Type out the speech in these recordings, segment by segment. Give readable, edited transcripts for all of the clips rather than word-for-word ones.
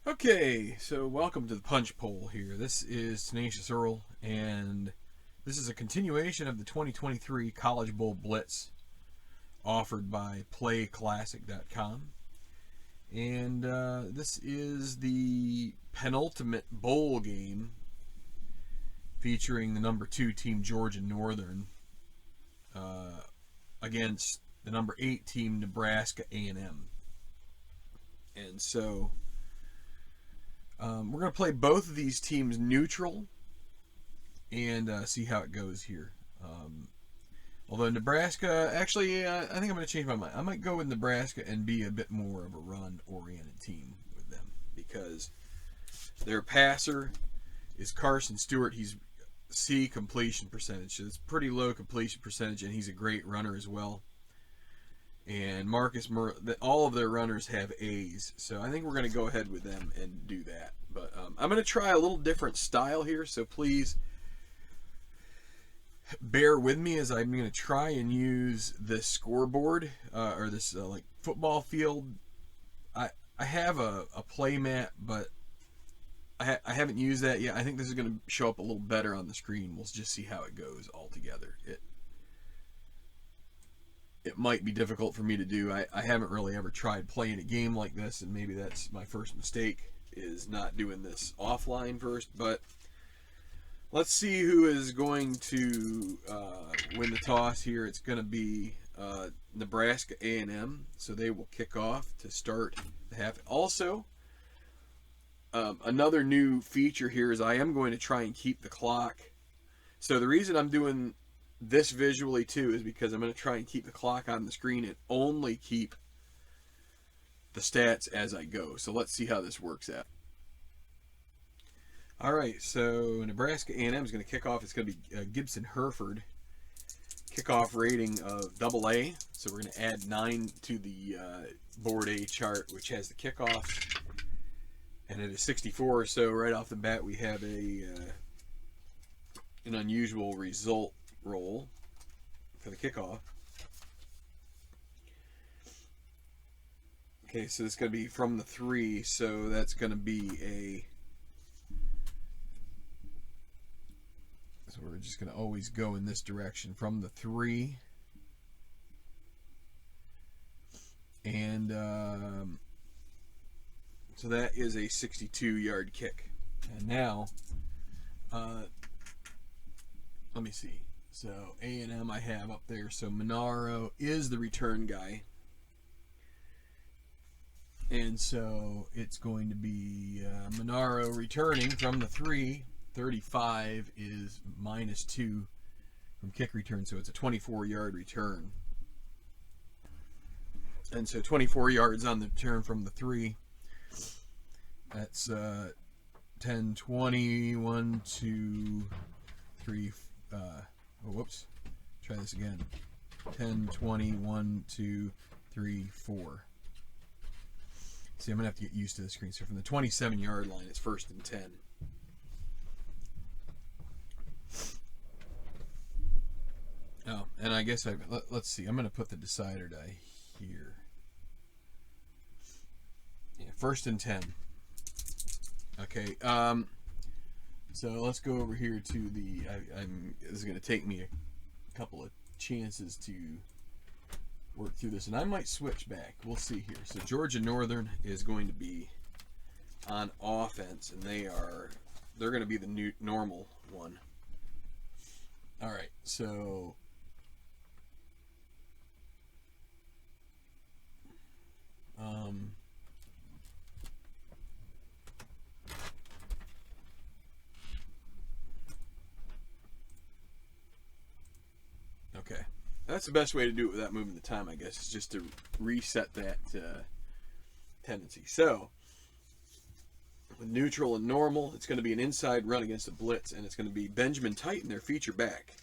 Okay, so welcome to the Punch Poll here. This is Tenacious Earl, and this is a continuation of the 2023 College Bowl Blitz offered by PlayClassic.com. And this is the penultimate bowl game featuring the number 2 team Georgia Northern against the number 8 team Nebraska A&M. And so we're going to play both of these teams neutral and see how it goes here. Although Nebraska, actually, I think I'm going to change my mind. I might go with Nebraska and be a bit more of a run-oriented team with them because their passer is Carson Stewart. He's C completion percentage. So it's pretty low completion percentage, and he's a great runner as well. And all of their runners have A's, so I think we're going to go ahead with them and do that. But I'm going to try a little different style here, so please bear with me as I'm going to try and use this scoreboard or this like football field. I have a play mat, but I haven't used that yet. I think this is going to show up a little better on the screen. We'll just see how it goes all together. It might be difficult for me to do. I haven't really ever tried playing a game like this, and maybe that's my first mistake, is not doing this offline first. But let's see who is going to win the toss here. It's going to be Nebraska A&M, so they will kick off to start the half. Also, another new feature here is I am going to try and keep the clock. So the reason I'm doing this visually too is because I'm going to try and keep the clock on the screen and only keep the stats as I go. So let's see how this works out. All right, so Nebraska A&M is going to kick off. It's going to be Gibson Hereford. Kickoff rating of AA. So we're going to add 9 to the Board A chart, which has the kickoff, and it is 64. So right off the bat, we have an unusual result roll for the kickoff. Okay, so it's going to be from the 3, so that's going to be so we're just going to always go in this direction from the 3. And so that is a 62-yard kick. And now, let me see. So A&M I have up there. So Monaro is the return guy. And so it's going to be Monaro returning from the 3. 35 is -2 from kick return. So it's a 24-yard return. And so 24 yards on the return from the 3. That's 10, 20, 1, 2, 3, whoops. Try this again. 10, 20, 1, 2, 3, 4. See, I'm going to have to get used to the screen. So from the 27-yard line, it's 1st and 10. Oh, and I guess let's see. I'm going to put the decider die here. Yeah, 1st and 10. Okay, so let's go over here to the, this is going to take me a couple of chances to work through this, and I might switch back. We'll see here. So Georgia Northern is going to be on offense, and they're going to be the new normal one. All right, so okay, that's the best way to do it without moving the time, I guess, is just to reset that tendency. So with neutral and normal, it's going to be an inside run against a blitz, and it's going to be Benjamin Titan, their feature back.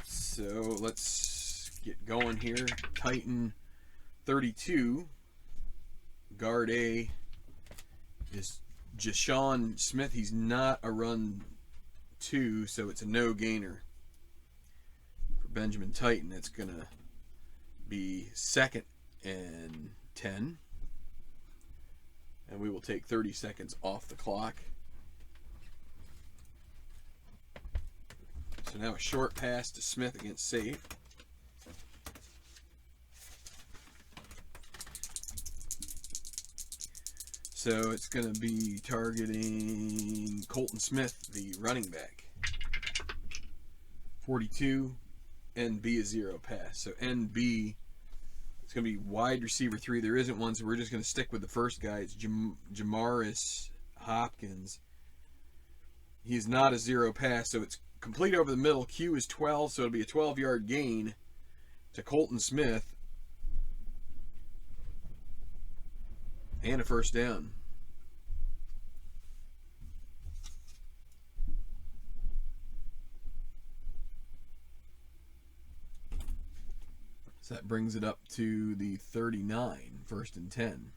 So let's get going here. Titan 32. Guard A is Jashawn Smith. He's not a run 2, so it's a no gainer for Benjamin Titan. It's going to be 2nd and 10. And we will take 30 seconds off the clock. So now a short pass to Smith against safe. So it's going to be targeting Colton Smith, the running back. 42, NB is 0 pass. So NB, it's going to be wide receiver 3. There isn't one, so we're just going to stick with the first guy. It's Jamaris Hopkins. He is not a 0 pass, so it's complete over the middle. Q is 12, so it'll be a 12-yard gain to Colton Smith. And a first down. So that brings it up to the 39, 1st and 10.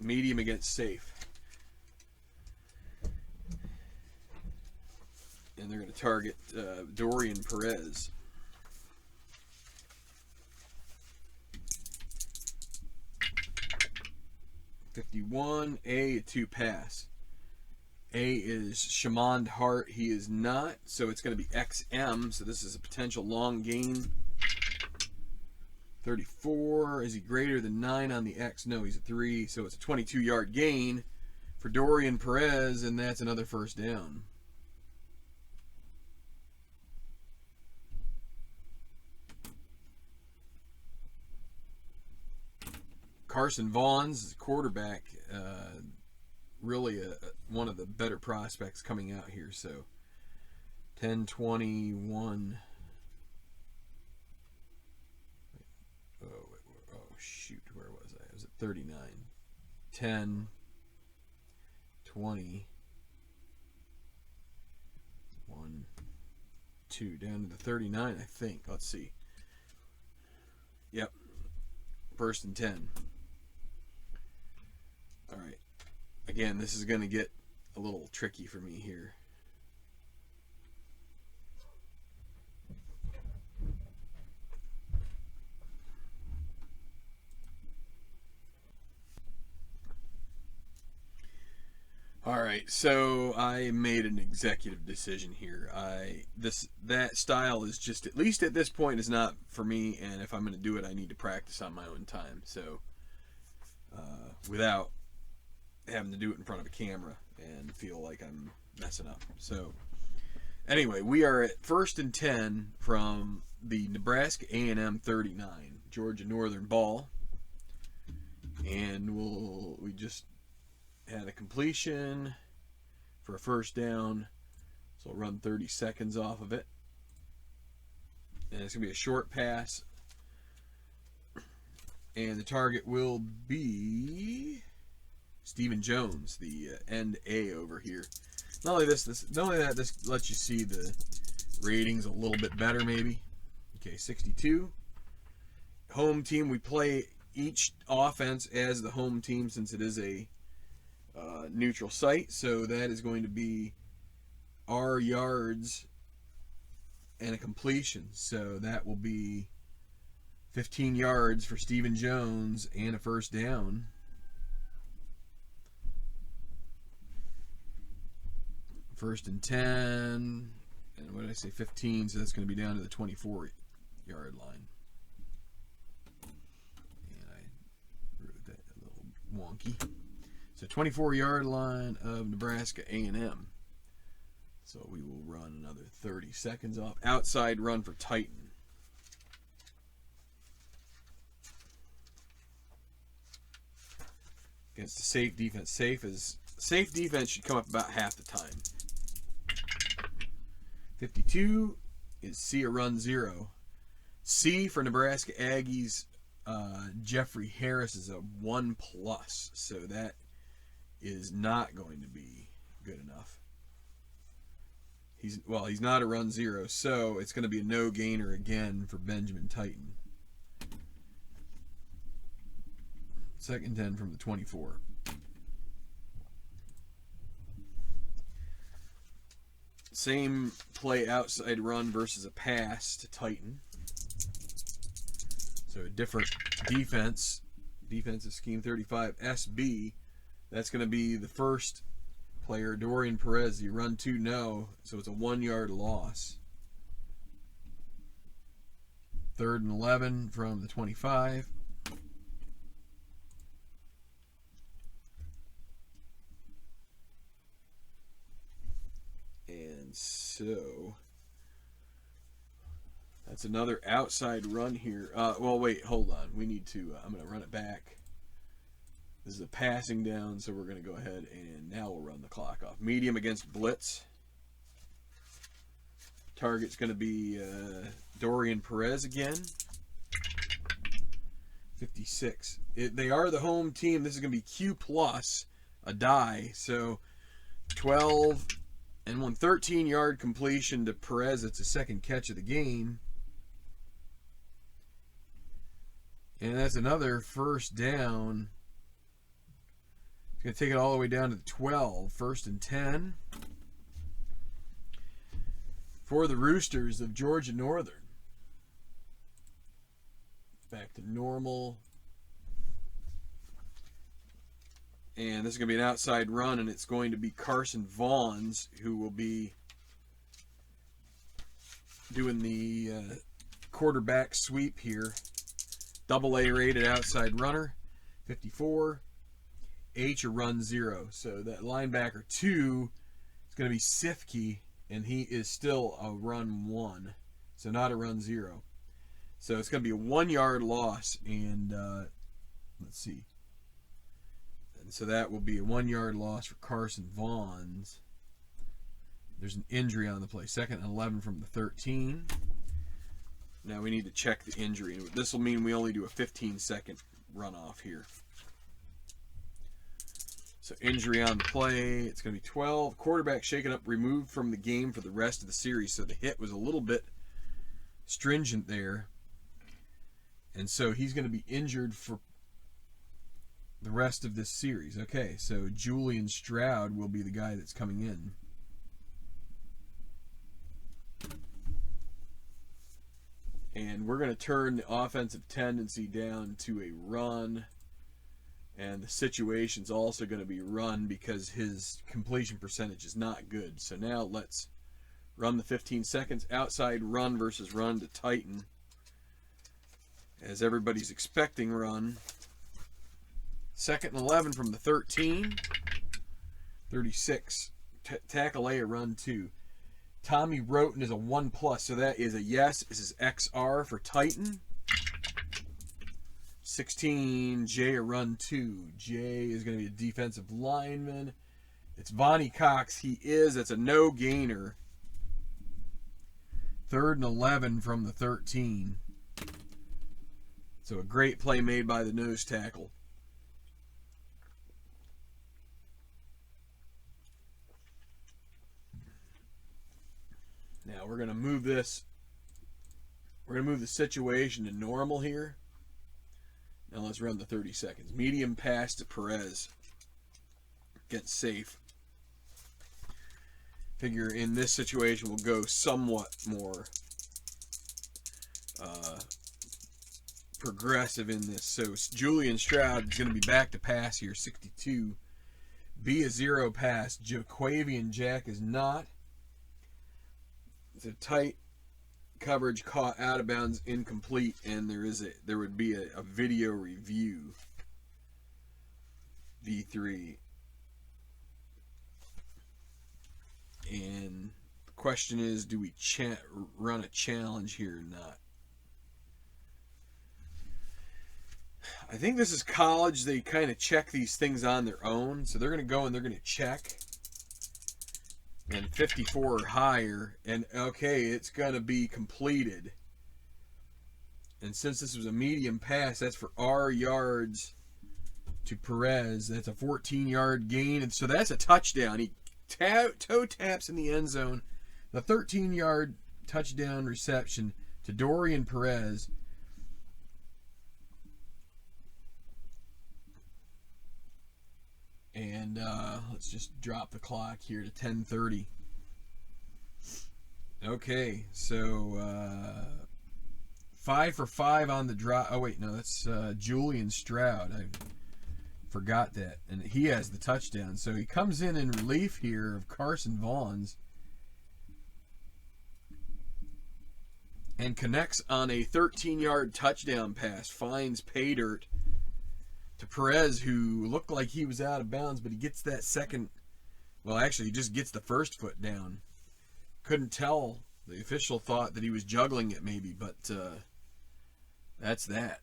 Medium against safe. And they're going to target Dorian Perez. $51, a 2 pass. A is Shamond Hart. He is not, so it's going to be XM. So this is a potential long gain. 34. Is he greater than 9 on the X? No, he's a 3. So it's a 22-yard gain for Dorian Perez, and that's another first down. Carson Vaughn's quarterback, really one of the better prospects coming out here. So 10-21. Oh, shoot. Where was I? I was at 39. 10, 20, 1, 2. Down to the 39, I think. Let's see. Yep. 1st and 10. All right. Again, this is going to get a little tricky for me here. All right, so I made an executive decision here. That style is just, at least at this point, is not for me, and if I'm going to do it, I need to practice on my own time. So without having to do it in front of a camera and feel like I'm messing up. So anyway, we are at 1st and 10 from the Nebraska A&M 39, Georgia Northern ball, and we just had a completion for a first down, so I'll run 30 seconds off of it, and it's gonna be a short pass, and the target will be Stephen Jones, the end A over here. Not only that, this lets you see the ratings a little bit better, maybe. Okay, 62. Home team, we play each offense as the home team since it is a neutral site, so that is going to be our yards and a completion. So that will be 15 yards for Stephen Jones and a first down. First and 10, and what did I say, 15, so that's going to be down to the 24-yard line. And I wrote that a little wonky. So 24-yard line of Nebraska A&M. So we will run another 30 seconds off. Outside run for Titan. Against the safe defense. Safe defense should come up about half the time. 52 is C, a run 0. C for Nebraska Aggies, Jeffrey Harris is a 1+, so that is not going to be good enough. He's not a run 0, so it's going to be a no gainer again for Benjamin Titan. 2nd and 10 from the 24. Same play, outside run versus a pass to Titan. So a different defense. Defensive scheme 35 SB. That's going to be the first player, Dorian Perez. You run 2, no. So it's a 1-yard loss. 3rd and 11 from the 25. And so that's another outside run here. Well, wait, hold on. We need to, I'm going to run it back. This is a passing down, so we're going to go ahead and now we'll run the clock off. Medium against Blitz. Target's going to be Dorian Perez again. 56. They are the home team. This is going to be Q plus a die. So 12 and 1 13-yard completion to Perez. It's a second catch of the game. And that's another first down. It's going to take it all the way down to 12. 1st and 10. For the Roosters of Georgia Northern. Back to normal. And this is going to be an outside run, and it's going to be Carson Vaughns who will be doing the quarterback sweep here. AA rated outside runner. 54. H a run 0. So that linebacker 2 is going to be Sifke. And he is still a run 1, so not a run 0. So it's going to be a 1-yard loss, and let's see. And so that will be a 1-yard loss for Carson Vaughns. There's an injury on the play. 2nd and 11 from the 13. Now we need to check the injury. This will mean we only do a 15-second runoff here. So injury on the play, it's going to be 12. Quarterback shaken up, removed from the game for the rest of the series. So the hit was a little bit stringent there. And so he's going to be injured for the rest of this series. Okay, so Julian Stroud will be the guy that's coming in. And we're going to turn the offensive tendency down to a run. And the situation's also going to be run because his completion percentage is not good. So now let's run the 15 seconds. Outside run versus run to Titan. As everybody's expecting run. 2nd and 11 from the 13. 36. Tackle A, a run 2. Tommy Roten is a 1+. So that is a yes. This is XR for Titan. 16, J a run 2. J is going to be a defensive lineman. It's Vonnie Cox. That's a no gainer. 3rd and 11 from the 13. So a great play made by the nose tackle. Now we're going to move this. We're going to move the situation to normal here. Now let's run the 30 seconds. Medium pass to Perez. Get safe. Figure in this situation we'll go somewhat more progressive in this. So Julian Stroud is going to be back to pass here. 62. B a 0 pass. Jaquavian Jack is not. It's a tight coverage, caught out of bounds, incomplete, and there would be a video review. V3. And the question is, do we run a challenge here or not? I think this is college. They kind of check these things on their own. So they're going to go and they're going to check. And 54 or higher. And okay, it's going to be completed. And since this was a medium pass, that's for R yards to Perez. That's a 14-yard gain. And so that's a touchdown. He toe taps in the end zone. The 13-yard touchdown reception to Dorian Perez. And let's just drop the clock here to 10:30. Okay, so 5 for 5 on the drop. Oh, wait, no, that's Julian Stroud. I forgot that. And he has the touchdown. So he comes in relief here of Carson Vaughns and connects on a 13-yard touchdown pass. Finds pay dirt to Perez, who looked like he was out of bounds, but he gets that second. Well, actually, he just gets the first foot down. Couldn't tell. The official thought that he was juggling it maybe, but that's that.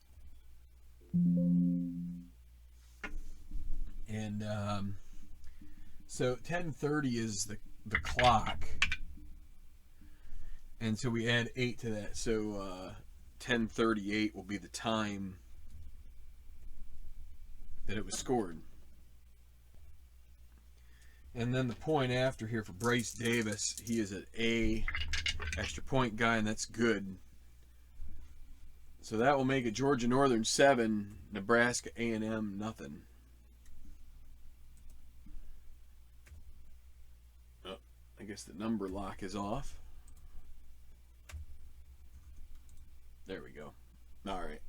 And so 10:30 is the clock. And so we add 8 to that. So 10:38 will be the time that it was scored. And then the point after here for Bryce Davis, he is an A extra point guy, and that's good. So that will make it Georgia Northern 7, Nebraska A&M nothing. Oh, I guess the number lock is off. There we go. All right.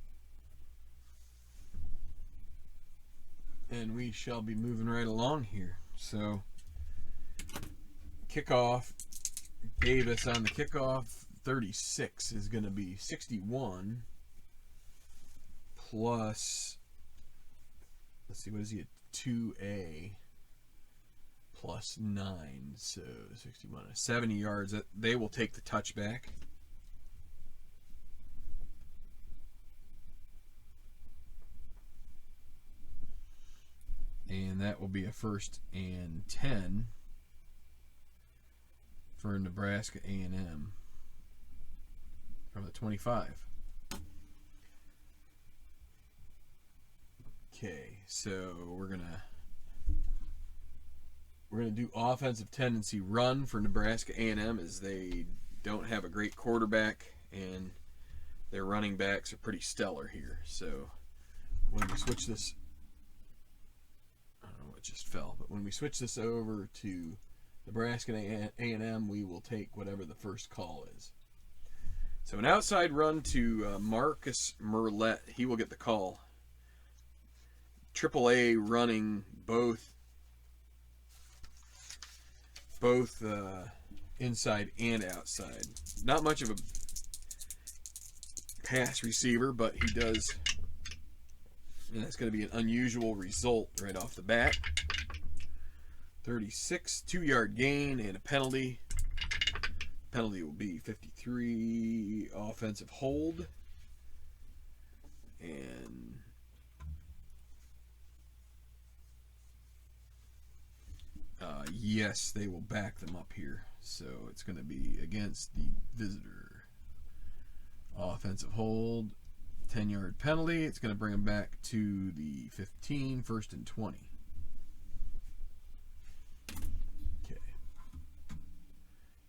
And we shall be moving right along here. So kickoff, Davis on the kickoff, 36 is going to be 61 plus, let's see, what is he at 2A plus 9, so 61, 70 yards. They will take the touchback. And that will be a 1st and 10 for Nebraska A&M from the 25. Okay, so we're gonna do offensive tendency run for Nebraska A&M, as they don't have a great quarterback and their running backs are pretty stellar here. So when we switch this, just fell, but when we switch this over to Nebraska A&M, we will take whatever the first call is. So an outside run to Marcus Merlette. He will get the call. AAA running both inside and outside. Not much of a pass receiver, but he does. And that's going to be an unusual result right off the bat. 36, 2-yard gain and a penalty. Penalty will be 53, offensive hold. And yes, they will back them up here. So it's going to be against the visitor. Offensive hold. 10-yard penalty. It's going to bring them back to the 15, 1st and 20. Okay.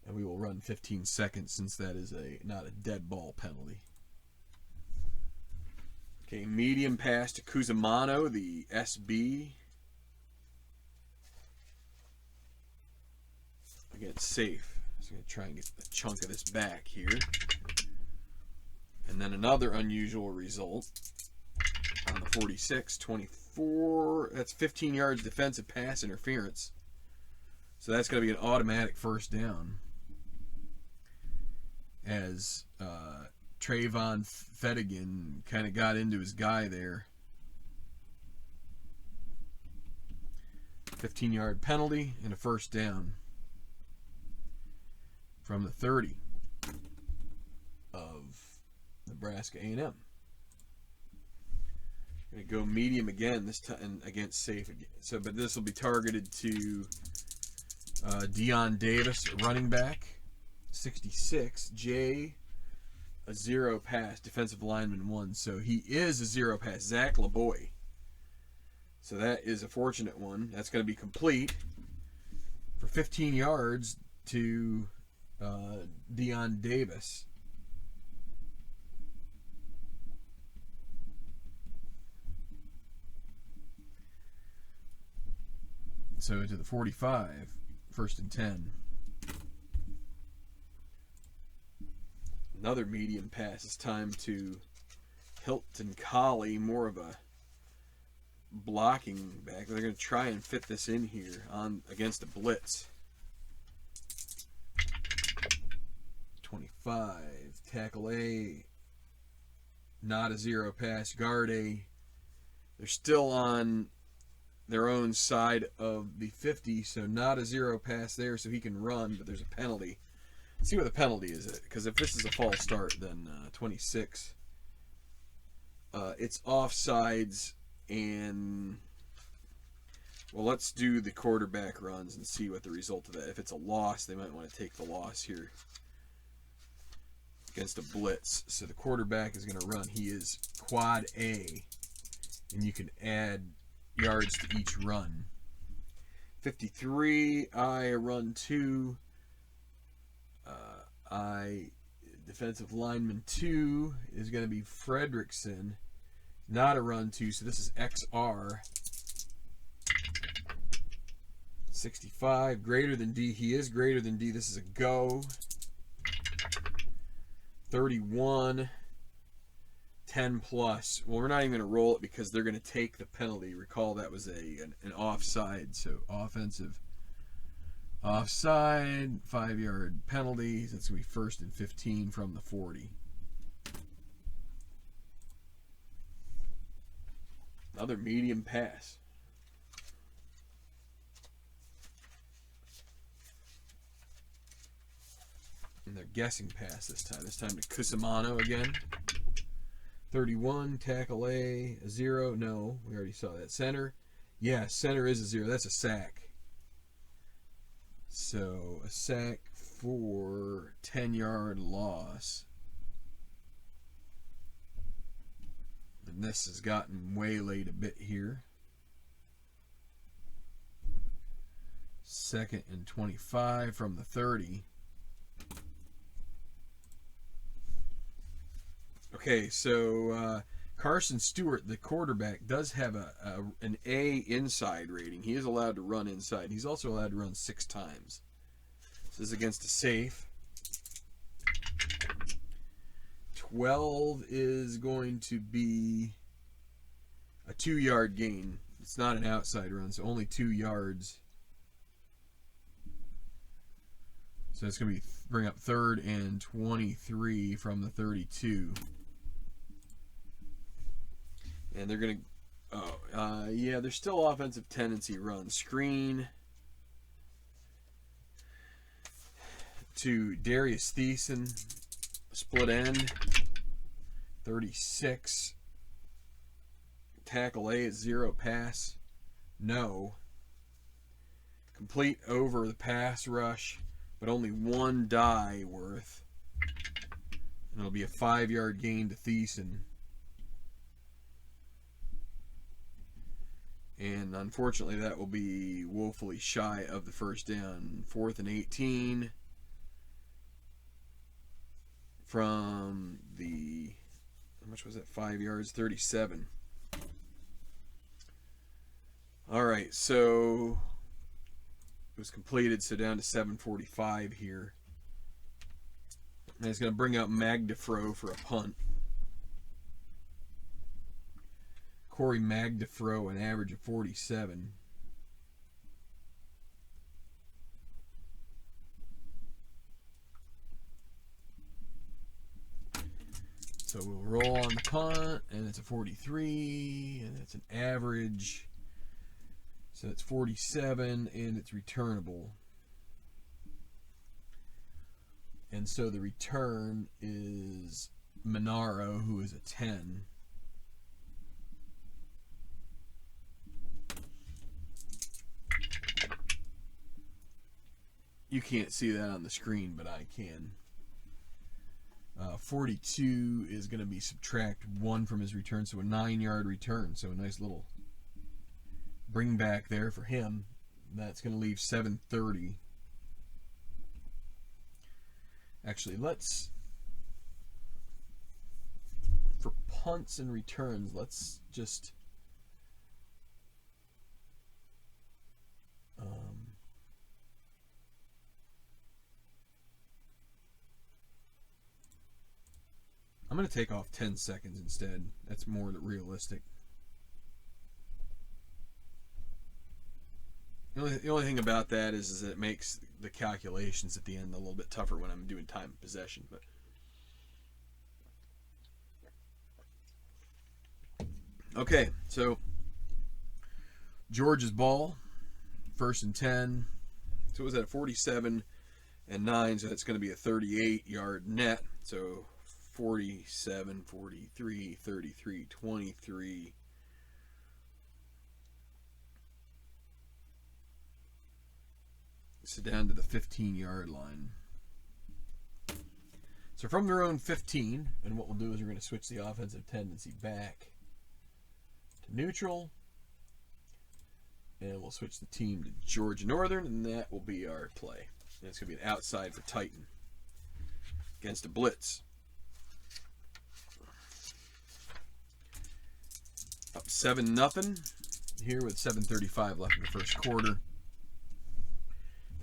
And we will run 15 seconds since that is not a dead ball penalty. Okay, medium pass to Cusimano, the SB. Again, it's safe. So I'm going to try and get a chunk of this back here. And then another unusual result on the 46, 24. That's 15 yards defensive pass interference. So that's going to be an automatic 1st down. As Trayvon Fettigan kind of got into his guy there. 15-yard penalty and a 1st down from the 30 of Nebraska A&M. Going to go medium again this time against safe again. So, but this will be targeted to Deion Davis, running back, 66. Jay, a 0 pass, defensive lineman 1. So he is a 0 pass. Zach LeBoy. So that is a fortunate one. That's going to be complete for 15 yards to Deion Davis. So to the 45, 1st and 10. Another medium pass. It's time to Hilton Collie, more of a blocking back. They're going to try and fit this in here on against a blitz. 25. Tackle A. Not a zero pass. Guard A. They're still on their own side of the 50, so not a zero pass there, so he can run, but there's a penalty. Let's see what the penalty is, because if this is a false start, then 26. It's offsides, and well, let's do the quarterback runs and see what the result of that. If it's a loss, they might want to take the loss here against a blitz. So the quarterback is going to run. He is quad A, and you can add yards to each run. 53, I run 2. Defensive lineman 2 is going to be Fredrickson. Not a run 2, so this is XR. 65, greater than D. He is greater than D. This is a go. 31, 10 plus. Well, we're not even going to roll it because they're going to take the penalty. Recall that was an offside, so offensive. Offside, 5-yard penalty. That's going to be 1st and 15 from the 40. Another medium pass. And they're guessing pass this time. This time to Cusimano again. 31, tackle A 0. No, we already saw that. Center. Yeah, center is a 0. That's a sack. So a sack for 10-yard loss. And this has gotten waylaid a bit here. 2nd and 25 from the 30. Okay, so Carson Stewart, the quarterback, does have an A inside rating. He is allowed to run inside. He's also allowed to run 6 times. This is against a safe. 12 is going to be a 2-yard gain. It's not an outside run, so only 2 yards. So it's going to be bring up 3rd and 23 from the 32. And they're going to, yeah, there's still offensive tendency run. Screen to Darius Thiessen, split end, 36. Tackle A is 0 pass, no. Complete over the pass rush, but only 1 die worth. And it'll be a 5-yard gain to Thiessen. And unfortunately, that will be woefully shy of the first down. 4th and 18 from the, how much was that? 5 yards, 37. All right, so it was completed, so down to 7:45 here. And it's going to bring out Magdefro for a punt. Corey Magdefro, an average of 47. So we'll roll on the punt, and it's a 43, and it's an average. So it's 47, and it's returnable. And so the return is Monaro, who is a 10. You can't see that on the screen, but I can. 42 is going to be subtract 1 from his return, so a 9-yard return. So a nice little bring back there for him. That's going to leave 7:30. Actually, let's, for punts and returns, let's just I'm going to take off 10 seconds instead. That's more realistic. The only thing about that is that it makes the calculations at the end a little bit tougher when I'm doing time of possession. But okay, so Georgia's ball, 1st and 10. So it was at 47 and 9, so that's going to be a 38-yard net. So 47, 43, 33, 23. So down to the 15-yard line. So from their own 15, and what we'll do is we're going to switch the offensive tendency back to neutral. And we'll switch the team to Georgia Northern, and that will be our play. And it's going to be an outside for Titan against a blitz. Up 7-0 here with 7:35 left in the first quarter.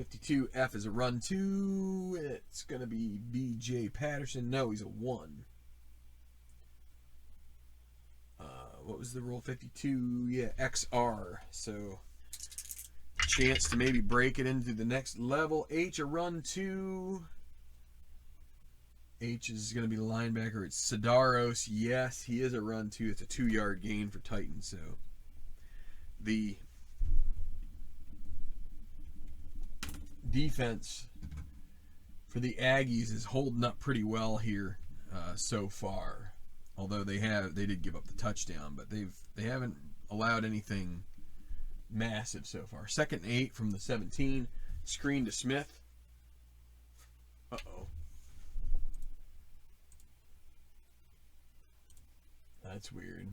52F is a run 2. It's going to be B.J. Patterson. No, he's a 1. What was the rule? 52? Yeah, XR. So, chance to maybe break it into the next level. H, a run 2. H is going to be the linebacker. It's Sidaros. Yes, he is a run 2. It's a 2-yard gain for Titans. So, the defense for the Aggies is holding up pretty well here so far. Although they did give up the touchdown, but they haven't allowed anything massive so far. 2nd and 8 from the 17. Screen to Smith. Uh-oh. That's weird.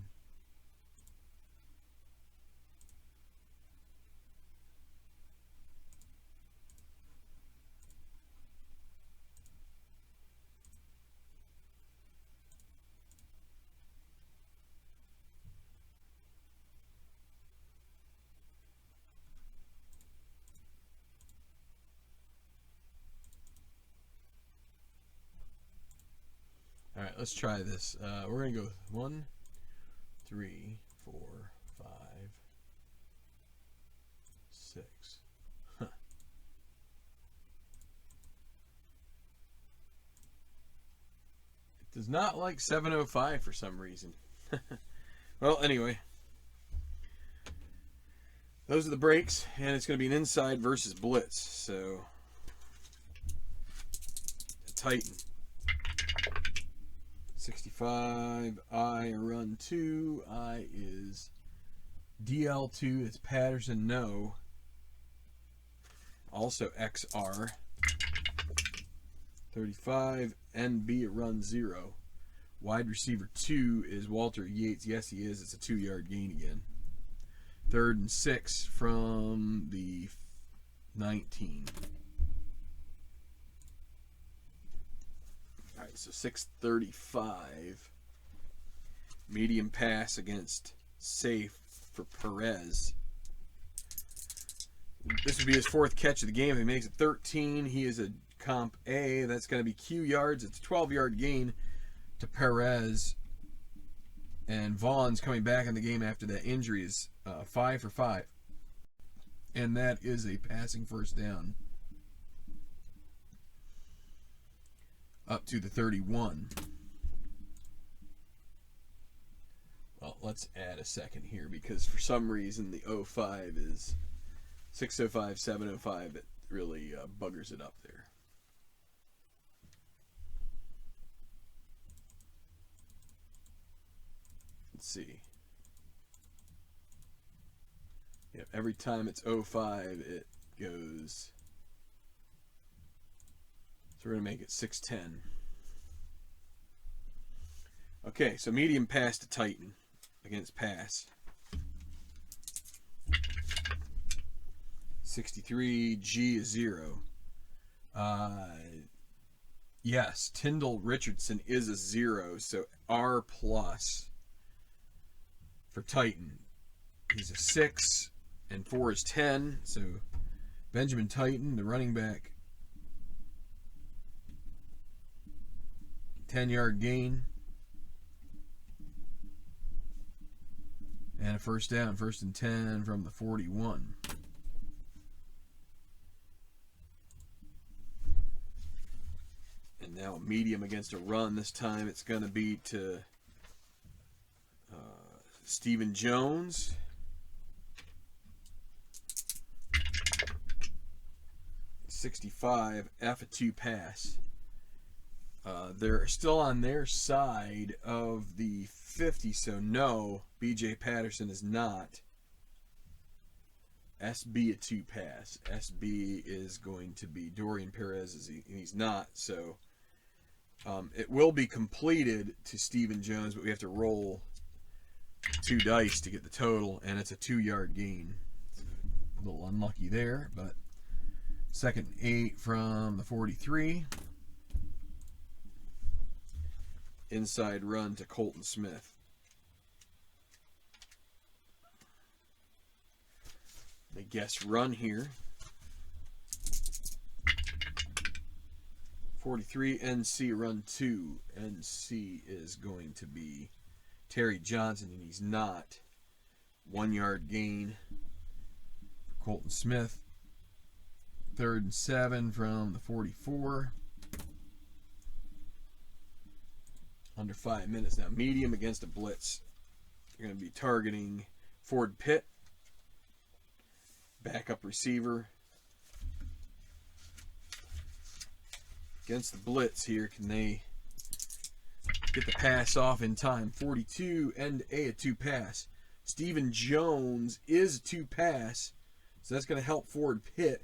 All right, let's try this. We're going to go with 1, 3, 4, 5, 6. Huh. It does not like 705 for some reason. Well, anyway. Those are the breaks, and it's going to be an inside versus blitz. So, a Titan. 65, I run 2, I is DL2, it's Patterson, no. Also XR. 35, NB, run 0. Wide receiver 2 is Walter Yates, yes he is, it's a 2-yard gain again. 3rd and 6 from the 19. All right, so 6:35. Medium pass against safe for Perez. This would be his 4th catch of the game. If he makes it 13, he is a comp A. That's going to be Q yards. It's a 12-yard gain to Perez. And Vaughn's coming back in the game after that injury is 5 for 5. And that is a passing first down. Up to the 31. Well, let's add a second here because for some reason the 05 is 605, 705. It really buggers it up there. Let's see. Yep, every time it's 05, it goes. So we're going to make it 610. Okay, so medium pass to Titan against pass. 63, G is 0. Yes, Tyndall Richardson is a 0, so R plus for Titan. He's a 6, and 4 is 10, so Benjamin Titan, the running back, 10-yard gain. And a first down, 1st and 10 from the 41. And now a medium against a run. This time it's going to be to Stephen Jones. .65 F2 pass. They're still on their side of the 50, so no, B.J. Patterson is not. SB a 2 pass. SB is going to be Dorian Perez, he's not, so it will be completed to Stephen Jones, but we have to roll 2 dice to get the total, and it's a 2-yard gain. It's a little unlucky there, but 2nd and 8 from the 43. Inside run to Colton Smith. They guess run here. 43 NC run 2. NC is going to be Terry Johnson, and he's not. 1-yard gain for Colton Smith. 3rd and 7 from the 44. Under 5 minutes now. Medium against a blitz. You're going to be targeting Ford Pitt. Backup receiver. Against the blitz here. Can they get the pass off in time? 42 and a 2 pass. Stephen Jones is a 2 pass. So that's going to help Ford Pitt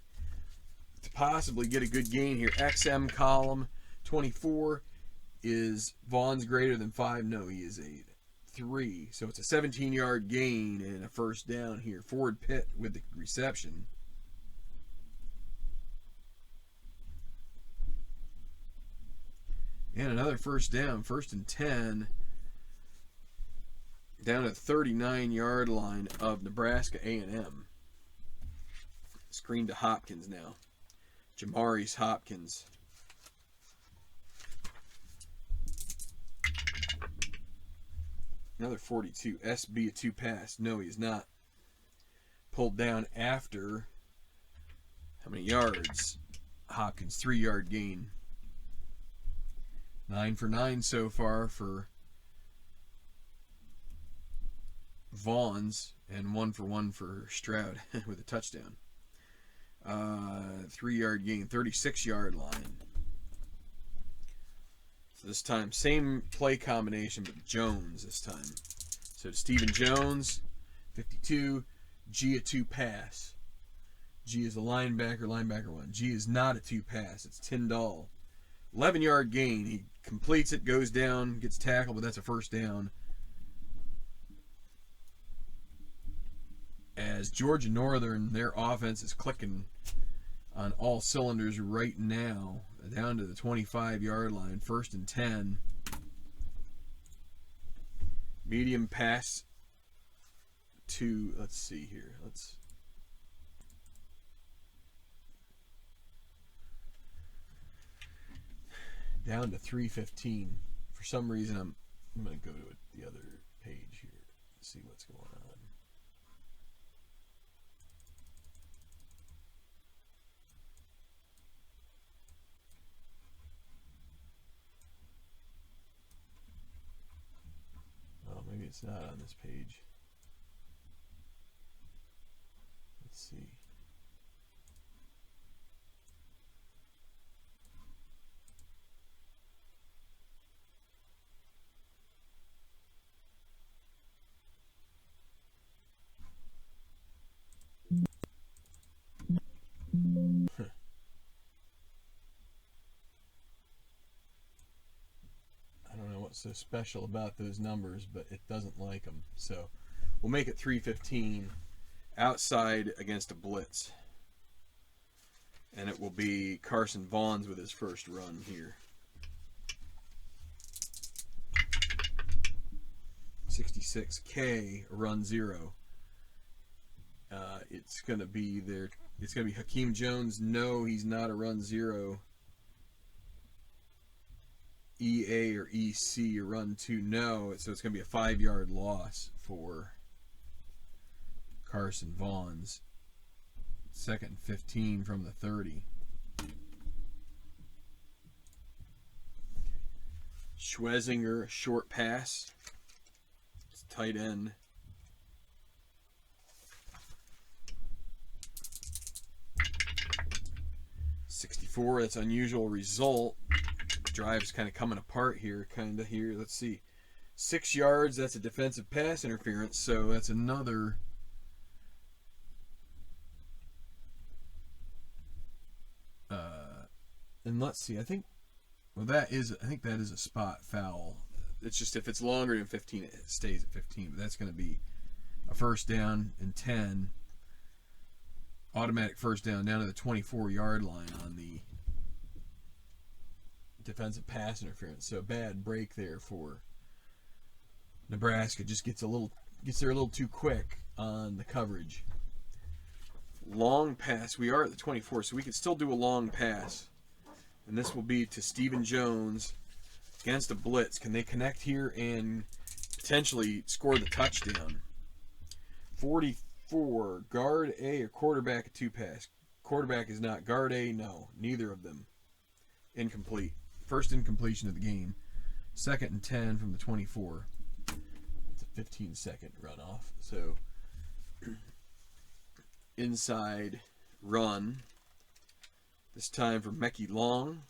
to possibly get a good gain here. XM column 24. Is Vaughn's greater than 5? No, he is a 3. So it's a 17-yard gain and a first down here. Ford Pitt with the reception. And another first down. 1st and 10. Down at the 39-yard line of Nebraska A&M. Screen to Hopkins now. Jamarius Hopkins. Another 42. SB a 2 pass. No, he's not. Pulled down after how many yards? Hopkins, 3-yard gain. 9 for 9 so far for Vaughns, and 1 for 1 for Stroud with a touchdown. 3-yard gain, 36-yard line. So this time, same play combination, but Jones this time. So Stephen Jones, 52, G a 2 pass. G is a linebacker, linebacker 1. G is not a 2 pass. It's Tyndall. 11-yard gain. He completes it, goes down, gets tackled, but that's a first down. As Georgia Northern, their offense is clicking on all cylinders right now. Down to the 25-yard line. 1st and 10. Medium pass to, let's see here. Down to 3:15. For some reason, I'm going to go to the other page here and see what's going on. Maybe it's not on this page. Let's see. I don't know what's so special about those numbers, but it doesn't like them. So we'll make it 3:15 outside against a blitz. And it will be Carson Vaughns with his first run here. 66K, run 0. It's going to be there. It's going to be Hakeem Jones. No, he's not a run 0. EA or EC or run 2. No, so it's going to be a 5-yard loss for Carson Vaughn's. 2nd and 15 from the 30. Schwesinger, short pass. It's tight end. .64, that's unusual result. Drive's kind of coming apart here, Let's see. 6 yards, that's a defensive pass interference, so that's another. And let's see, I think that is a spot foul. It's just if it's longer than 15, it stays at 15, but that's going to be a first down and 10. Automatic first down to the 24-yard line on the defensive pass interference. So bad break there for Nebraska. Just gets there a little too quick on the coverage. Long pass. We are at the 24, so we can still do a long pass. And this will be to Stephen Jones against a blitz. Can they connect here and potentially score the touchdown? 44. Guard A or quarterback a 2-pass. Quarterback is not. Guard A, no. Neither of them. Incomplete. First incompletion of the game. 2nd and 10 from the 24. It's a 15-second runoff. So, inside run. This time for Mecky Long.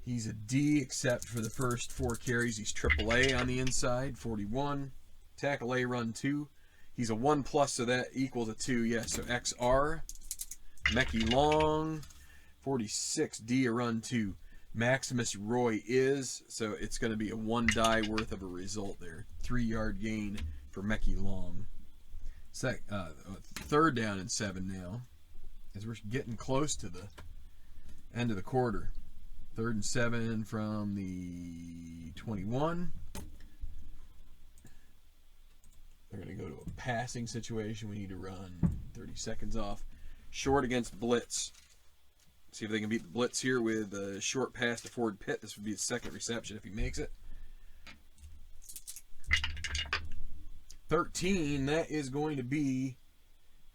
He's a D except for the first 4 carries. He's AAA on the inside, 41. Tackle A, run 2. He's a 1+, so that equals a 2. Yes, so XR. Mecky Long, 46. D, a run 2. Maximus Roy is, so it's going to be a 1 die worth of a result there. 3-yard gain for Mecky Long. 3rd down and 7 now, as we're getting close to the end of the quarter. 3rd and 7 from the 21. They're going to go to a passing situation. We need to run 30 seconds off. Short against Blitz. See if they can beat the Blitz here with a short pass to Ford Pitt. This would be his 2nd reception if he makes it. 13, that is going to be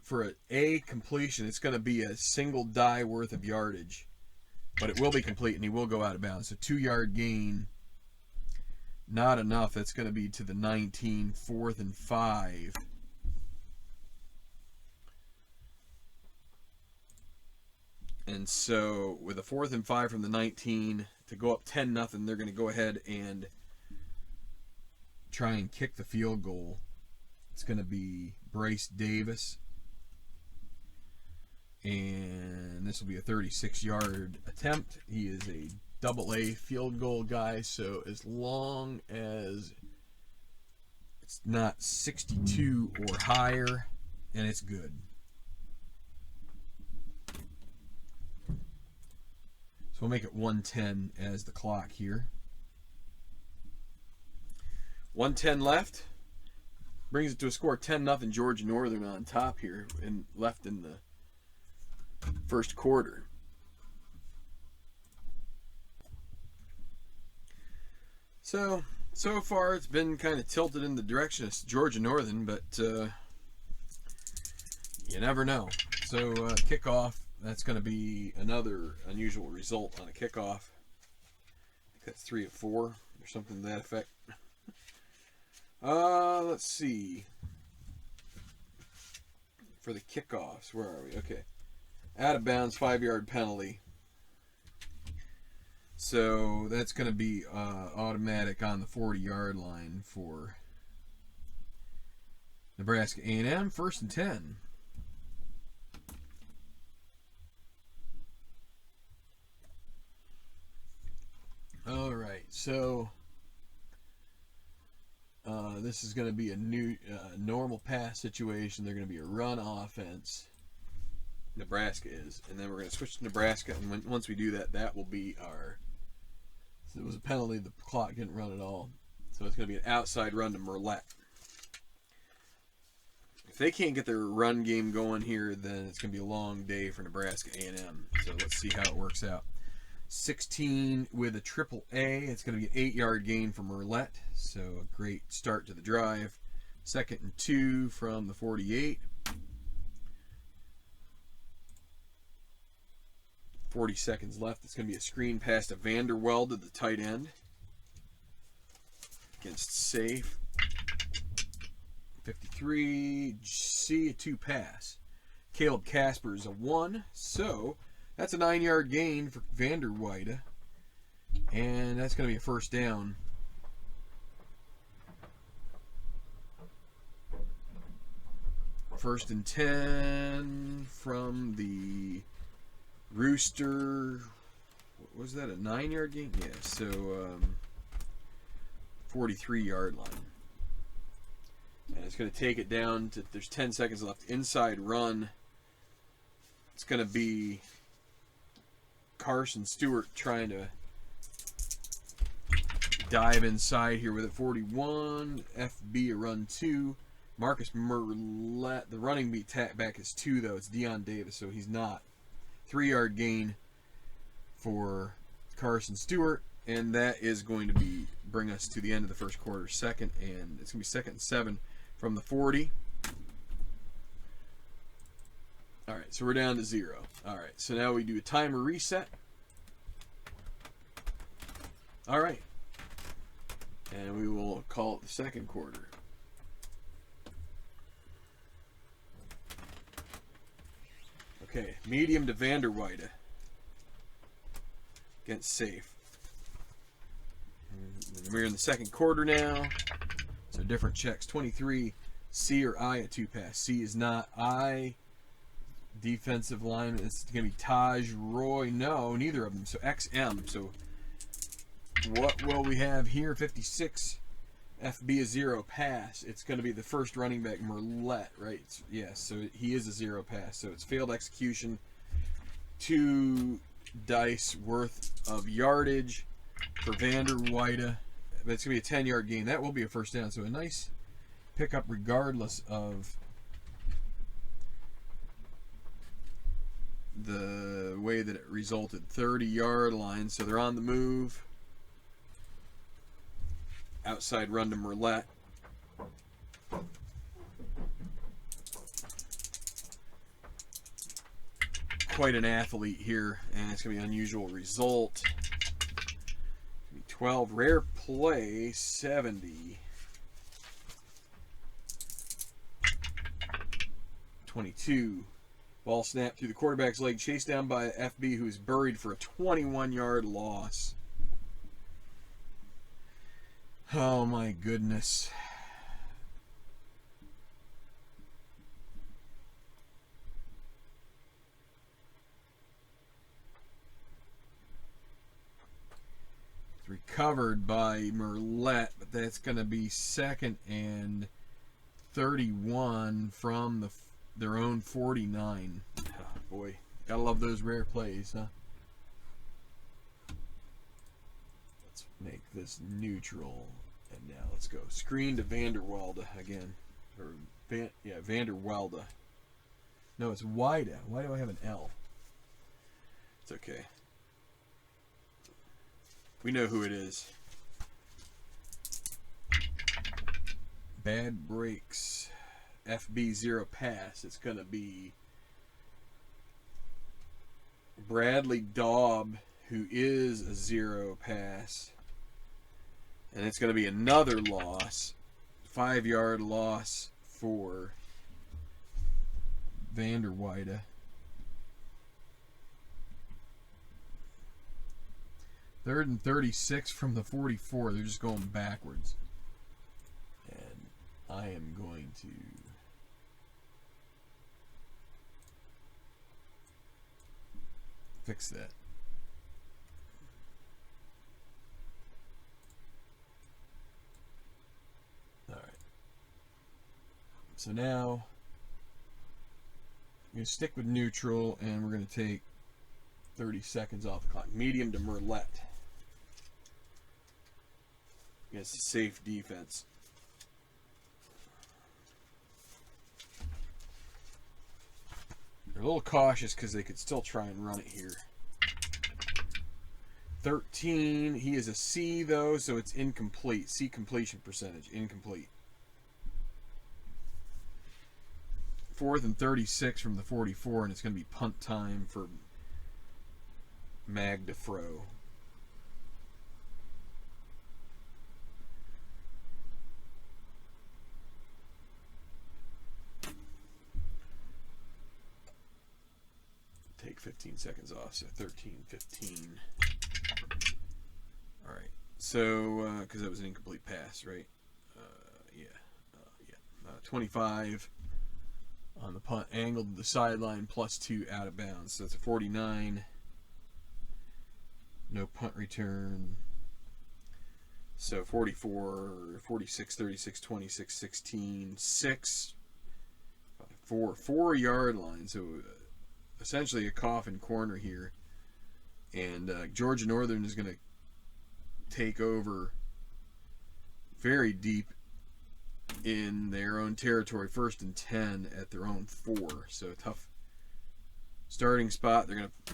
for an A completion. It's going to be a single die worth of yardage. But it will be complete and he will go out of bounds. So 2-yard gain. Not enough. That's going to be to the 19, 4th and 5. And so with a 4th and 5 from the 19 to go up 10-0, they're going to go ahead and try and kick the field goal. It's going to be Bryce Davis. And this will be a 36-yard attempt. He is a AA field goal guy, so as long as it's not 62 or higher, and it's good. So we'll make it 110 as the clock here. 110 left. Brings it to a score 10-0 Georgia Northern on top here and left in the first quarter. So far it's been kind of tilted in the direction of Georgia Northern, but you never know. So kickoff, that's going to be another unusual result on a kickoff. I think that's 3 of 4 or something to that effect. Let's see. For the kickoffs, where are we? Okay. Out of bounds, 5-yard penalty. So that's going to be automatic on the 40-yard line for Nebraska A&M. 1st and 10. All right, so this is going to be a new normal pass situation. They're going to be a run offense. Nebraska is, and then we're going to switch to Nebraska, and once we do that, that will be our. So it was a penalty. The clock didn't run at all, so it's going to be an outside run to Merlette. If they can't get their run game going here, then it's going to be a long day for Nebraska A&M. So let's see how it works out. 16 with a AAA. It's going to be an 8-yard gain for Merlette. So a great start to the drive. 2nd and 2 from the 48. 40 seconds left. It's going to be a screen pass to Vanderwelde, the tight end. Against safe. 53. C, a 2 pass. Caleb Casper is a 1. So that's a 9-yard gain for Vanderwelde. And that's going to be a first down. First and 10 from the Rooster. What was that, a 9-yard gain? Yeah, so 43-yard line. And it's going to take it down to, there's 10 seconds left. Inside run. It's going to be Carson Stewart trying to dive inside here with it. 41. FB a run 2. Marcus Merlette, the running back is 2, though. It's Deion Davis, so he's not. 3-yard gain for Carson Stewart, and that is going to bring us to the end of the first quarter. It's going to be 2nd and 7 from the 40. All right, so we're down to 0. All right, so now we do a timer reset. All right, and we will call it the second quarter. Okay, medium to Vanderwelde against safe. And we're in the second quarter now. So different checks. 23, C or I, a 2 pass. C is not. I, defensive lineman. It's going to be Taj Roy. No, neither of them. So XM. So what will we have here? 56. FB a 0 pass. It's going to be the first running back, Merlette, right? Yes, so he is a 0 pass. So it's failed execution. 2 dice worth of yardage for Vanderwelde. But it's going to be a 10-yard gain. That will be a first down. So a nice pickup regardless of the way that it resulted. 30-yard line. So they're on the move. Outside run to Merlette. Quite an athlete here, and it's going to be an unusual result. 12, rare play, 70. 22. Ball snapped through the quarterback's leg, chased down by FB, who's buried for a 21-yard loss. Oh my goodness. It's recovered by Merlette, but that's going to be 2nd and 31 from their own 49. Oh boy, gotta love those rare plays, huh? Make this neutral, and now let's go screen to Vanderwelde again, or Vanderwelde. No, it's Wida. Why do I have an L? It's okay. We know who it is. Bad breaks. FB 0 pass. It's gonna be Bradley Daub, who is a 0 pass. And it's going to be another loss. 5-yard loss for Vanderwelde. 3rd and 36 from the 44. They're just going backwards. And I am going to fix that. So now I'm going to stick with neutral, and we're going to take 30 seconds off the clock. Medium to Merlette against a safe defense. They're a little cautious because they could still try and run it here. 13. He is a C, though, so it's incomplete. C completion percentage, incomplete. 4th and 36 from the 44, and it's going to be punt time for Mag DeFro. Take 15 seconds off, so 13:15. All right, so because that was an incomplete pass, right? 25 on the punt, angled to the sideline, +2 out of bounds. So that's a 49. No punt return. So 44, 46, 36, 26, 16, 6, 4 yard line. So essentially a coffin corner here. And Georgia Northern is going to take over very deep in their own territory, 1st and 10 at their own 4. So a tough starting spot. They're going to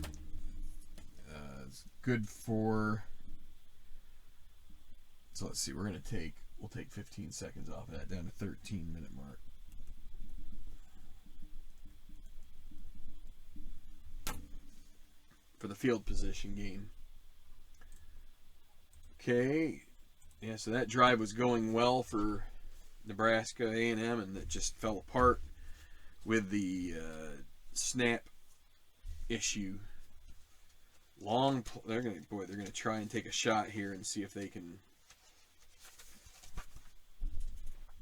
it's good for. So let's see. We'll take 15 seconds off of that, down to 13-minute mark. For the field position game. Okay. Yeah, so that drive was going well for Nebraska A&M, and it just fell apart with the snap issue. They're gonna try and take a shot here and see if they can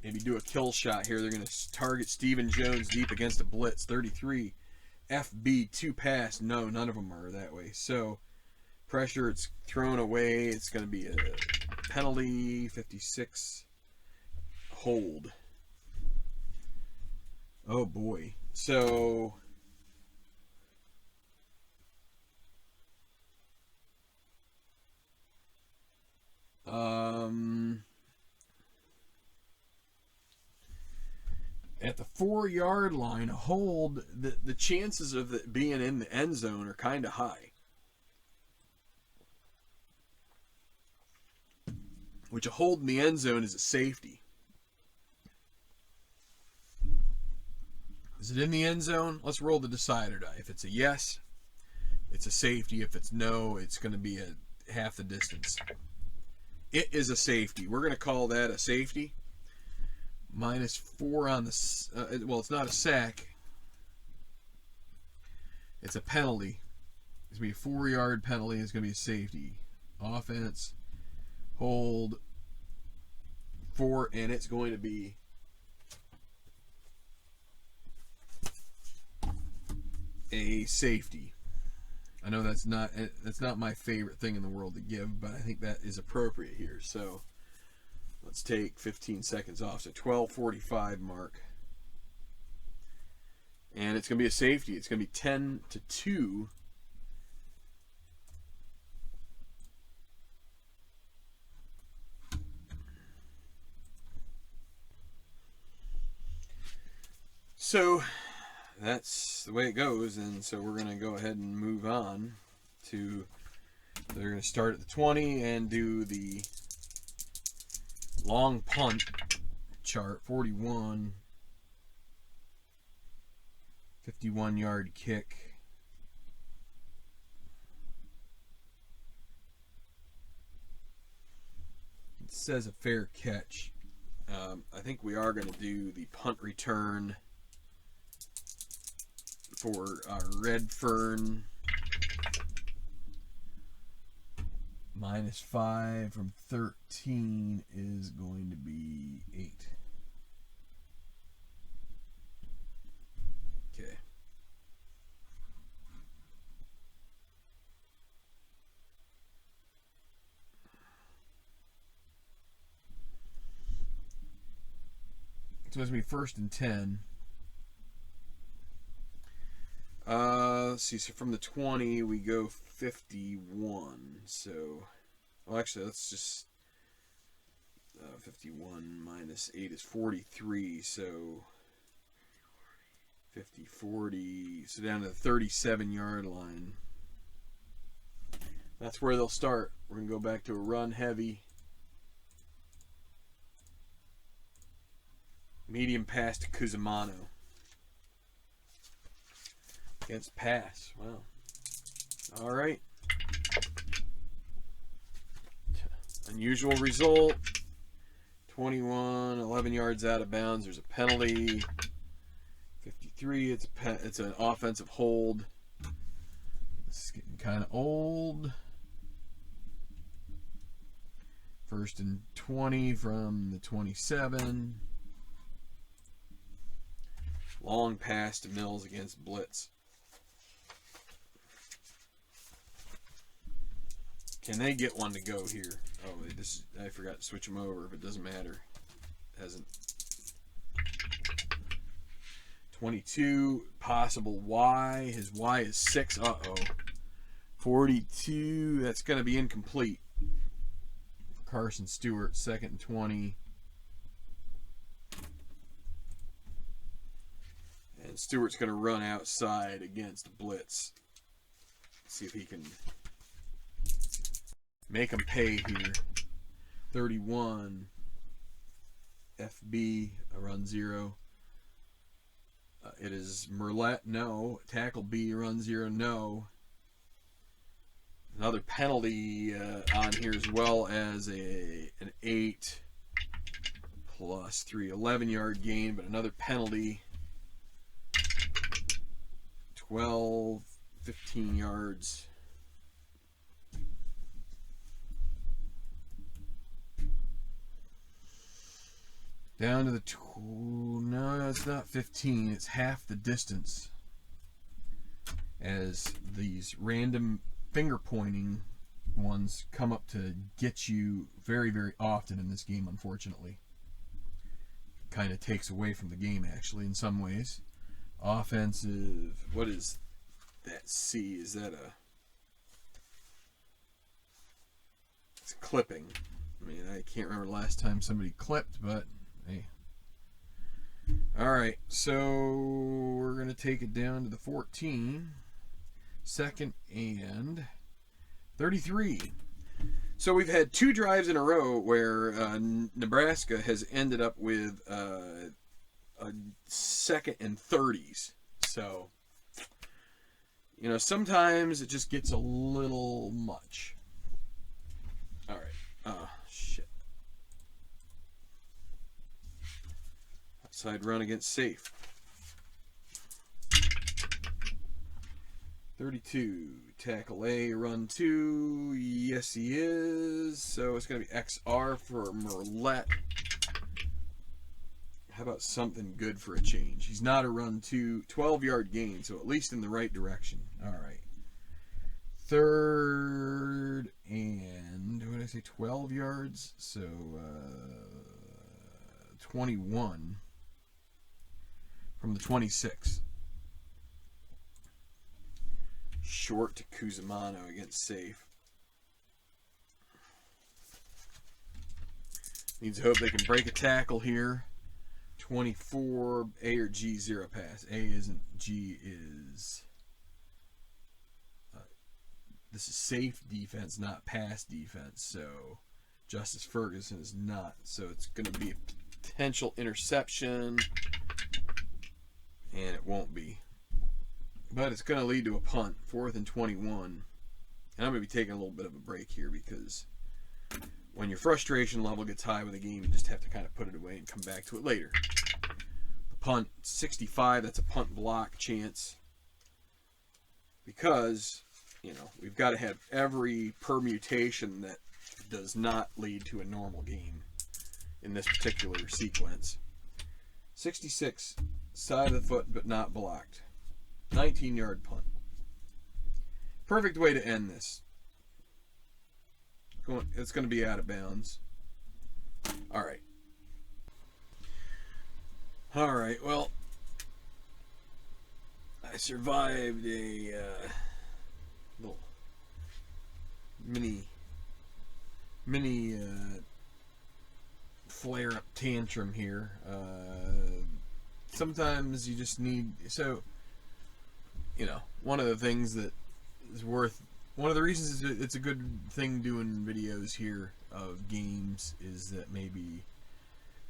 maybe do a kill shot here. They're gonna target Stephen Jones deep against a blitz. 33 FB 2 pass. No, none of them are that way. So pressure, it's thrown away. It's gonna be a penalty. 56. Hold. Oh boy. So at the 4-yard line, a hold, the chances of it being in the end zone are kind of high. Which a hold in the end zone is a safety. Is it in the end zone? Let's roll the decider die. If it's a yes, it's a safety. If it's no, it's going to be a half the distance. It is a safety. We're going to call that a safety. -4 on the... well, it's not a sack. It's a penalty. It's going to be a 4-yard penalty. It's going to be a safety. Offense, hold, 4, and it's going to be a safety. I know that's not my favorite thing in the world to give, but I think that is appropriate here. So let's take 15 seconds off. So 12:45 mark. And it's going to be a safety. It's going to be 10-2. So that's the way it goes, and so we're going to go ahead and move on to, they're going to start at the 20 and do the long punt chart. 41, 51-yard kick. It says a fair catch. I think we are going to do the punt return for Redfern. -5 from 13 is going to be 8. Okay. So it's going to be 1st and 10. Let's see, so from the 20 we go 51. So, well, actually, let's just 51 minus 8 is 43. So 50, 40. So down to the 37-yard line. That's where they'll start. We're going to go back to a run heavy. Medium pass to Cusimano. Against pass. Wow. All right. Unusual result. 21, 11 yards out of bounds. There's a penalty. 53. It's an offensive hold. This is getting kind of old. 1st and 20 from the 27. Long pass to Mills against Blitz. Can they get one to go here? Oh, I forgot to switch them over, but it doesn't matter. It hasn't. 22, possible Y. His Y is 6. Uh-oh. 42, that's going to be incomplete. For Carson Stewart, 2nd and 20. And Stewart's going to run outside against Blitz. See if he can make him pay here. 31. FB, a run 0. It is Merlette, no. Tackle B, run 0, no. Another penalty on here, as well as an 8 plus 3. 11-yard gain, but another penalty. 12, 15 yards. Down to the no, it's not 15. It's half the distance. As these random finger pointing ones come up to get you very, very often in this game, unfortunately. Kind of takes away from the game, actually, in some ways. Offensive. What is that C? Is that a... It's clipping. I mean, I can't remember the last time somebody clipped, but... Hey. Alright, so we're going to take it down to the 14. 2nd and 33. So we've had 2 drives in a row where Nebraska has ended up with a 2nd and 30s. So, you know, sometimes it just gets a little much. Alright. Oh, shit. Outside run against safe. 32. Tackle A, run 2. Yes, he is. So it's going to be XR for Merlette. How about something good for a change? He's not a run 2. 12-yard gain, so at least in the right direction. All right. 3rd and, what did I say, 12 yards? So, 21 from the 26. Short to Cusimano against safe. Needs to hope they can break a tackle here. 24, A or G, 0 pass. A isn't, G is... this is safe defense, not pass defense. So Justice Ferguson is not. So it's going to be a potential interception. And it won't be. But it's going to lead to a punt. 4th and 21. And I'm going to be taking a little bit of a break here because when your frustration level gets high with a game, you just have to kind of put it away and come back to it later. The punt, 65, that's a punt block chance. Because, you know, we've got to have every permutation that does not lead to a normal game in this particular sequence. 66, side of the foot but not blocked. 19-yard punt. Perfect way to end this. It's going to be out of bounds. All right. All right, well, I survived a little mini flare-up tantrum here. Sometimes you just need... So, you know, one of the things that is worth... One of the reasons it's a good thing doing videos here of games is that maybe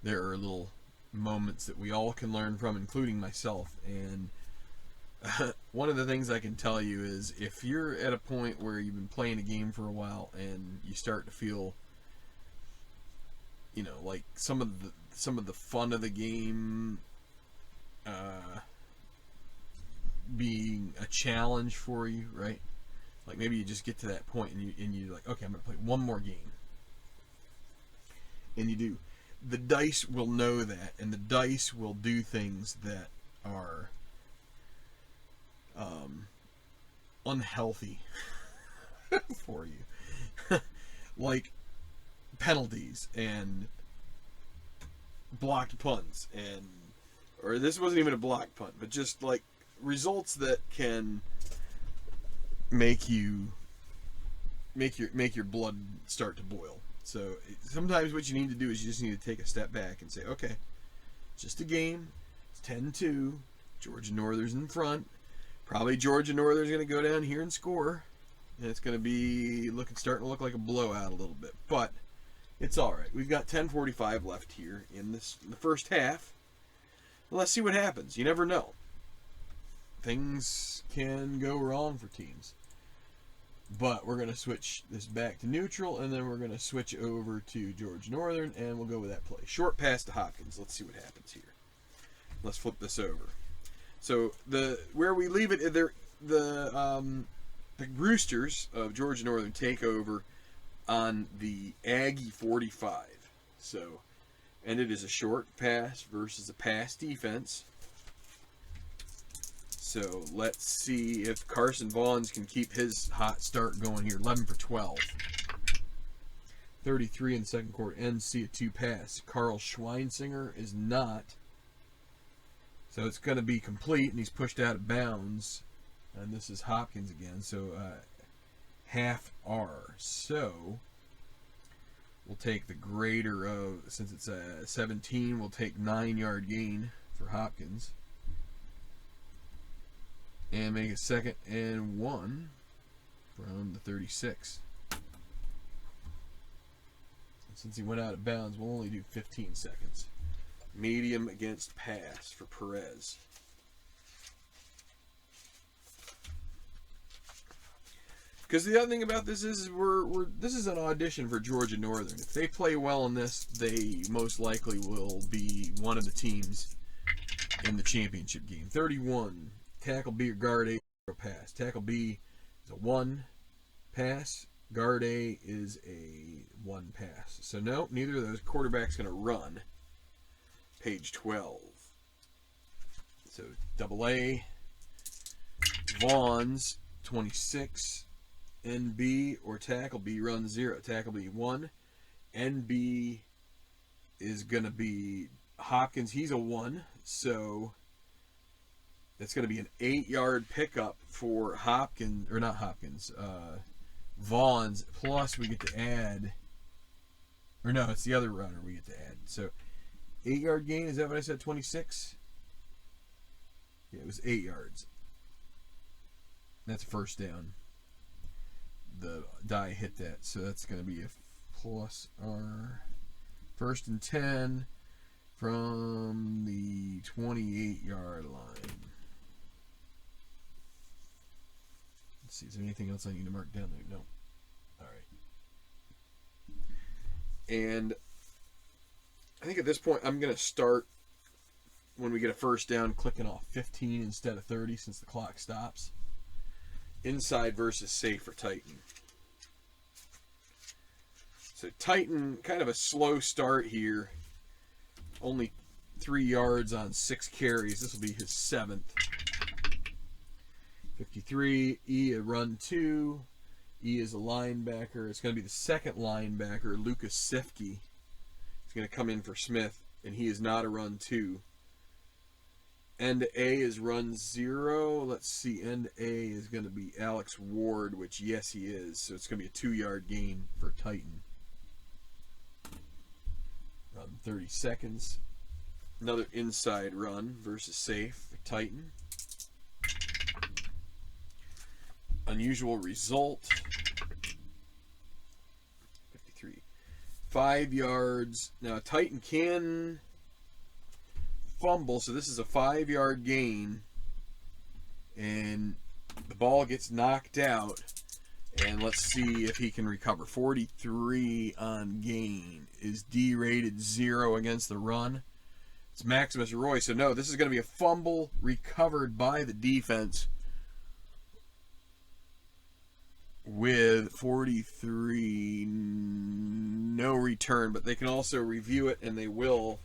there are little moments that we all can learn from, including myself. And One of the things I can tell you is if you're at a point where you've been playing a game for a while and you start to feel, like some of the fun of the game being a challenge for you, right? Like maybe you just get to that point and you're like, okay, I'm gonna play one more game, and you do. The dice will know that, and the dice will do things that are unhealthy for you, like penalties and blocked punts, or this wasn't even a blocked punt, but just like results that can make your blood start to boil. So sometimes what you need to do is you just need to take a step back and say, okay, just a game. It's 10-2. Georgia Northern's in front. Probably Georgia Northern's going to go down here and score, and it's going to be starting to look like a blowout a little bit, but it's all right. We've got 10:45 left here in the first half. Let's see what happens. You never know. Things can go wrong for teams. But we're going to switch this back to neutral, and then we're going to switch over to Georgia Northern, and we'll go with that play. Short pass to Hopkins. Let's see what happens here. Let's flip this over. So where we leave it, the Roosters of Georgia Northern take over on the Aggie 45. So, and it is a short pass versus a pass defense. So let's see if Carson Vaughns can keep his hot start going here. 11 for 12. 33 in the second quarter. NC a 2 pass. Carl Schweinsinger is not. So it's going to be complete, and he's pushed out of bounds. And this is Hopkins again. So half R. So we'll take the greater of, since it's a 17, we'll take 9-yard gain for Hopkins. And make a 2nd and 1 from the 36. Since he went out of bounds, we'll only do 15 seconds. Medium against pass for Perez. Because the other thing about this is this is an audition for Georgia Northern. If they play well in this, they most likely will be one of the teams in the championship game. 31. Tackle B or guard A, pass. Tackle B is a 1 pass. Guard A is a 1 pass. So no, neither of those. Quarterback's going to run. Page 12. So double A. Vaughns, 26. NB or tackle B runs 0. Tackle B 1. NB is going to be Hopkins. He's a 1. So it's going to be an 8-yard pickup for Hopkins, or not Hopkins, Vaughns, plus we get to add, or no, it's the other runner we get to add. So 8-yard gain, is that what I said, 26? Yeah, it was 8 yards. That's first down. The die hit that, so that's going to be a plus R. 1st and 10 from the 28-yard line. Let's see, is there anything else I need to mark down there? No. All right. And I think at this point I'm going to start, when we get a first down, clicking off 15 instead of 30 since the clock stops. Inside versus safe for Titan. So Titan, kind of a slow start here. Only 3 yards on 6 carries. This will be his 7th. 53, E a run 2. E is a linebacker. It's going to be the second linebacker, Lucas Sifke. He's going to come in for Smith, and he is not a run 2. End A is run 0. Let's see, end A is going to be Alex Ward, which yes he is. So it's going to be a 2-yard gain for Titan. Run 30 seconds. Another inside run versus safe for Titan. Unusual result. 53. 5 yards. Now Titan can fumble, so this is a 5-yard gain. and the ball gets knocked out. And let's see if he can recover. 43 on gain. Is D rated 0 against the run? It's Maximus Roy. So no, this is going to be a fumble recovered by the defense with 43, no return, but they can also review it, and they will.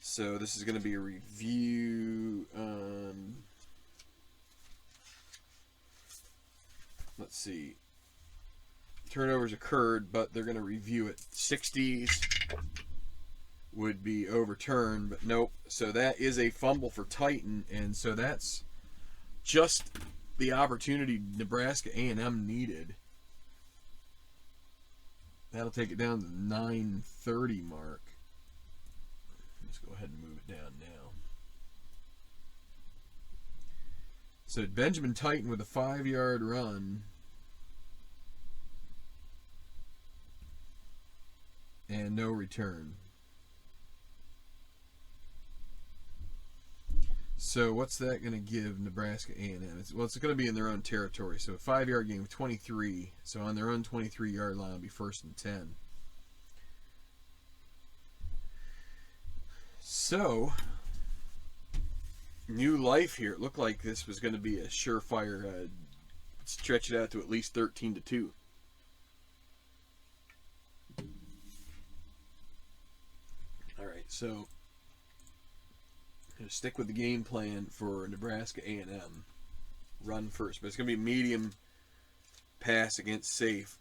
So this is going to be a review. Let's see. Turnovers occurred, but they're going to review it. 60s would be overturned, but nope. So that is a fumble for Titan, and so that's just the opportunity Nebraska A&M needed. That'll take it down to the 9:30 mark. Let's go ahead and move it down now. So Benjamin Titan with a 5-yard run. And no return. So what's that going to give Nebraska A&M? It's going to be in their own territory. So a 5-yard gain of 23. So on their own 23-yard line, it'll be 1st and 10. So new life here. It looked like this was going to be a surefire. Stretch it out to at least 13-2. All right, so I'm going to stick with the game plan for Nebraska A&M. Run first, but it's going to be medium pass against safe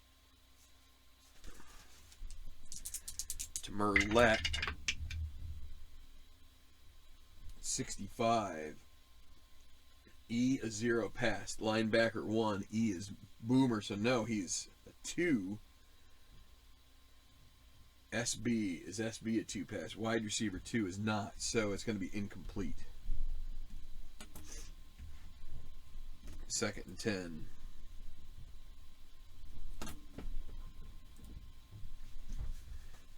to Merlette. 65. E a 0 pass. Linebacker 1. E is Boomer, so no, he's a 2. SB is SB a 2 pass. Wide receiver 2 is not, so it's going to be incomplete. 2nd and 10.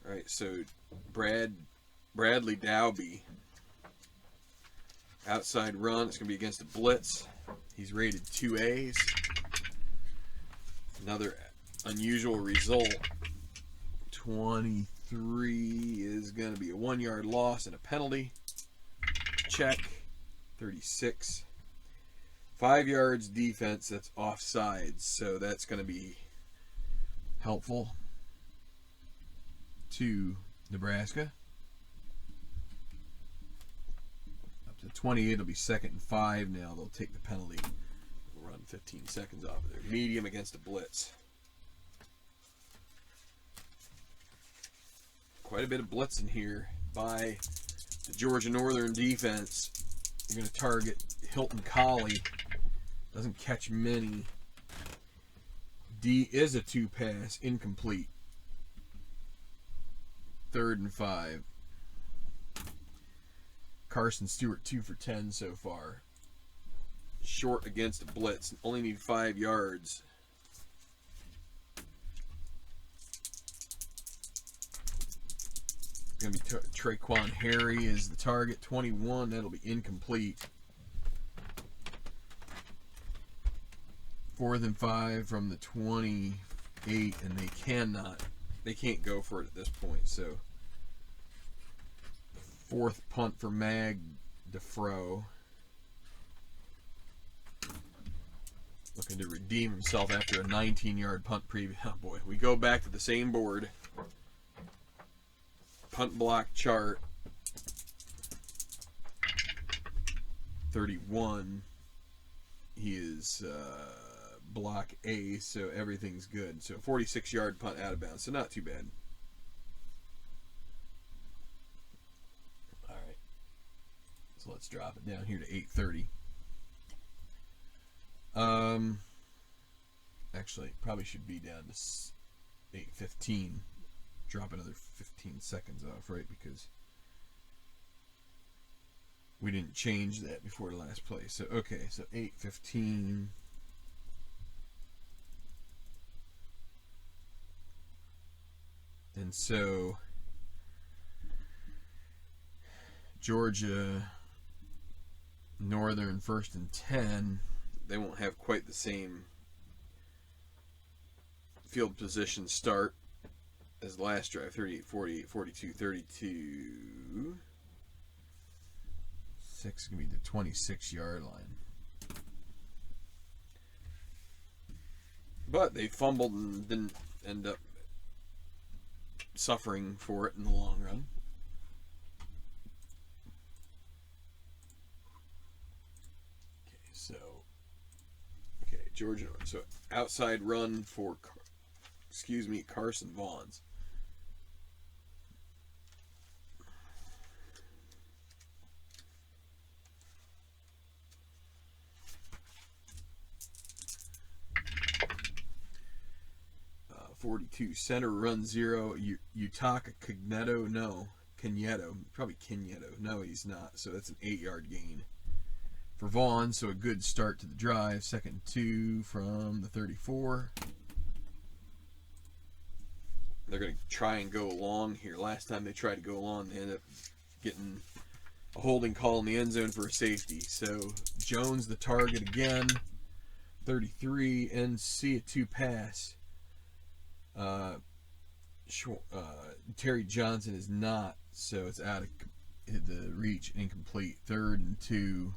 All right, so Bradley Dowby. Outside run. It's going to be against a blitz. He's rated 2As. Another unusual result. 23 is going to be a 1-yard loss and a penalty. Check. 36. 5 yards defense. That's offsides, so that's going to be helpful to Nebraska. Up to 28, it'll be 2nd and 5 now. They'll take the penalty. We'll run 15 seconds off of there. Medium against a blitz. Quite a bit of blitz in here by the Georgia Northern defense. You're going to target Hilton Collie. Doesn't catch many. D is a 2 pass. Incomplete. 3rd and 5. Carson Stewart 2 for 10 so far. Short against a blitz. Only need 5 yards. Going to be Traquan Harry is the target. 21. That'll be incomplete. 4th and 5 from the 28, and they can't go for it at this point. So 4th punt for Mag DeFro. Looking to redeem himself after a 19-yard punt preview. Oh boy, we go back to the same board. Punt block chart. 31. He is block A, so everything's good. So 46-yard punt out of bounds, so not too bad. All right. So let's drop it down here to 8:30. Actually, probably should be down to 8:15. Drop another 15 seconds off, right? Because we didn't change that before the last play. So, okay, so 8:15. And so Georgia Northern 1st and 10. They won't have quite the same field position start as the last drive. 38, 48, 42, 32. 6 is going to be the 26-yard line. But they fumbled and didn't end up suffering for it in the long run. Georgia. So outside run for, Carson Vaughns. Uh, 42 center run 0. Utaka Cagneto, probably Cagneto. No, he's not. So that's an 8-yard gain for Vaughn, so a good start to the drive. 2nd and 2 from the 34. They're going to try and go long here. Last time they tried to go long, they ended up getting a holding call in the end zone for a safety. So Jones the target again. 33, NC a 2 pass. Terry Johnson is not, so it's out of the reach, incomplete. 3rd and 2.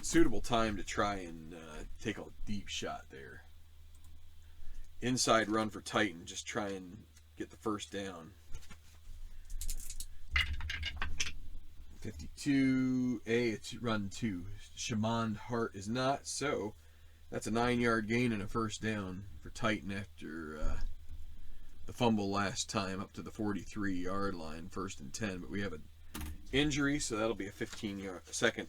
Suitable time to try and take a deep shot there. Inside run for Titan, just try and get the first down. 52, run 2. Shamond Hart is not, so that's a 9-yard gain and a first down for Titan after the fumble last time up to the 43-yard line, 1st and 10. But we have an injury, so that'll be a 15-second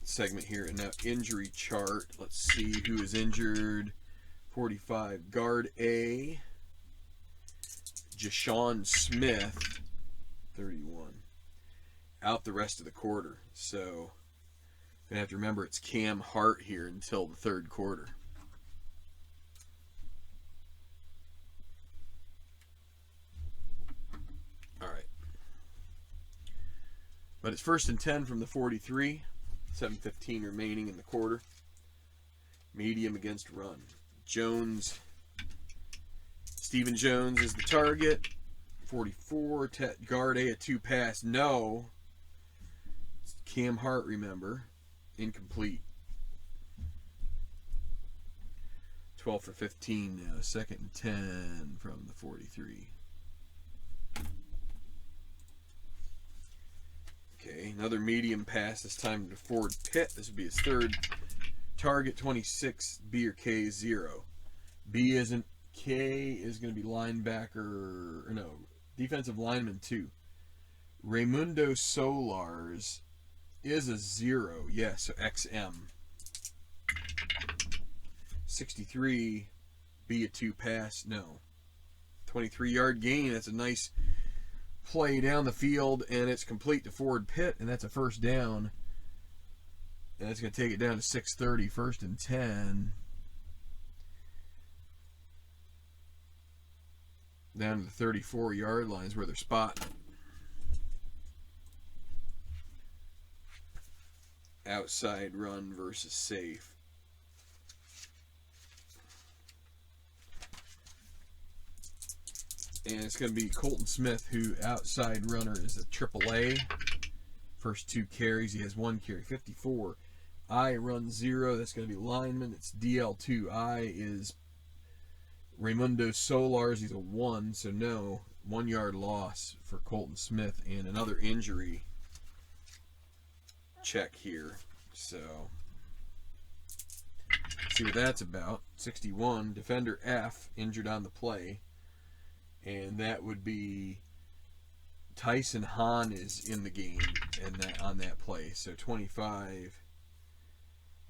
segment here. And now injury chart. Let's see who is injured. 45, guard A, Jashawn Smith, 31, out the rest of the quarter. So gonna have to remember it's Cam Hart here until the 3rd quarter. All right, but it's 1st and 10 from the 43. 7:15 remaining in the quarter. Medium against run. Stephen Jones is the target. 44, guard A, a 2 pass. No. Cam Hart, remember. Incomplete. 12 for 15 now. 2nd and 10 from the 43. Okay, another medium pass, this time to Ford Pitt. This would be his 3rd target. 26, B or K, 0. B isn't, K is going to be linebacker, or no, defensive lineman 2. Raimundo Solars is a 0, yes, so XM. 63, B a 2 pass, no. 23-yard gain, that's a nice play down the field, and it's complete to Ford Pitt, and that's a first down. And that's going to take it down to 6:30, 1st and 10. Down to the 34-yard lines where they're spotting. Outside run versus safe. And it's going to be Colton Smith, who outside runner is a AAA. First 2 carries, he has 1 carry. 54. I run 0. That's going to be lineman. It's DL2. I is Raimundo Solars. He's a 1, so no. 1-yard loss for Colton Smith, and another injury check here. So, see what that's about. 61. Defender F, injured on the play. And that would be Tyson Hahn is in the game and that on that play. So 25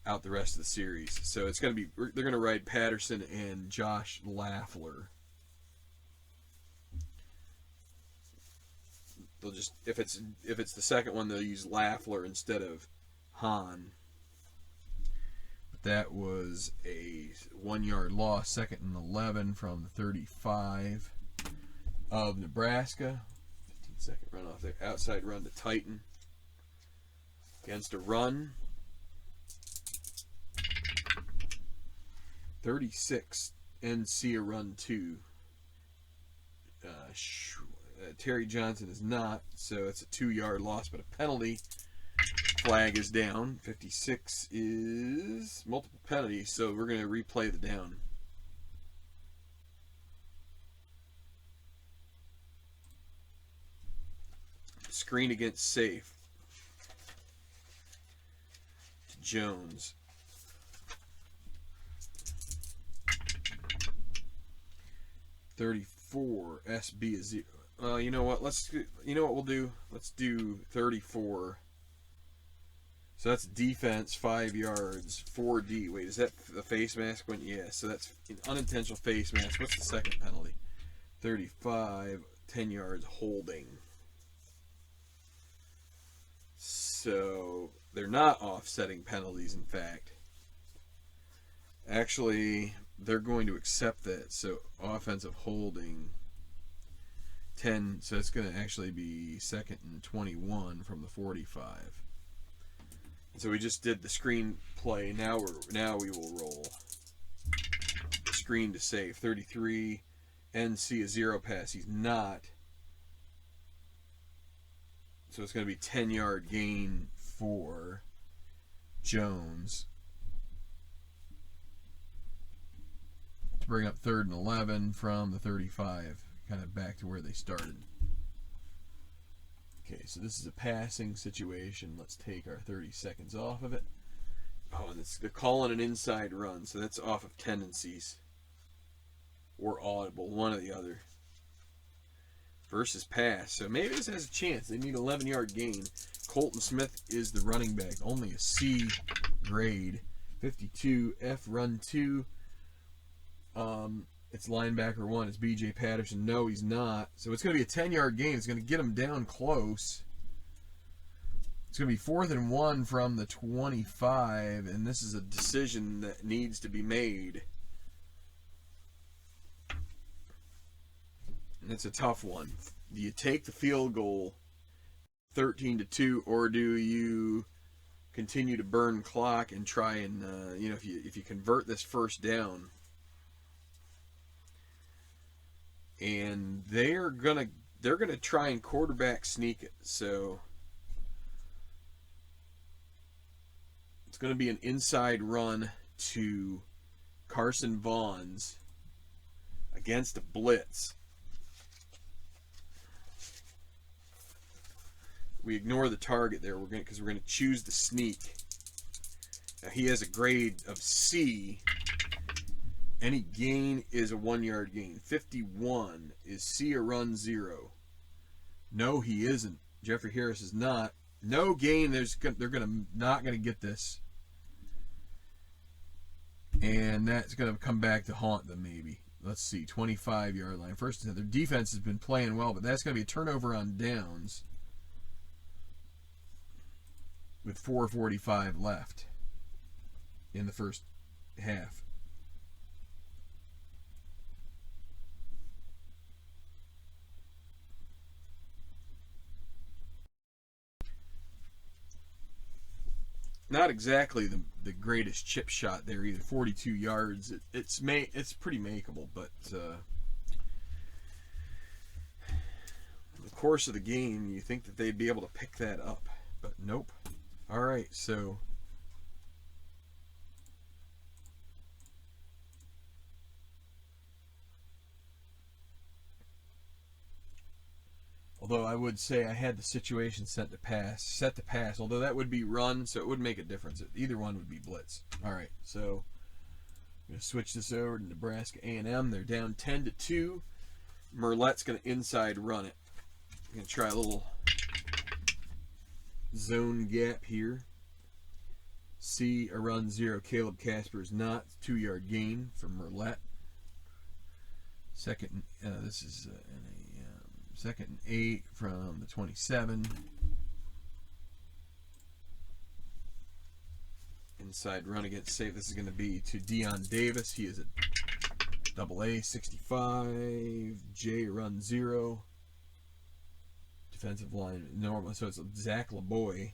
out the rest of the series. So it's going to be, they're going to ride Patterson and Josh Lafler. They'll just, if it's the second one, they'll use Lafler instead of Hahn. But that was a 1-yard loss. 2nd and 11 from the 35 of Nebraska. 15, Second run off there. Outside run to Titan. Against a run. 36. NC a run 2. Terry Johnson is not, so it's a 2-yard loss, but a penalty. Flag is down. 56 is multiple penalties, so we're going to replay the down. Screen against safe. Jones. $34. SB is 0. You know what? You know what we'll do? Let's do 34. So that's defense, 5 yards, 4D. Wait, is that the face mask one? Yeah, so that's an unintentional face mask. What's the second penalty? 35, 10 yards, holding. So they're not offsetting penalties, in fact. Actually, they're going to accept that. So offensive holding, 10. So it's going to actually be 2nd and 21 from the 45. So we just did the screen play. Now we will roll. Screen to save. 33. NC a 0 pass. He's not. So it's going to be 10-yard gain for Jones. To bring up 3rd and 11 from the 35. Kind of back to where they started. Okay, so this is a passing situation. Let's take our 30 seconds off of it. Oh, and they're calling an inside run, so that's off of tendencies. Or audible, one or the other. Versus pass. So maybe this has a chance. They need an 11-yard gain. Colton Smith is the running back. Only a C grade. 52. F run 2. It's linebacker 1. It's B.J. Patterson. No, he's not. So it's going to be a 10-yard gain. It's going to get him down close. It's going to be 4th and 1 from the 25, and this is a decision that needs to be made. And it's a tough one. Do you take the field goal 13-2, or do you continue to burn clock and try and if you convert this first down? And they're gonna try and quarterback sneak it. So it's gonna be an inside run to Carson Vaughn's against a blitz. We ignore the target there. Because we're gonna choose the sneak. Now he has a grade of C. Any gain is a 1-yard gain. 51 is C a run 0. No, he isn't. Jeffrey Harris is not. No gain. They're not gonna get this, and that's gonna come back to haunt them maybe. Let's see, 25-yard line. First, their defense has been playing well, but that's gonna be a turnover on downs with 4:45 left in the first half. Not exactly the greatest chip shot there either. 42 yards. It's pretty makeable, but in the course of the game, you think that they'd be able to pick that up, but nope. All right, so although I would say I had the situation set to pass, although that would be run, so it would make a difference. Either one would be blitz. All right, so I'm going to switch this over to Nebraska A&M. They're down 10-2. Merlette's going to inside run it. I'm going to try a little zone gap here. C a run 0. Caleb Casper is not. 2-yard gain for Merlette. Second, this is second and 8 from the 27. Inside run against safe. This is going to be to Deion Davis. He is a AA 65. J run 0 defensive line normal. So it's Zach LeBoy.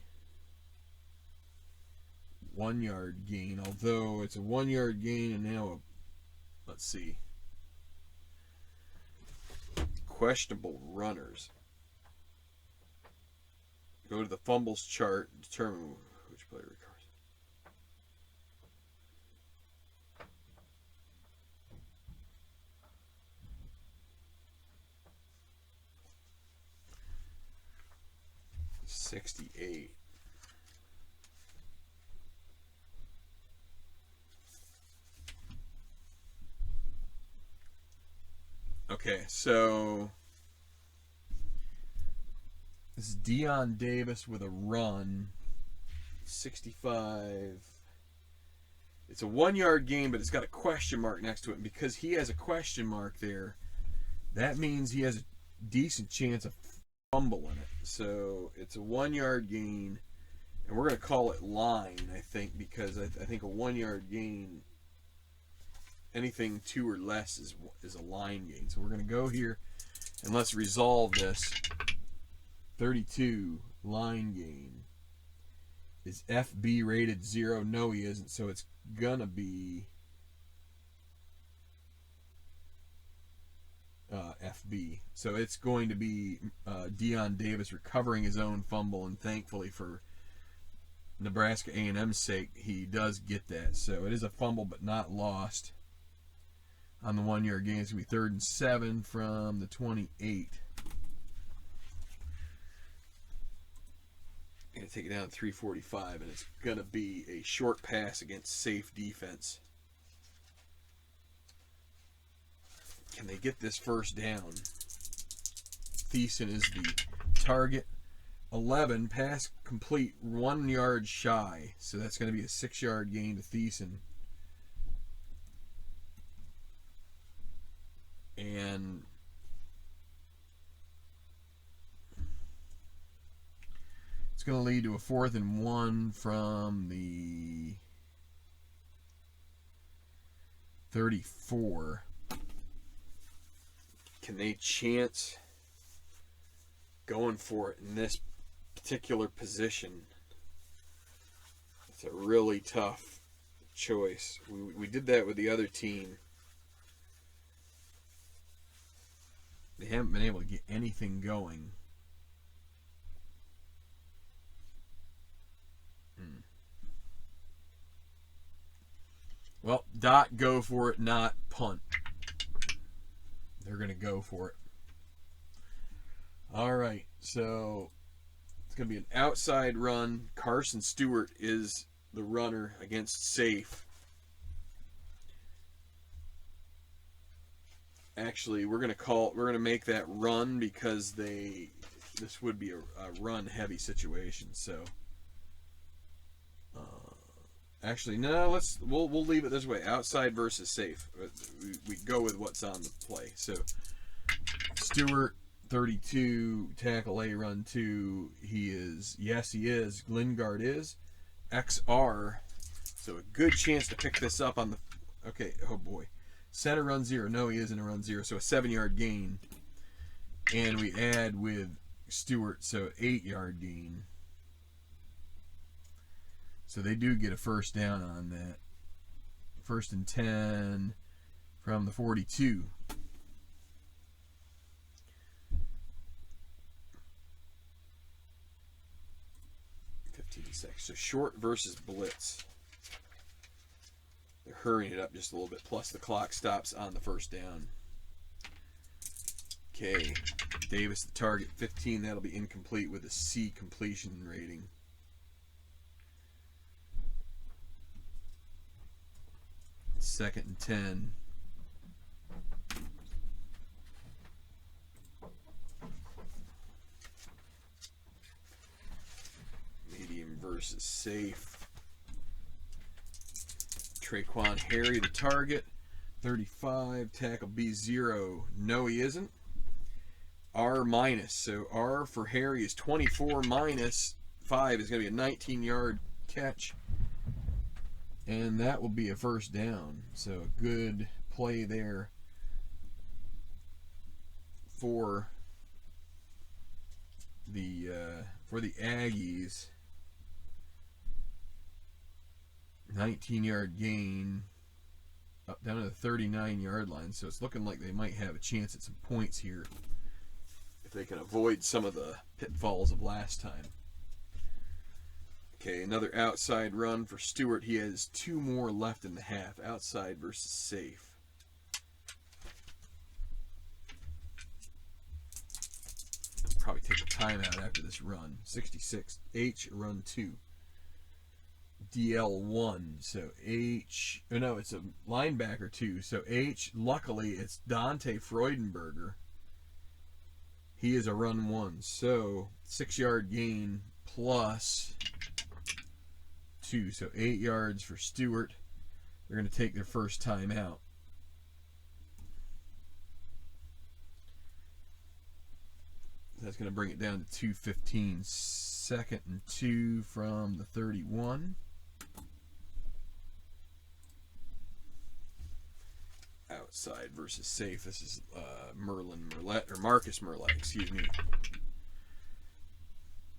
1 yard gain, although it's a 1 yard gain and now let's see. Questionable runners. Go to the fumbles chart, determine which player recovers. $68. Okay, so this is Deion Davis with a run. 65. It's a 1 yard gain, but it's got a question mark next to it. And because he has a question mark there, that means he has a decent chance of fumble in it. So it's a 1 yard gain, and we're going to call it line, I think, because I think a 1 yard gain, anything 2 or less is a line gain. So we're going to go here and let's resolve this. 32 line gain. Is FB rated 0? No, he isn't. So it's going to be FB. So it's going to be Deion Davis recovering his own fumble, and thankfully for Nebraska A&M's sake, he does get that. So it is a fumble but not lost. On the 1 yard gain, it's going to be 3rd and 7 from the 28. Going to take it down to 345, and it's going to be a short pass against safe defense. Can they get this first down? Thiessen is the target. 11, pass complete, 1 yard shy. So that's going to be a 6 yard gain to Thiessen. And it's going to lead to a 4th and 1 from the 34. Can they chance going for it in this particular position? It's a really tough choice. We did that with the other team. They haven't been able to get anything going. Well, dot, go for it, not punt. They're going to go for it. All right, so it's going to be an outside run. Carson Stewart is the runner against safe. Actually, we're going to make that run because this would be a run heavy situation. So actually, no, we'll leave it this way. Outside versus safe. We go with what's on the play. So Stewart, 32, tackle A, run 2. He is. Lingard is. XR. So a good chance to pick this up on the. Okay, oh boy. Center run 0. No, he isn't a run 0. So a 7 yard gain. And we add with Stewart, so 8 yard gain. So they do get a first down on that. 1st and 10 from the 42. So short versus blitz. They're hurrying it up just a little bit. Plus the clock stops on the first down. Okay. Davis the target. 15. That'll be incomplete with a C completion rating. Second and 10. Medium versus safe. Traquan Harry the target. 35. Tackle B0. No, he isn't. R minus. So R for Harry is 24 minus 5 is going to be a 19 yard catch. And that will be a first down. So a good play there for for the Aggies, 19-yard gain up down to the 39-yard line. So it's looking like they might have a chance at some points here if they can avoid some of the pitfalls of last time. Okay, another outside run for Stewart. He has 2 more left in the half. Outside versus safe. Probably take a timeout after this run. 66. H, run 2. DL1. So H, oh no, it's a linebacker 2. So H, luckily it's Dante Freudenberger. He is a run 1. So 6-yard gain plus 2. So 8 yards for Stewart. They're going to take their first time out. That's going to bring it down to 2:15. 2nd and 2 from the 31. Outside versus safe. This is Marcus Merlette, excuse me.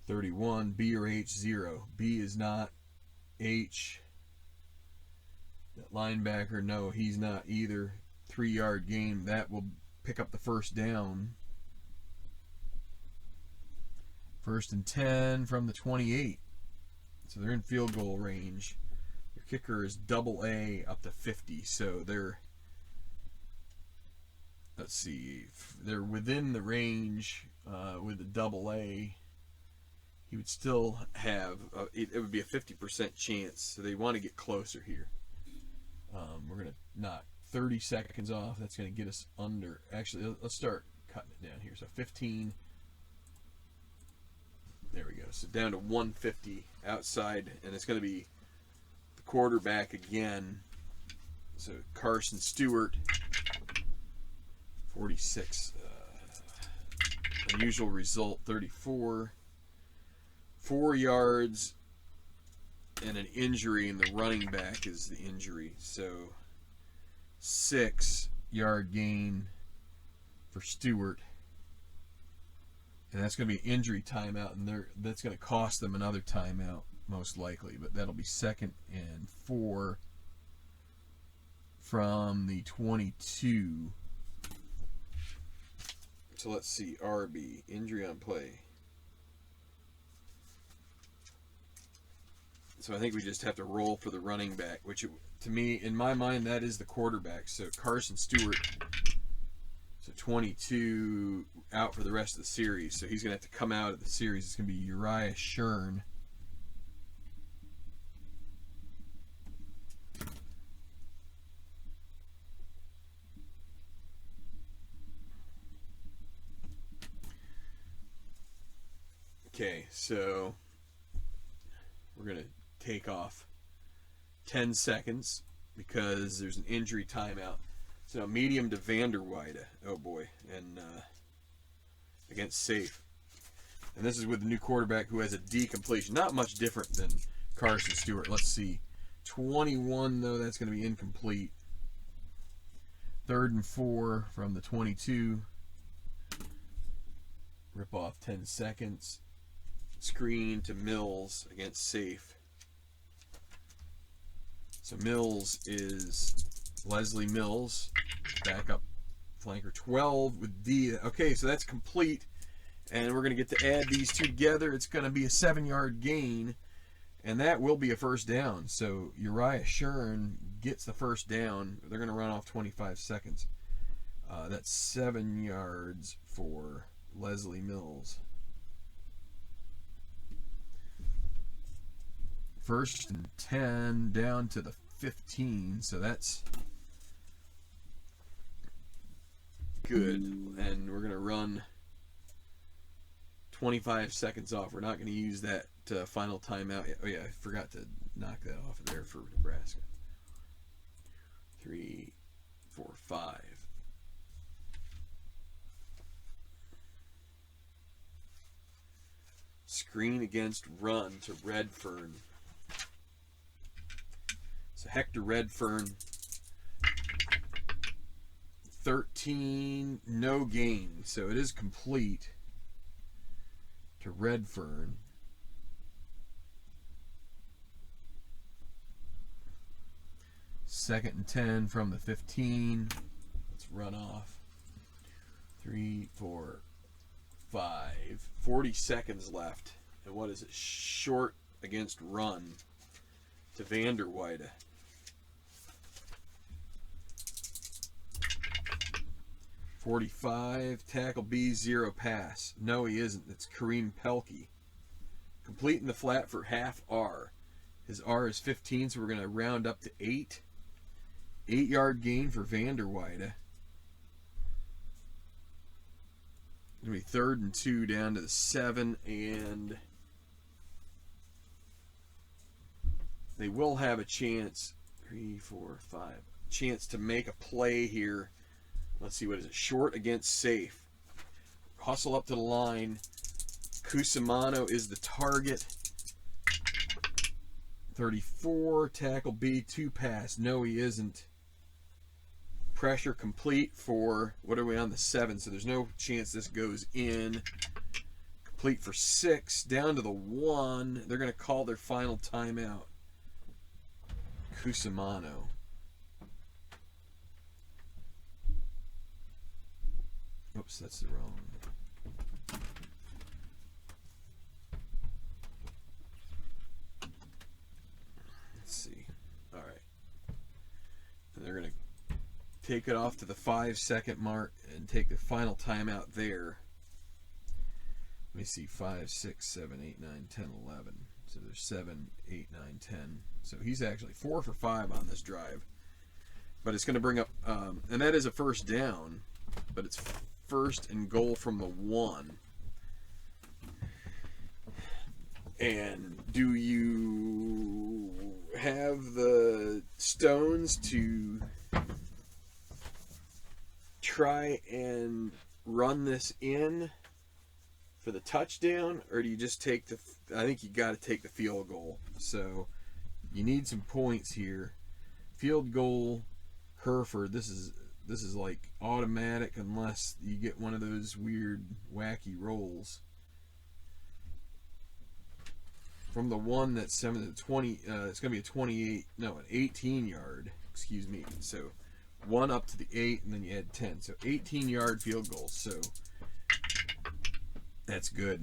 31. B or H, 0. B is not. H. That linebacker, no, he's not either. 3-yard gain. That will pick up the first down. 1st and 10 from the 28. So they're in field goal range. Their kicker is AA up to 50. So they're, let's see, they're within the range with the AA. He would still have, it would be a 50% chance. So they want to get closer here. We're going to knock 30 seconds off. That's going to get us under. Actually, let's start cutting it down here. So 15. There we go. So down to 150 outside, and it's going to be the quarterback again. So Carson Stewart, 46. Unusual result, 34. 4 yards and an injury, and the running back is the injury. So 6-yard gain for Stewart. And that's going to be an injury timeout, and that's going to cost them another timeout, most likely. But that'll be 2nd and 4 from the 22. So let's see, RB, injury on play. So I think we just have to roll for the running back, which to me, in my mind, that is the quarterback. So Carson Stewart, so 22 out for the rest of the series. So he's going to have to come out of the series. It's going to be Uriah Shern. Okay, so we're going to take off 10 seconds because there's an injury timeout. So medium to Vanderweide. Oh boy. And against safe. And this is with the new quarterback who has a D completion. Not much different than Carson Stewart. Let's see. 21 though, that's going to be incomplete. 3rd and 4 from the 22. Rip off 10 seconds. Screen to Mills against safe. So Mills is Leslie Mills, backup flanker, 12 with D. Okay, so that's complete, and we're going to get to add these two together. It's going to be a 7-yard gain, and that will be a first down. So Uriah Shern gets the first down. They're going to run off 25 seconds. That's 7 yards for Leslie Mills. 1st and 10 down to the 15, so that's good. And we're going to run 25 seconds off. We're not going to use that final timeout. Oh yeah, I forgot to knock that off there for Nebraska. 3, 4, 5. Screen against run to Redfern. So Hector Redfern, 13, no gain. So it is complete. to Redfern. Second and 10 from the 15. Let's run off. 3, 4, 5. 40 seconds left. And what is it? Short against run to Vanderweide. .45, tackle B, 0 pass. No, he isn't. It's Kareem Pelkey. Completing the flat for half R. His R is 15, so we're going to round up to 8. 8-yard gain for Vanderweide. It's going to be 3rd and 2 down to the 7, and they will have a chance. 3, 4, 5. Chance to make a play here. Let's see, what is it? Short against safe. Hustle up to the line. Cusimano is the target. 34, tackle B, 2 pass. No, he isn't. Pressure complete for, what are we on, the 7, so there's no chance this goes in. Complete for 6, down to the 1. They're going to call their final timeout. Cusimano. Oops, that's the wrong. Let's see. All right. And they're going to take it off to the 5-second mark and take the final timeout there. Let me see. 5, 6, 7, 8, 9, 10, 11. So there's 7, 8, 9, 10. So he's actually 4 for 5 on this drive. But it's going to bring up, and that is a first down, but it's 1st and goal from the 1. And do you have the stones to try and run this in for the touchdown, or do you just take the, I think you got to take the field goal. So you need some points here. Field goal, Hereford. This is like automatic unless you get one of those weird wacky rolls. From the 1 that's 7 to 20, it's going to be a 28, no, an 18-yard, excuse me. So 1 up to the 8, and then you add 10. So 18-yard field goal. So that's good.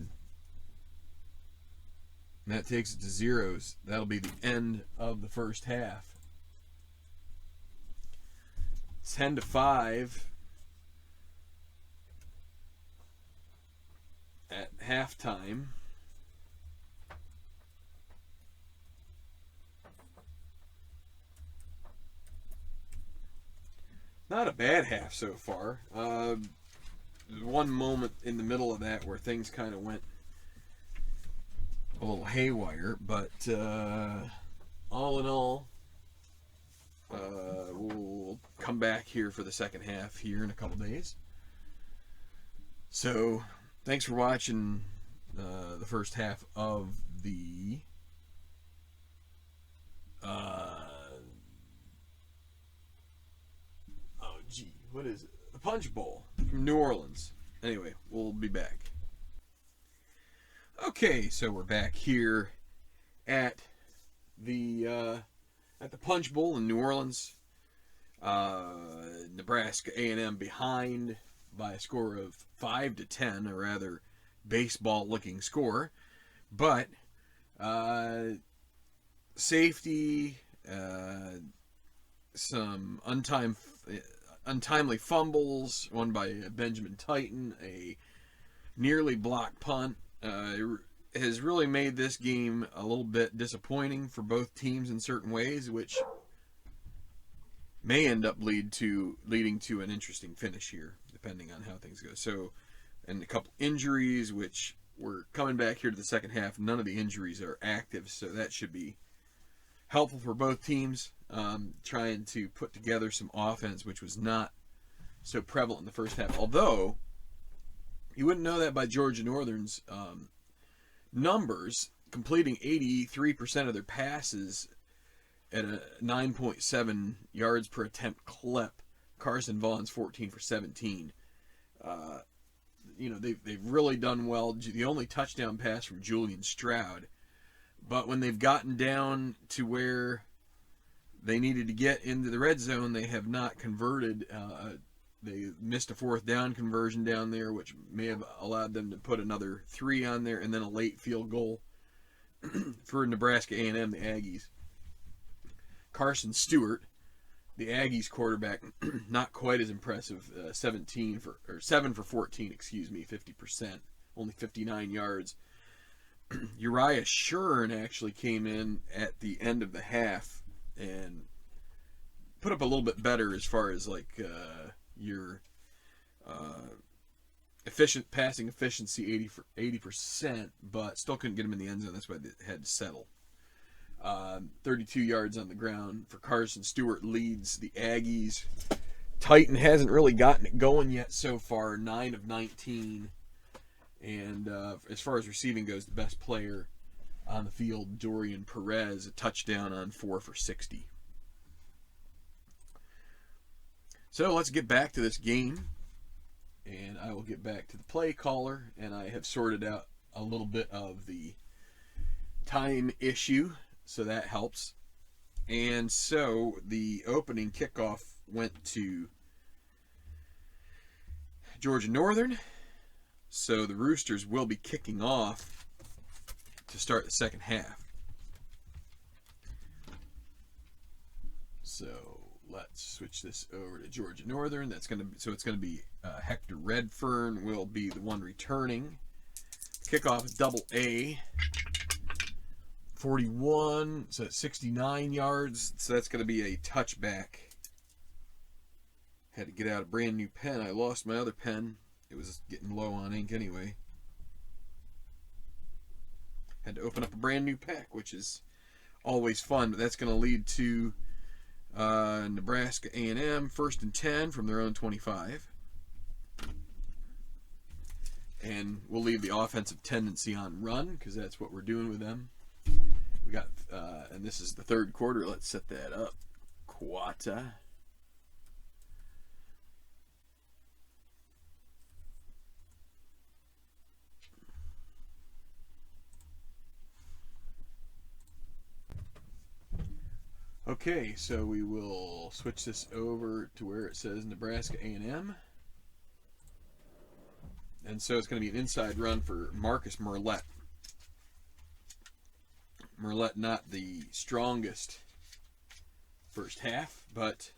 And that takes it to zeros. That'll be the end of the first half. 10-5 at halftime. Not a bad half so far. One moment in the middle of that where things kind of went a little haywire, but all in all, we'll come back here for the second half here in a couple days. So, thanks for watching the first half of the what is it? The Punch Bowl from New Orleans. Anyway, we'll be back. Okay, so we're back here at the Punch Bowl in New Orleans. Nebraska A&M behind by a score of 5-10, a rather baseball-looking score, but safety, some untimely fumbles, one by Benjamin Titan, a nearly blocked punt, has really made this game a little bit disappointing for both teams in certain ways, which may end up leading to an interesting finish here, depending on how things go. So, and a couple injuries, which we're coming back here to the second half. None of the injuries are active, so that should be helpful for both teams. Trying to put together some offense, which was not so prevalent in the first half. Although, you wouldn't know that by Georgia Northern's numbers, completing 83% of their passes at a 9.7 yards per attempt clip. Carson Vaughn's 14 for 17. they've really done well. The only touchdown pass from Julian Stroud, but when they've gotten down to where they needed to get into the red zone, they have not converted. They missed a fourth down conversion down there, which may have allowed them to put another 3 on there, and then a late field goal for Nebraska A&M, the Aggies. Carson Stewart, the Aggies quarterback, not quite as impressive. 7 for 14, 50%, only 59 yards. Uriah Shurn actually came in at the end of the half and put up a little bit better as far as your passing efficiency, 80%, but still couldn't get him in the end zone. That's why they had to settle. 32 yards on the ground for Carson Stewart leads the Aggies. Titan hasn't really gotten it going yet so far, 9 of 19. And as far as receiving goes, the best player on the field, Dorian Perez, a touchdown on 4 for 60. So let's get back to this game, and I will get back to the play caller, and I have sorted out a little bit of the time issue, so that helps. And so the opening kickoff went to Georgia Northern. So the Roosters will be kicking off to start the second half. So let's switch this over to Georgia Northern. It's going to be Hector Redfern will be the one returning. Kickoff is double A. 41, so it's 69 yards. So that's going to be a touchback. Had to get out a brand new pen. I lost my other pen. It was getting low on ink anyway. Had to open up a brand new pack, which is always fun. But that's going to lead to Nebraska A&M 1st and 10 from their own 25. And we'll leave the offensive tendency on run because that's what we're doing with them. We got, and this is the third quarter. Let's set that up. Quata. Okay, so we will switch this over to where it says Nebraska A&M. And so it's going to be an inside run for Marcus Merlette. Merlette not the strongest first half, but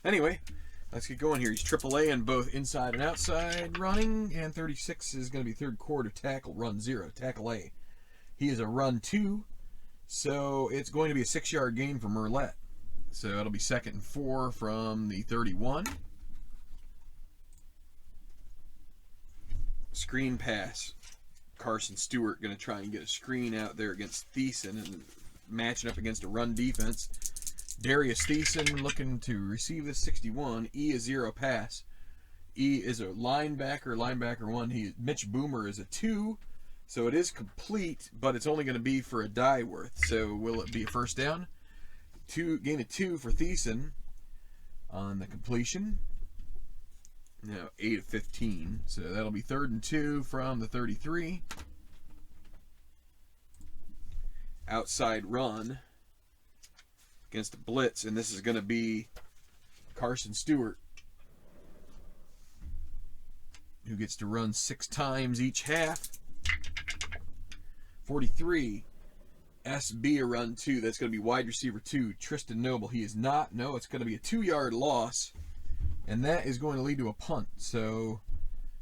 anyway, let's get going here. He's AAA in both inside and outside running, and 36 is going to be third quarter tackle, run 0, tackle A. He is a run 2. So it's going to be a 6-yard gain for Merlette. So it'll be 2nd and 4 from the 31. Screen pass. Carson Stewart going to try and get a screen out there against Thiessen and matching up against a run defense. Darius Thiessen looking to receive this 61. E is 0 pass. E is a linebacker 1. Mitch Boomer is a 2. So it is complete, but it's only going to be for a die worth. So will it be a first down? Gain of 2 for Thiessen on the completion. Now 8 of 15. So that'll be 3rd and 2 from the 33. Outside run against the Blitz, and this is going to be Carson Stewart, who gets to run 6 times each half. 43, SB a run 2. That's going to be wide receiver 2, Tristan Noble. He is not. No, it's going to be a 2-yard loss, and that is going to lead to a punt. So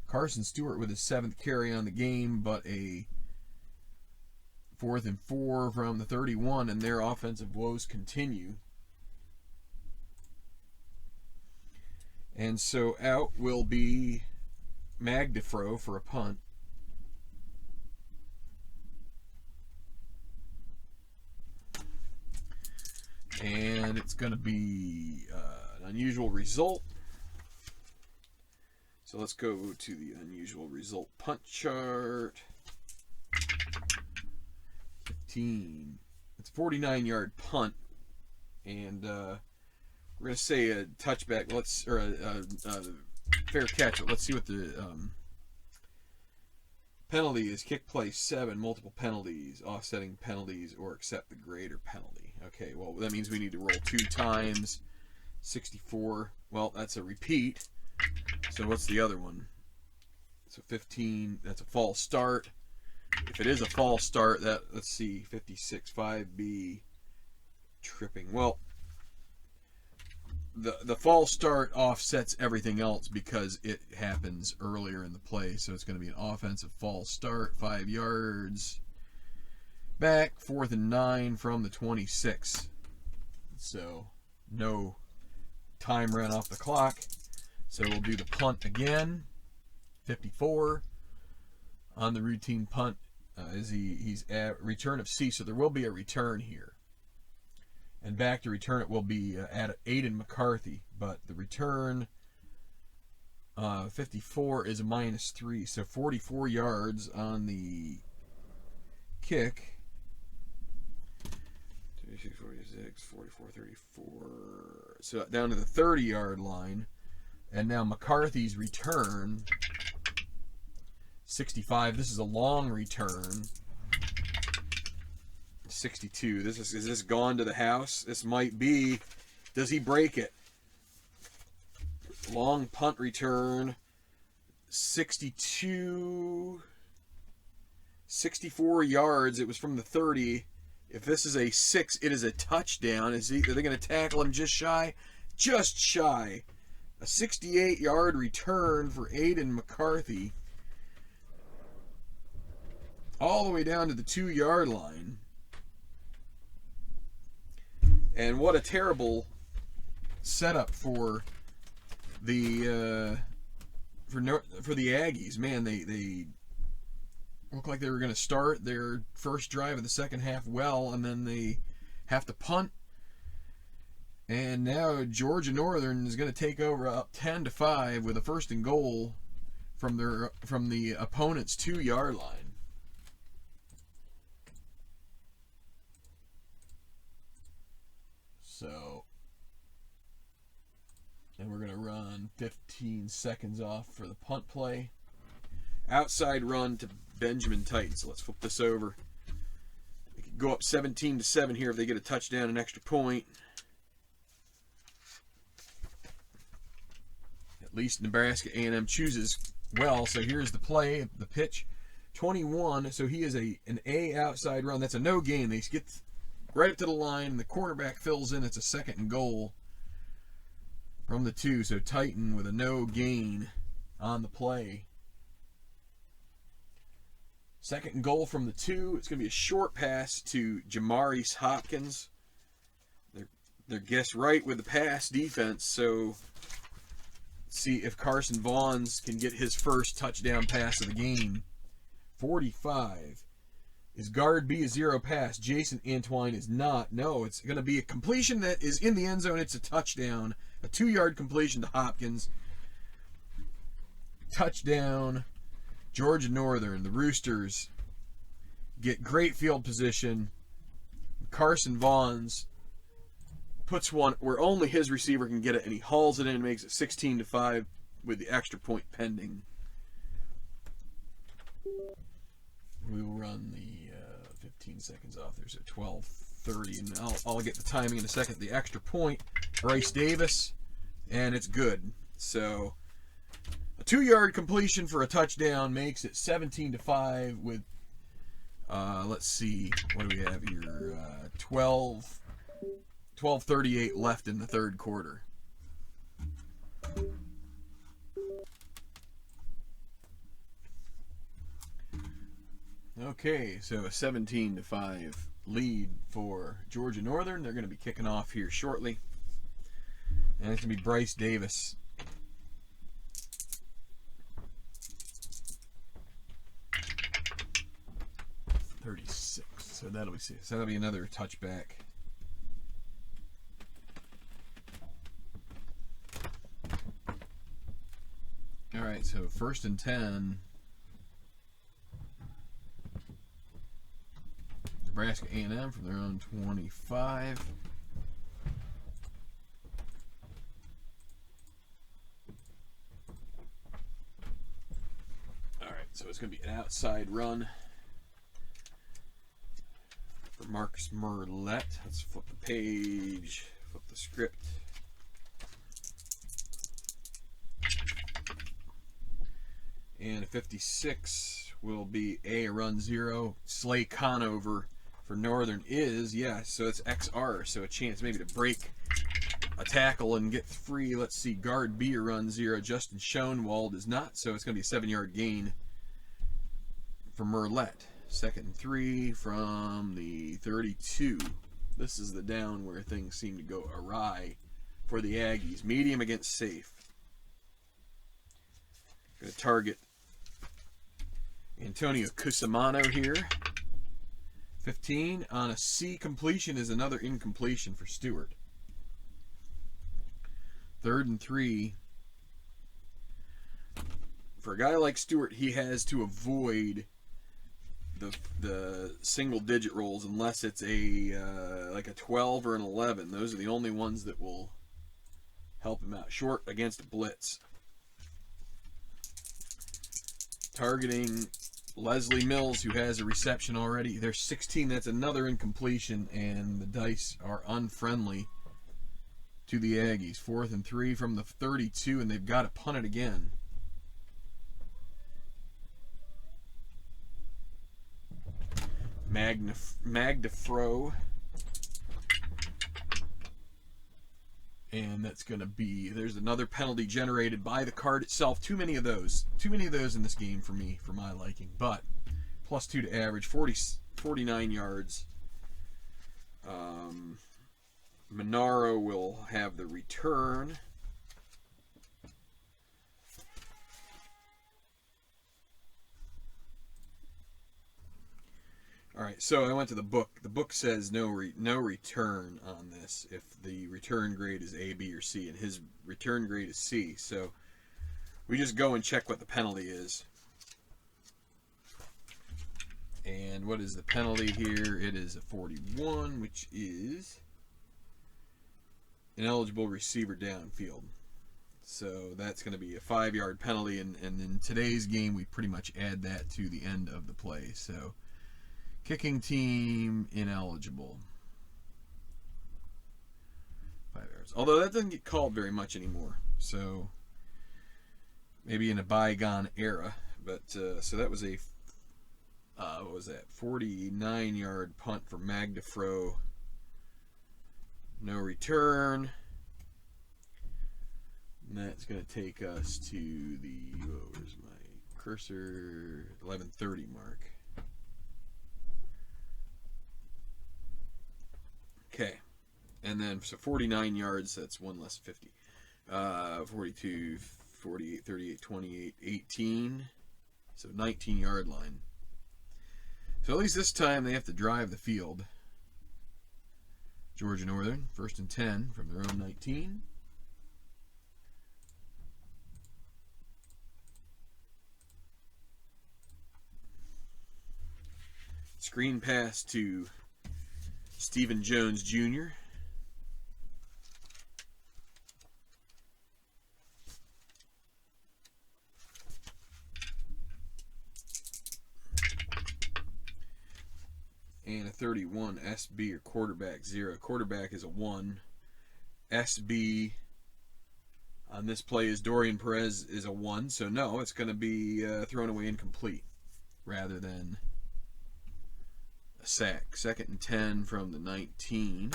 Carson Stewart with his 7th carry on the game, but a 4th and 4 from the 31, and their offensive woes continue. And so out will be Magdefro for a punt. And it's going to be an unusual result. So let's go to the unusual result punt chart. 15. It's a 49-yard punt. And we're going to say a touchback. A fair catch. But let's see what the Penalty is kick play 7, multiple penalties, offsetting penalties, or accept the greater penalty. Okay, well, that means we need to roll 2 times. 64. Well, that's a repeat. So what's the other one? So 15. That's a false start. If it is a false start, let's see, 56, 5B, tripping. Well, the false start offsets everything else because it happens earlier in the play. So it's going to be an offensive false start, 5 yards. Back, 4th and 9 from the 26. So no time ran off the clock. So we'll do the punt again. 54 on the routine punt. He's at return of C, so there will be a return here. And back to return it will be at Aiden McCarthy, but the return 54 is a -3, so 44 yards on the kick. 36, 46, 44, 34. So down to the 30-yard line. And now McCarthy's return, 65. This is a long return. 62. Is this gone to the house? This might be. Does he break it? Long punt return. 62. 64 yards. It was from the 30. If this is a 6, it is a touchdown. Are they going to tackle him just shy? Just shy. A 68-yard return for Aiden McCarthy. All the way down to the 2-yard line. And what a terrible setup for the Aggies. Man, they looked like they were going to start their first drive of the second half well, and then they have to punt. And now Georgia Northern is going to take over up 10-5 with a 1st and goal from the opponent's 2-yard line. So, and we're going to run 15 seconds off for the punt play. Outside run to Benjamin Titan. So let's flip this over. They could go up 17-7 here if they get a touchdown, an extra point. At least Nebraska A&M chooses well. So here's the play, the pitch. 21. So he is an A outside run. That's a no gain. They get right up to the line. The quarterback fills in. It's a 2nd and goal from the 2. So Titan with a no gain on the play. 2nd and goal from the 2. It's going to be a short pass to Jamarius Hopkins. They're guessed right with the pass defense. So see if Carson Vaughns can get his first touchdown pass of the game. 45. Is guard B a 0 pass? Jason Antwine is not. No, it's going to be a completion that is in the end zone. It's a touchdown. A 2-yard completion to Hopkins. Touchdown. Georgia Northern. The Roosters get great field position. Carson Vaughns puts one where only his receiver can get it, and he hauls it in and makes it 16-5 with the extra point pending. We will run the 15 seconds off. There's a 12:30, and I'll get the timing in a second. The extra point, Bryce Davis, and it's good. So a 2-yard completion for a touchdown makes it 17-5 with, let's see, what do we have here? 12:38 left in the 3rd quarter. Okay, so a 17-5 lead for Georgia Northern. They're going to be kicking off here shortly. And it's going to be Bryce Davis. .36. So that'll be another touchback. All right, so 1st and 10. Nebraska A&M from their own 25. All right, So it's going to be an outside run for Marcus Merlette. Let's flip the page, flip the script. And a 56 will be a run 0. Slay Conover for Northern is, yeah, so it's XR, so a chance maybe to break a tackle and get free. Let's see, guard B a run 0. Justin Schoenwald is not, so it's going to be a 7-yard gain for Merlette. 2nd and 3 from the 32. This is the down where things seem to go awry for the Aggies. Medium against safe. Going to target Antonio Cusimano here. 15 on a C completion is another incompletion for Stewart. 3rd and 3. For a guy like Stewart, he has to avoid the single digit rolls unless it's a like a 12 or an 11. Those are the only ones that will help him out. Short against a blitz. Targeting Leslie Mills, who has a reception already. There's 16. That's another incompletion, and the dice are unfriendly to the Aggies. 4th and 3 from the 32, and they've got to punt it again. Magdafro. And that's going to be, there's another penalty generated by the card itself. Too many of those. Too many of those in this game for me, for my liking. But, +2 to average, 49 yards. Monaro will have the return. All right, so I went to the book. The book says no return on this if the return grade is A, B, or C, and his return grade is C. So we just go and check what the penalty is. And what is the penalty here? It is a 41, which is ineligible receiver downfield. So that's going to be a 5-yard penalty, and in today's game, we pretty much add that to the end of the play. So kicking team ineligible. 5 yards. Although that doesn't get called very much anymore. So maybe in a bygone era. But so that was a what was that? 49-yard punt for Magdafro. No return. And that's going to take us to the, where's my cursor? 11:30 mark. Okay, and then so 49 yards, that's 1 less 50. 42, 48, 38, 28, 18. So 19-yard line. So at least this time they have to drive the field. Georgia Northern, 1st and 10 from their own 19. Screen pass to Stephen Jones Jr. And a 31, SB or quarterback 0. Quarterback is a 1. SB on this play is Dorian Perez is a 1. So no, it's going to be thrown away incomplete rather than a sack. 2nd and 10 from the 19.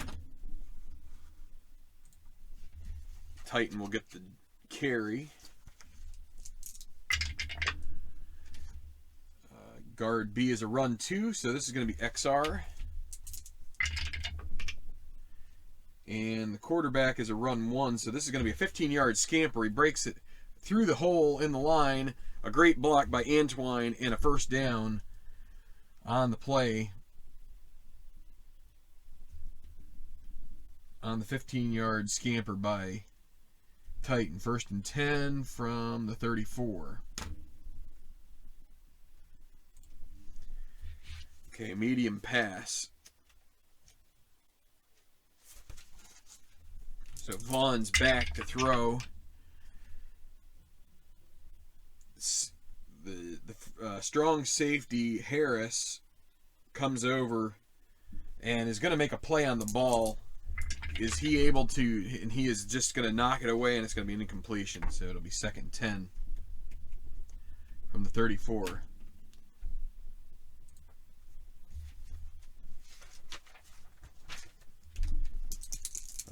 Titan will get the carry. Guard B is a run 2, so this is going to be XR. And the quarterback is a run 1, so this is going to be a 15-yard scamper. He breaks it through the hole in the line. A great block by Antwine and a first down on the play. On the 15-yard scamper by Titan. 1st and 10 from the 34. Okay, medium pass. So Vaughn's back to throw. The strong safety Harris comes over and is going to make a play on the ball. Is he able to, and he is just going to knock it away, and it's going to be an incompletion. So it'll be 2nd and 10 from the 34.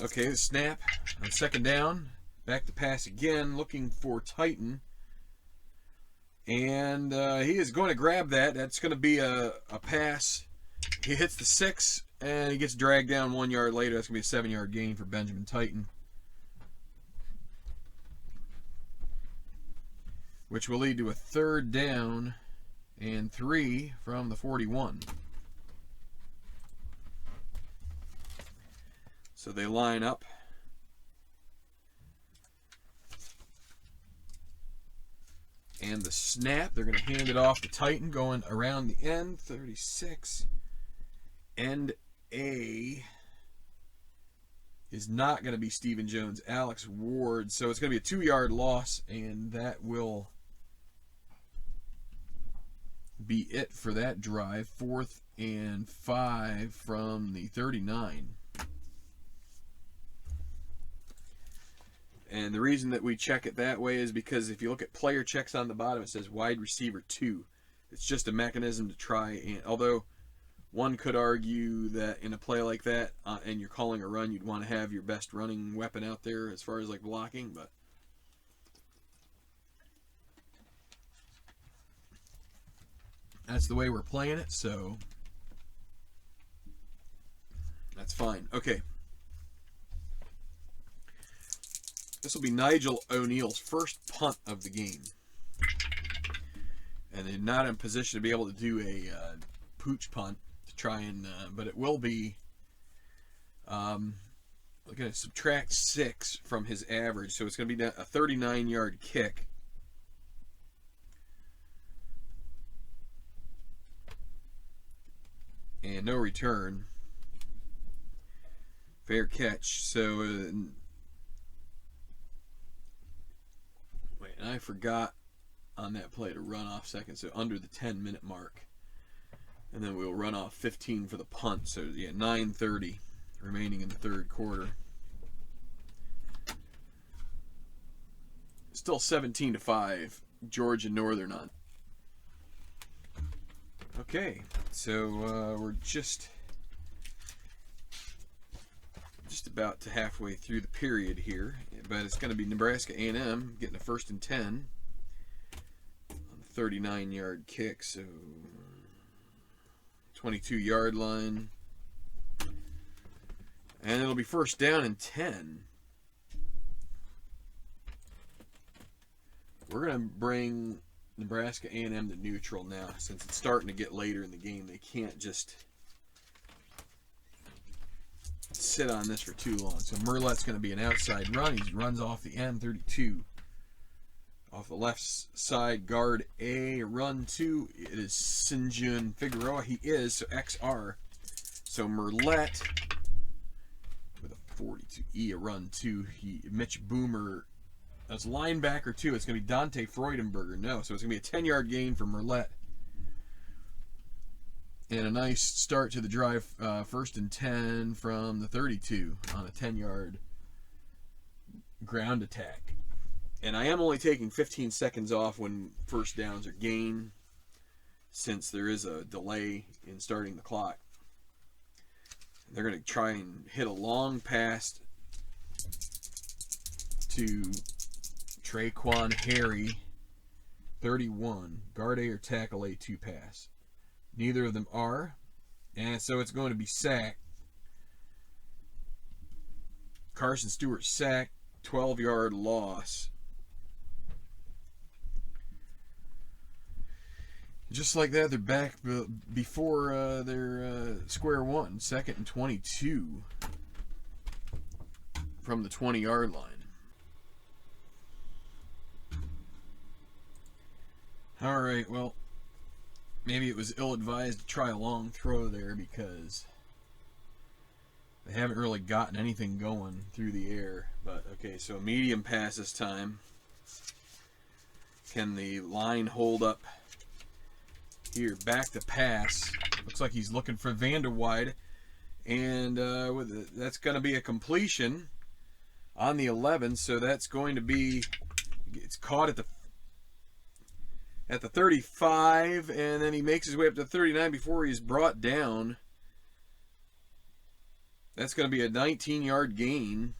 Okay, the snap on 2nd down. Back to pass again, looking for Titan. And he is going to grab that. That's going to be a pass. He hits the 6, and he gets dragged down 1 yard later. That's going to be a 7-yard gain for Benjamin Titan, which will lead to a 3rd down and 3 from the 41. So they line up. And the snap, they're going to hand it off to Titan, going around the end, 36. End A is not going to be Stephen Jones, Alex Ward. So it's going to be a 2-yard loss, and that will be it for that drive. 4th and 5 from the 39. And the reason that we check it that way is because if you look at player checks on the bottom, it says wide receiver 2. It's just a mechanism to try, and although one could argue that in a play like that, and you're calling a run, you'd want to have your best running weapon out there as far as like blocking, but that's the way we're playing it, so that's fine. Okay. This will be Nigel O'Neill's first punt of the game. And they're not in position to be able to do a pooch punt to try and, but it will be, we're going to subtract 6 from his average. So it's going to be a 39-yard kick. And no return. Fair catch. So, and I forgot on that play to run off second, so under the 10-minute mark. And then we'll run off 15 for the punt. So, yeah, 9:30 remaining in the 3rd quarter. Still 17-5, Georgia Northern on. Okay, so we're just about to halfway through the period here, but it's going to be Nebraska A&M getting a 1st and 10 on the 39-yard kick, so 22-yard line, and it'll be 1st down and 10. We're going to bring Nebraska A&M to neutral now, since it's starting to get later in the game. They can't just sit on this for too long. So Merlet's going to be an outside run. He runs off the end, 32. Off the left side, guard A, run 2. It is Sinjun Figueroa. He is, so XR. So Merlet with a 42E, a run 2. Mitch Boomer, that's linebacker 2. It's going to be Dante Freudenberger. No, so it's going to be a 10-yard gain for Merlet. And a nice start to the drive, 1st and 10 from the 32 on a 10-yard ground attack. And I am only taking 15 seconds off when first downs are gained, since there is a delay in starting the clock. They're going to try and hit a long pass to Traquan Harry, 31, guard A or tackle A 2 pass. Neither of them are, and so it's going to be sacked. Carson Stewart sacked, 12-yard loss. Just like that, they're back before their square one, 2nd and 22 from the 20-yard line. All right, well, maybe it was ill-advised to try a long throw there because they haven't really gotten anything going through the air. But, okay, so a medium pass this time. Can the line hold up here. Back to pass. Looks like he's looking for Vanderwide. And that's going to be a completion on the 11. So that's going to be, it's caught at the 35. And then he makes his way up to 39 before he's brought down. That's going to be a 19-yard gain.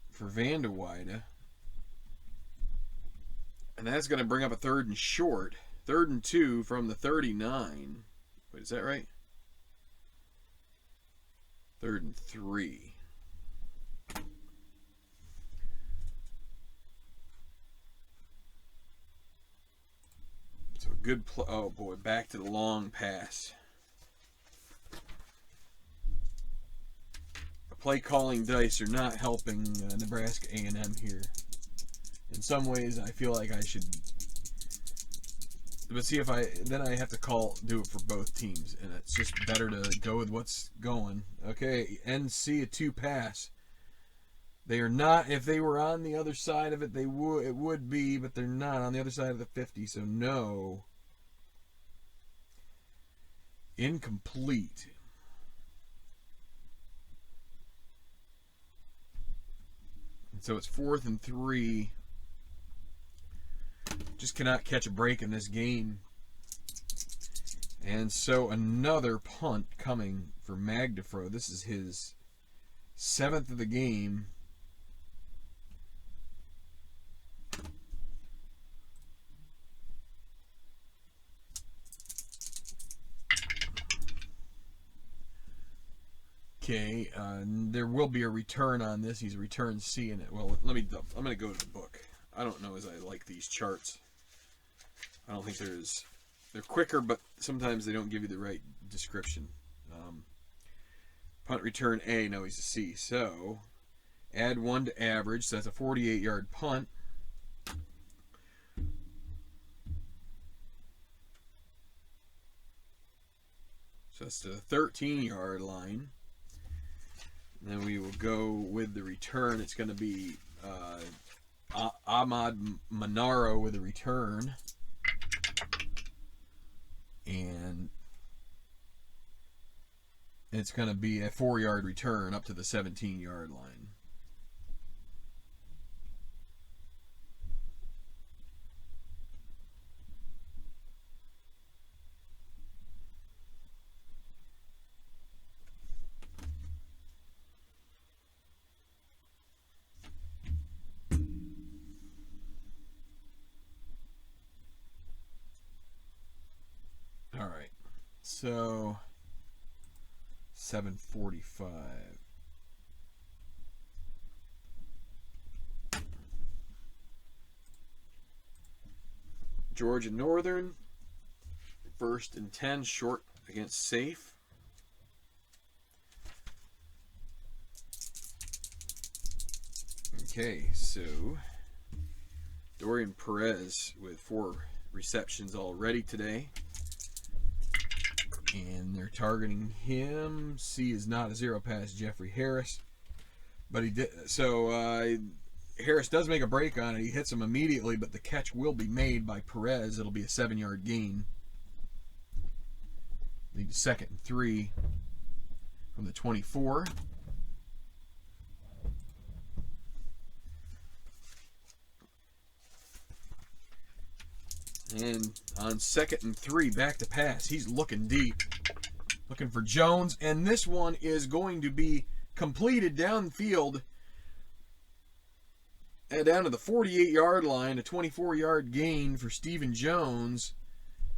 For Vanderwide. And that's going to bring up a 3rd and short. 3rd and 2 from the 39. Wait, is that right? 3rd and 3. So a good play. Oh boy, back to the long pass. Play calling dice are not helping Nebraska A&M here. In some ways, I feel like I should. But see, if I have to do it for both teams, and it's just better to go with what's going. Okay, NC a 2 pass. They are not. If they were on the other side of it, it would be, but they're not on the other side of the 50. So no. Incomplete. So it's 4th and 3. Just cannot catch a break in this game. And so another punt coming for Magdafro. This is his 7th of the game. Okay, there will be a return on this. He's returned C in it. Well, I'm going to go to the book. I don't know as I like these charts. I don't think they're quicker, but sometimes they don't give you the right description. Punt return A, no, he's a C. So, add 1 to average, so that's a 48-yard punt. So that's to the 13-yard line. Then we will go with the return. It's going to be Ahmad Monaro with a return. And it's going to be a 4-yard return up to the 17-yard line. All right, so 7:45. Georgia Northern, 1st and 10, short against safe. Okay, so Dorian Perez with 4 receptions already today. And they're targeting him. C is not a 0 pass, Jeffrey Harris. But he did. So Harris does make a break on it. He hits him immediately, but the catch will be made by Perez. It'll be a 7-yard gain. Lead to 2nd and 3 from the 24. And on 2nd and 3, back to pass. He's looking deep. Looking for Jones. And this one is going to be completed downfield. And down to the 48-yard line. A 24-yard gain for Stephen Jones.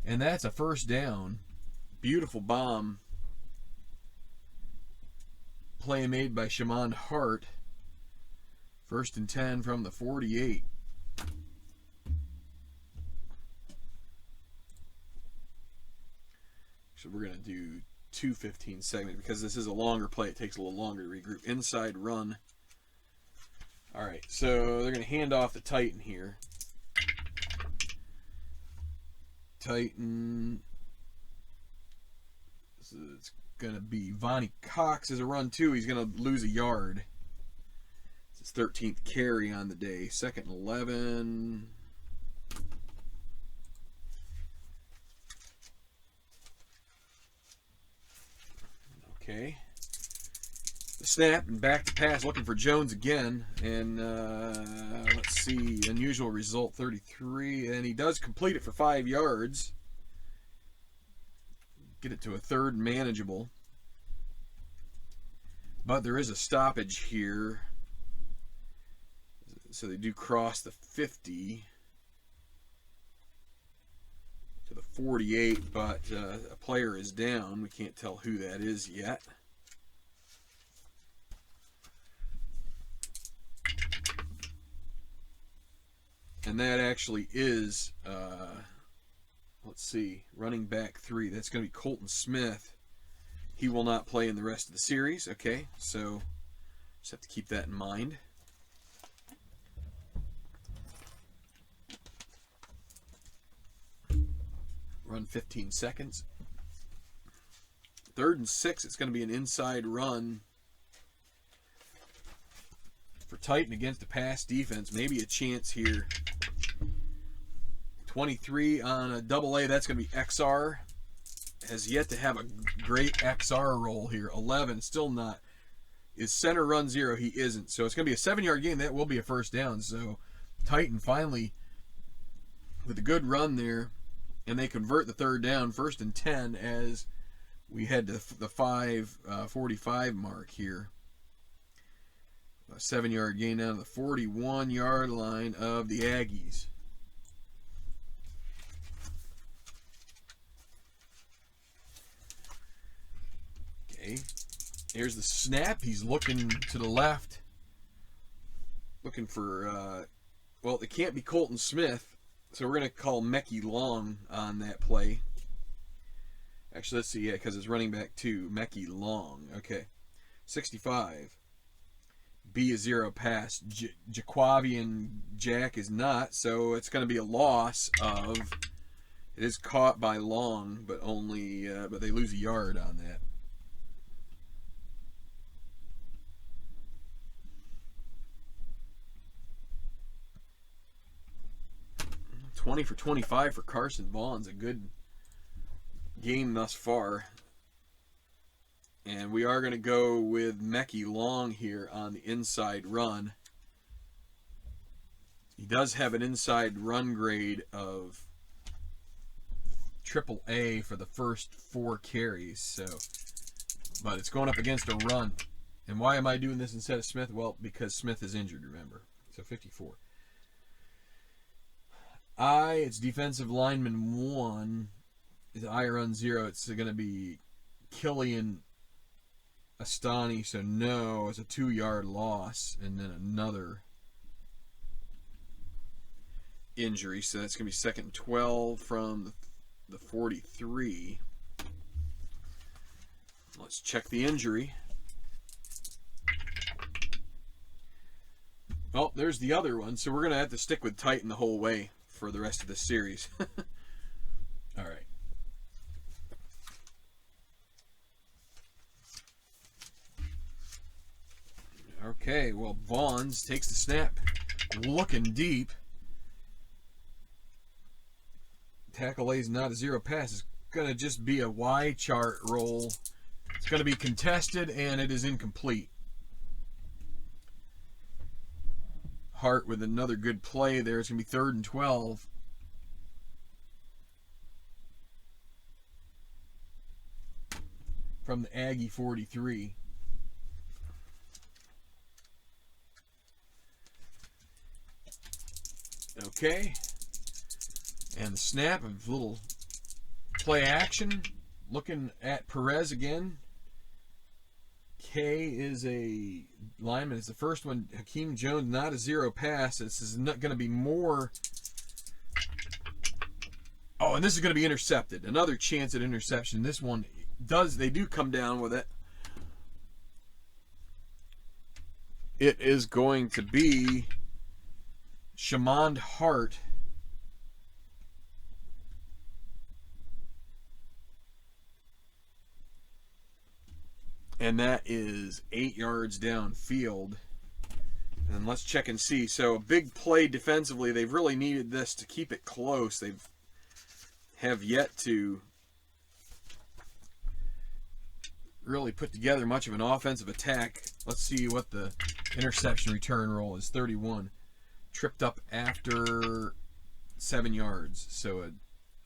And that's a 1st down. Beautiful bomb. Play made by Shamon Hart. 1st and 10 from the 48. So we're going to do 2 15 segments because this is a longer play. It takes a little longer to regroup. Inside run. All right, so they're going to hand off the Titan here. Titan. So it's going to be Vonnie Cox as a run too. He's going to lose a yard. It's his 13th carry on the day. 2nd and 11. Okay. The snap and back to pass, looking for Jones again. And let's see, unusual result, 33. And he does complete it for 5 yards. Get it to a third manageable. But there is a stoppage here. So they do cross the 50 to the 48, but a player is down. We can't tell who that is yet. And that actually is, let's see, running back 3. That's going to be Colton Smith. He will not play in the rest of the series. Okay, so just have to keep that in mind. Run 15 seconds. 3rd and 6, it's going to be an inside run for Titan against the pass defense. Maybe a chance here. 23 on a double A, that's going to be XR. Has yet to have a great XR roll here. 11, still not. Is center run 0? He isn't. So it's going to be a 7-yard gain. That will be a first down. So Titan finally, with a good run there, and they convert the 3rd down, 1st and 10, as we head to the 5:45 mark here. A 7-yard gain down to the 41-yard line of the Aggies. Okay, here's the snap. He's looking to the left, looking for, well, it can't be Colton Smith, so we're going to call Mecky Long on that play. Actually, let's see, yeah, because it's running back 2, Mecky Long. Okay, 65. B is 0 pass. Jaquavian Jack is not, so it's going to be a loss of. It is caught by Long, but only, but they lose a yard on that. $20 for 25 for Carson Vaughn's a good game thus far. And we are going to go with Mecky Long here on the inside run. He does have an inside run grade of AAA for the first 4 carries. So, but it's going up against a run. And why am I doing this instead of Smith? Well, because Smith is injured, remember. So 54. It's defensive lineman 1. I run 0. It's going to be Killian Astani, so no, it's a 2-yard loss, and then another injury, so that's going to be 2nd and 12 from the 43. Let's check the injury. Oh, there's the other one, so we're going to have to stick with Titan the whole way for the rest of the series. All right. Okay, well, Vaughns takes the snap, looking deep. Tackle A's not a 0 pass. It's going to just be a Y chart roll. It's going to be contested, and it is incomplete. Hart with another good play there. It's going to be 3rd and 12. From the Aggie 43. Okay, and the snap of little play action, looking at Perez again. K is a lineman. It's the first one. Hakeem Jones, not a 0 pass. This is not going to be more. Oh, and this is going to be intercepted. Another chance at interception. This one they do come down with it. It is going to be Shamond Hart. And that is 8 yards downfield. And let's check and see. So a big play defensively. They've really needed this to keep it close. They have yet to really put together much of an offensive attack. Let's see what the interception return roll is. 31. Tripped up after 7 yards. So a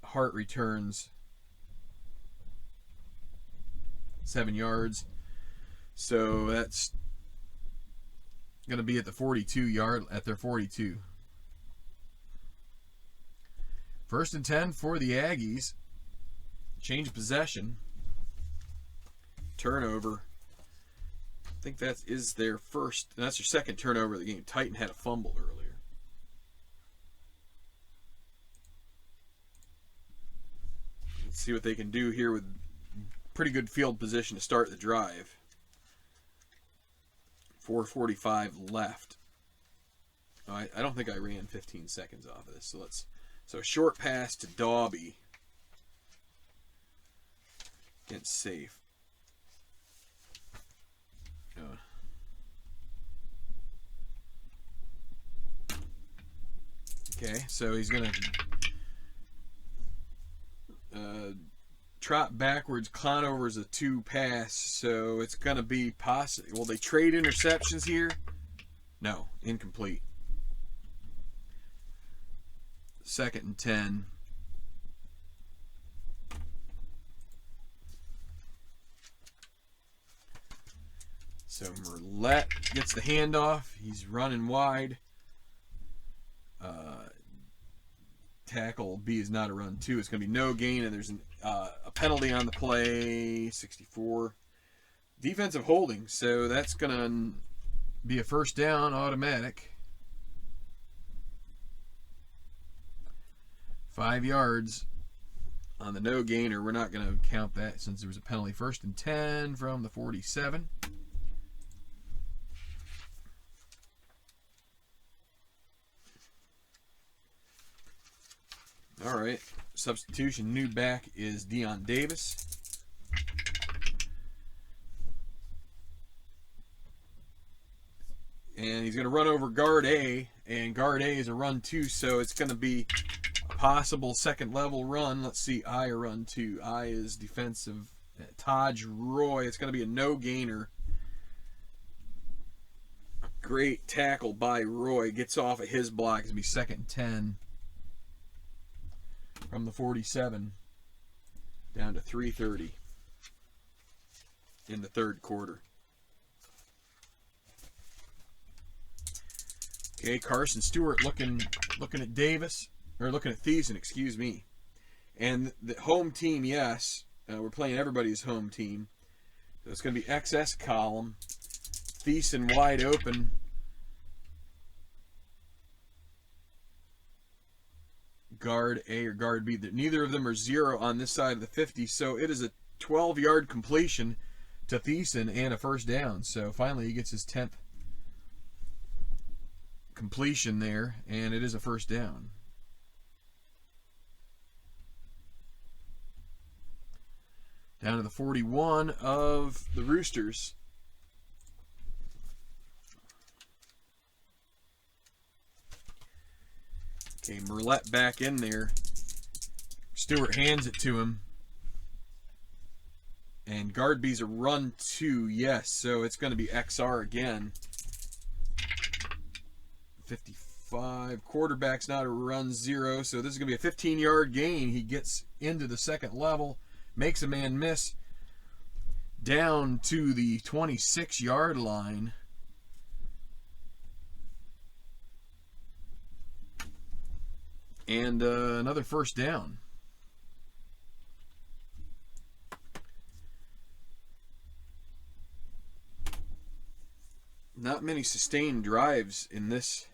Hart returns 7 yards. So that's going to be at the 42 yard, at their 42. 1st and 10 for the Aggies. Change of possession. Turnover. I think that is their first, that's their second turnover of the game. Titan had a fumble earlier. Let's see what they can do here with pretty good field position to start the drive. 4:45 left. I don't think I ran 15 seconds off of this. So a short pass to Daubie. Against safe. Okay, so he's going to trot backwards. Conover's a 2 pass, so it's going to be possible. Will they trade interceptions here? No, incomplete. 2nd and 10. So Merlette gets the handoff. He's running wide. Tackle B is not a run 2. It's going to be no gain, and there's a penalty on the play. 64. Defensive holding, so that's going to be a 1st down automatic. 5 yards on the no gainer. We're not going to count that since there was a penalty. 1st and 10 from the 47. All right, substitution. New back is Deion Davis. And he's going to run over guard A, and guard A is a run 2, so it's going to be a possible 2nd level run. Let's see, I or run 2. I is defensive. Taj Roy, it's going to be a no gainer. Great tackle by Roy. Gets off of his block. It's going to be 2nd and 10. From the 47 down to 3:30 in the 3rd quarter. Okay, Carson Stewart looking at Davis, or looking at Thiessen, excuse me. And the home team, yes, we're playing everybody's home team. So it's going to be XS column. Thiessen wide open. Guard A or guard B. Neither of them are 0 on this side of the 50, so it is a 12-yard completion to Thiessen and a 1st down. So finally he gets his 10th completion there, and it is a 1st down. Down to the 41 of the Roosters. Okay, Merlette back in there. Stewart hands it to him. And guard B's a run 2, yes. So it's going to be XR again. 55. Quarterback's not a run 0. So this is going to be a 15-yard gain. He gets into the 2nd level. Makes a man miss. Down to the 26-yard line. And another 1st down. Not many sustained drives in this.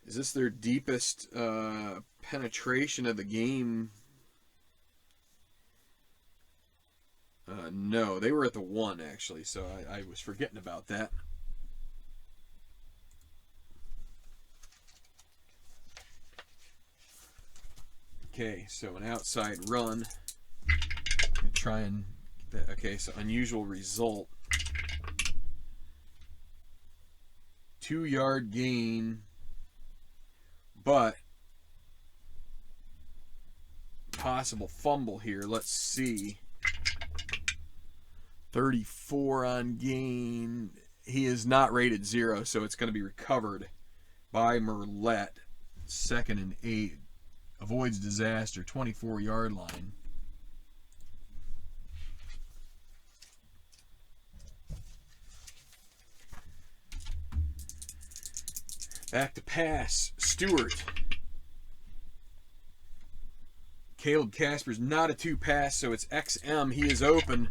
Is this their deepest penetration of the game? No, they were at the 1 actually, so I was forgetting about that. Okay, so an outside run. Try and get that. Okay, so unusual result. 2-yard gain, but possible fumble here. Let's see. 34 on gain. He is not rated 0, so it's going to be recovered by Merlette. 2nd and 8. Avoids disaster, 24-yard line. Back to pass. Stewart. Caleb Casper's not a 2-pass, so it's XM. He is open.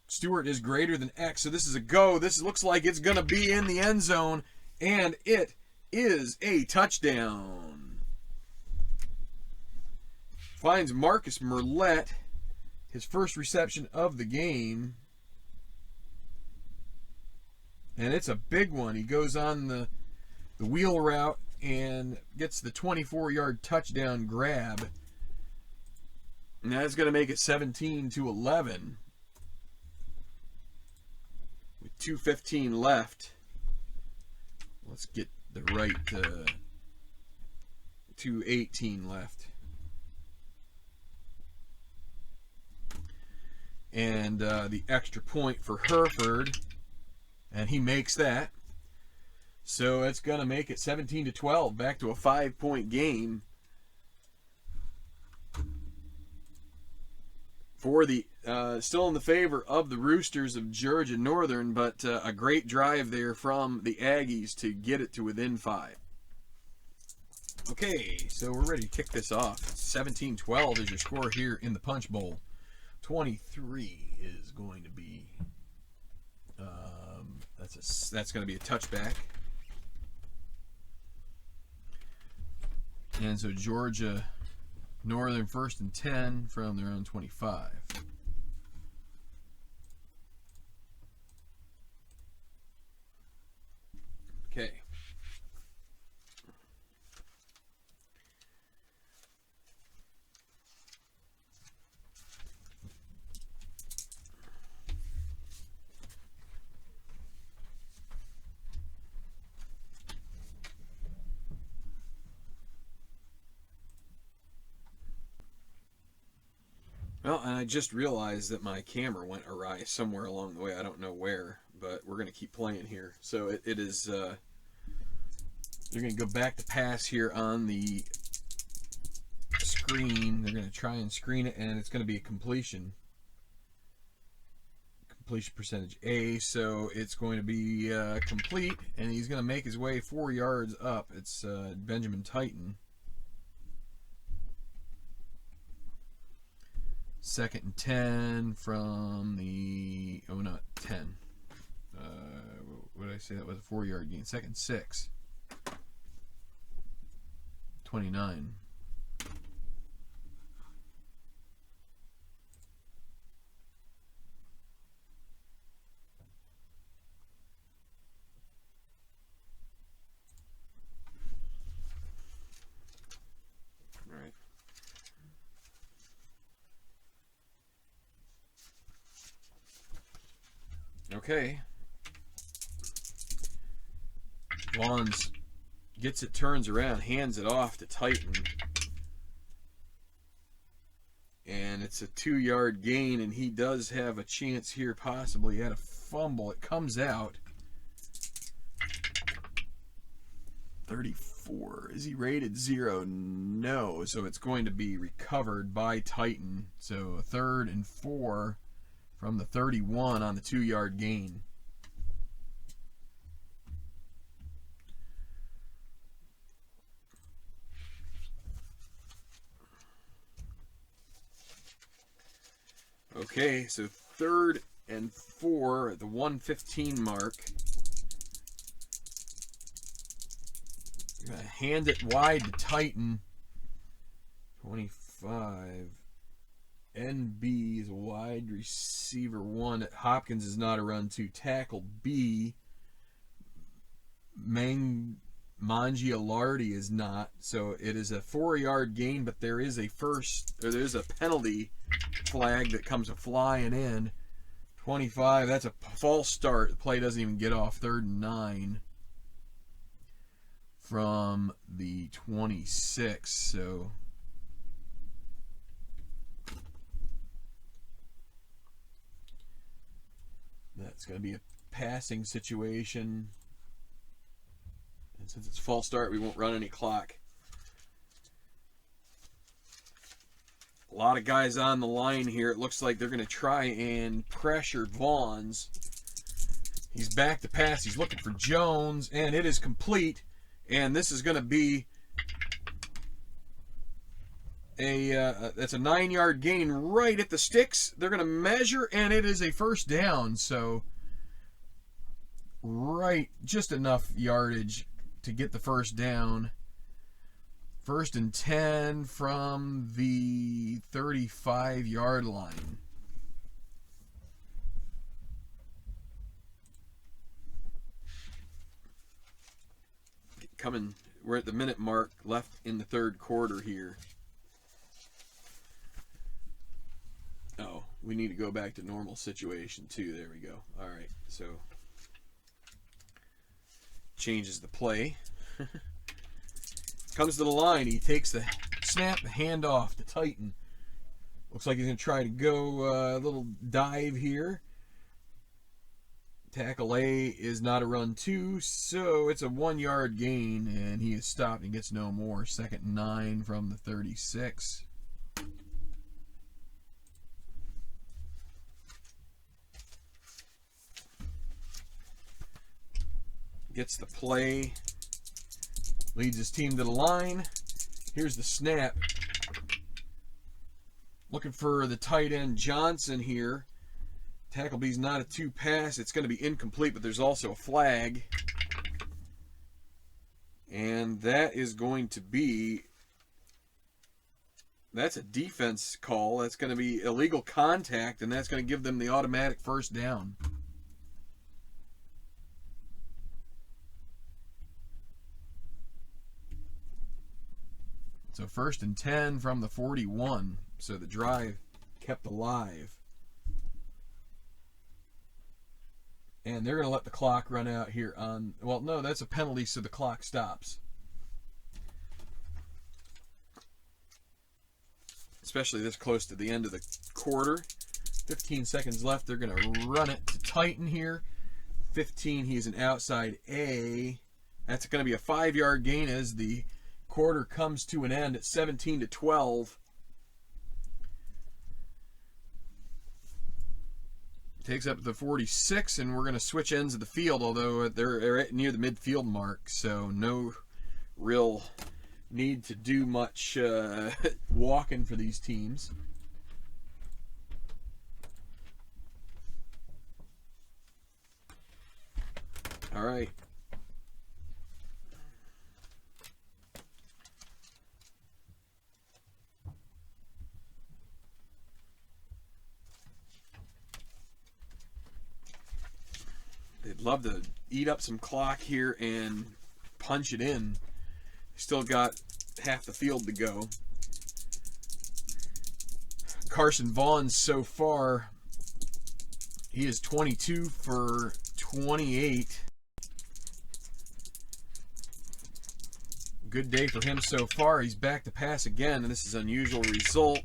Stewart is greater than X, so this is a go. This looks like it's going to be in the end zone, and it is a touchdown. Finds Marcus Merlette, his first reception of the game, and it's a big one. He goes on the wheel route and gets the 24-yard touchdown grab, and that's going to make it 17-11. With 2:15 left, let's get the right 2:18 left. And the extra point for Hereford, and he makes that. So it's going to make it 17-12, back to a 5-point game for the still in the favor of the Roosters of Georgia Northern, but a great drive there from the Aggies to get it to within 5. Okay, so we're ready to kick this off. 17-12 is your score here in the Punch Bowl. 23 is going to be that's going to be a touchback. And so Georgia Northern 1st and 10 from their own 25. Okay. Well, and I just realized that my camera went awry somewhere along the way. I don't know where, but we're going to keep playing here. So it is, you're going to go back to pass here on the screen. They're going to try and screen it, and it's going to be a completion. Completion percentage A, so it's going to be complete, and he's going to make his way 4 yards up. It's Benjamin Titan. 2nd and 10 from the, oh, not 10. What did I say? That was a 4-yard gain. 2nd and 6. 29. All right. Okay. Wands gets it, turns around, hands it off to Titan. And it's a 2-yard gain, and he does have a chance here possibly at a fumble. It comes out. 34. Is he rated 0? No. So it's going to be recovered by Titan. So 3rd and 4 from the 31 on the 2-yard gain. Okay, so 3rd and 4 at the 1:15 mark. I'm going to hand it wide to Titan. 25. NB is a wide receiver 1. Hopkins is not a run 2. Tackle B. Mangialardi is not. So it is a 4-yard gain, but there is a penalty flag that comes flying in. 25. That's a false start. The play doesn't even get off. 3rd and 9 from the 26. So That's going to be a passing situation. And since it's false start, we won't run any clock. A lot of guys on the line here. It looks like they're going to try and pressure Vaughns. He's back to pass. He's looking for Jones, and it is complete. And this is going to be that's a 9-yard gain right at the sticks. They're going to measure, and it is a first down. So right, just enough yardage to get the first down. 1st and 10 from the 35-yard line. We're at the minute mark left in the 3rd quarter here. Oh, we need to go back to normal situation too. There we go. All right, so changes the play. Comes to the line. He takes the snap, the handoff to Titan. Looks like he's going to try to go a little dive here. Tackle A is not a run 2, so it's a 1-yard gain, and he is stopped and gets no more. 2nd and 9 from the 36. Gets the play. Leads his team to the line. Here's the snap. Looking for the tight end Johnson here. Tackle B's not a 2-pass. It's going to be incomplete, but there's also a flag. And that is going to be... That's a defense call. That's going to be illegal contact, and that's going to give them the automatic first down. So 1st and 10 from the 41. So the drive kept alive. And they're going to let the clock run out here on... Well, no, that's a penalty, so the clock stops. Especially this close to the end of the quarter. 15 seconds left. They're going to run it to Titan here. 15, he's an outside A. That's going to be a 5-yard gain as the quarter comes to an end at 17-12. Takes up the 46, and we're going to switch ends of the field, although they're near the midfield mark, so no real need to do much walking for these teams. All right. They'd love to eat up some clock here and punch it in. Still got half the field to go. Carson Vaughn so far, he is 22 for 28. Good day for him so far. He's back to pass again, and this is an unusual result.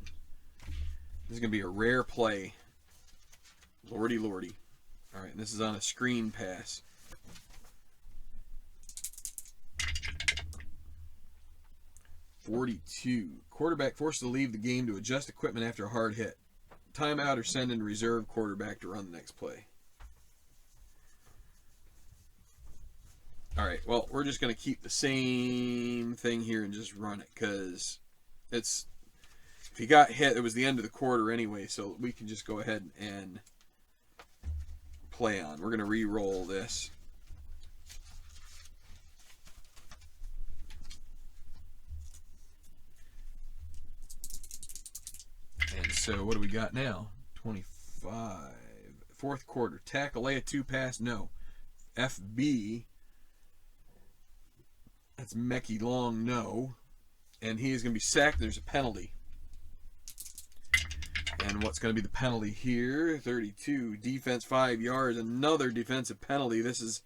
This is going to be a rare play. Lordy, lordy. All right, this is on a screen pass. .42. Quarterback forced to leave the game to adjust equipment after a hard hit. Timeout or send in reserve quarterback to run the next play. All right, well, we're just going to keep the same thing here and just run it because it's... If he got hit, it was the end of the quarter anyway, so we can just go ahead and play on. We're going to re-roll this. And so what do we got now? 25. 4th quarter. Tackle A, a 2-pass, no. FB. That's Mecky Long, no. And he is going to be sacked. There's a penalty. And what's going to be the penalty here? 32. Defense 5 yards. Another defensive penalty. This is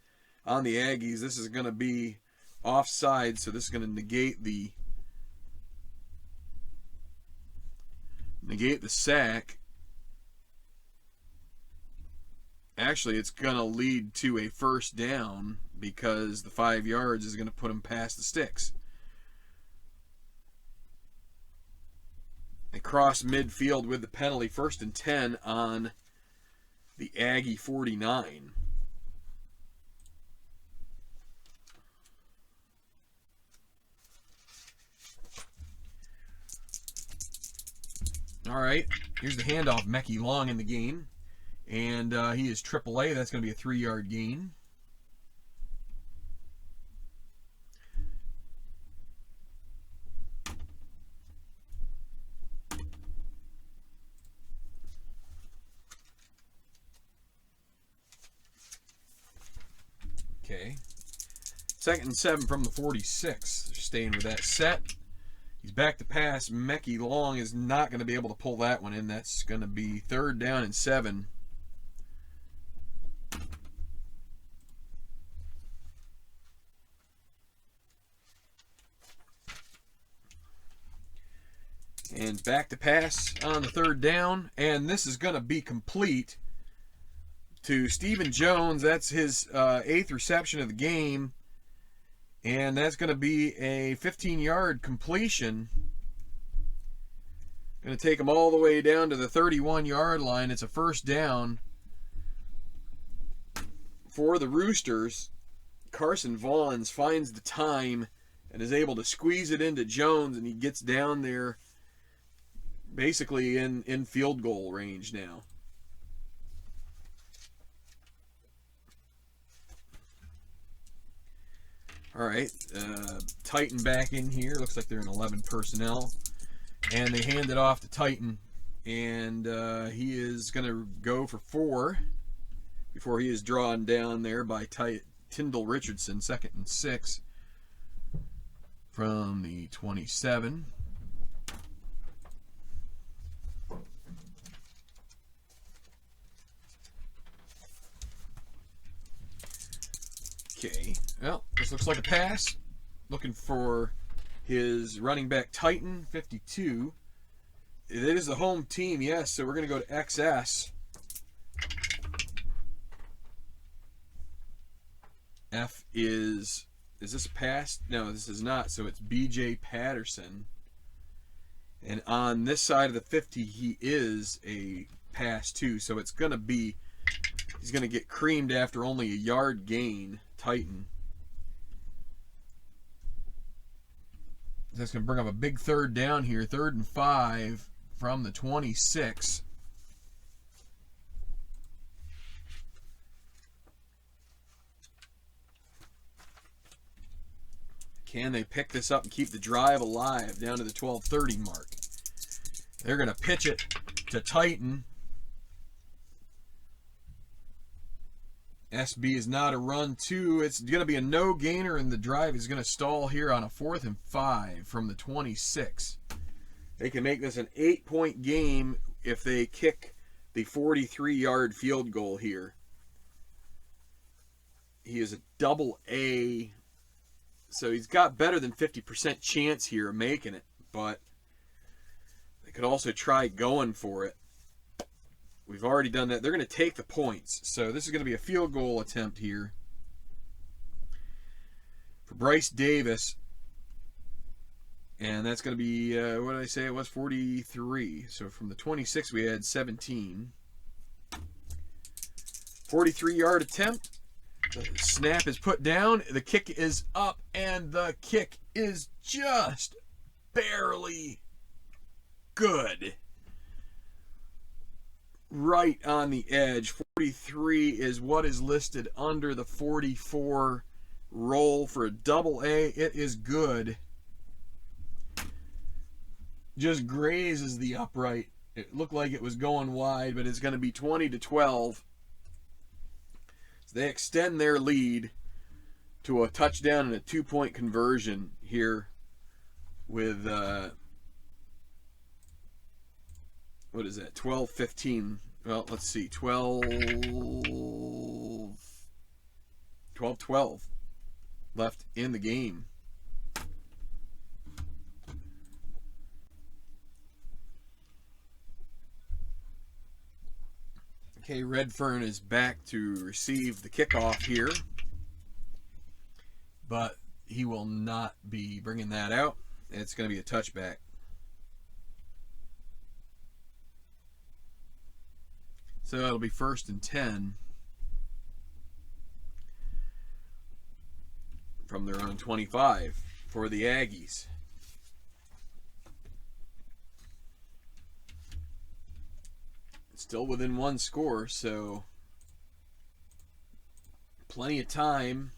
on the Aggies. This is going to be offside, so this is going to negate the sack. Actually, it's going to lead to a first down because the 5 yards is going to put him past the sticks. They cross midfield with the penalty, 1st and 10 on the Aggie 49. All right, here's the handoff. Mekhi Long in the game. And he is AAA. That's going to be a 3-yard gain. Okay. 2nd and 7 from the 46. They're staying with that set. He's back to pass. Mekhi Long is not going to be able to pull that one in. That's going to be 3rd down and 7. And back to pass on the 3rd down. And this is going to be complete to Stephen Jones. That's his 8th reception of the game. And that's going to be a 15-yard completion. Going to take him all the way down to the 31-yard line. It's a first down for the Roosters. Carson Vaughns finds the time and is able to squeeze it into Jones, and he gets down there basically in field goal range now. All right, Titan back in here. Looks like they're in 11 personnel. And they hand it off to Titan. And he is going to go for 4 before he is drawn down there by Tyndall Richardson. 2nd and 6 from the 27. Okay, well, this looks like a pass. Looking for his running back Titan, 52. It is the home team, yes, so we're going to go to XS. F is this a pass? No, this is not, so it's BJ Patterson. And on this side of the 50, he is a pass too, so it's going to be, he's going to get creamed after only a yard gain. Titan. That's going to bring up a big 3rd down here. 3rd and 5 from the 26. Can they pick this up and keep the drive alive down to the 12:30 mark? They're going to pitch it to Titan. SB is not a run 2. It's going to be a no gainer, and the drive is going to stall here on a 4th and 5 from the 26. They can make this an 8-point game if they kick the 43-yard field goal here. He is a double A, so he's got better than 50% chance here of making it, but they could also try going for it. We've already done that. They're going to take the points. So this is going to be a field goal attempt here for Bryce Davis. And that's going to be, what did I say? It was 43. So from the 26, we had 17. 43-yard attempt. The snap is put down. The kick is up. And the kick is just barely good. Right on the edge. 43 is what is listed under the 44 roll for a double A. It is good. Just grazes the upright. It looked like it was going wide, but it's going to be 20-12. So they extend their lead to a touchdown and a 2-point conversion here with what is that? 12-15. Well, let's see. 12-12 left in the game. Okay, Okay, Redfern is back to receive the kickoff here, but he will not be bringing that out. It's going to be a touchback. So it'll be 1st and 10 from their own 25 for the Aggies. Still within one score, so plenty of time.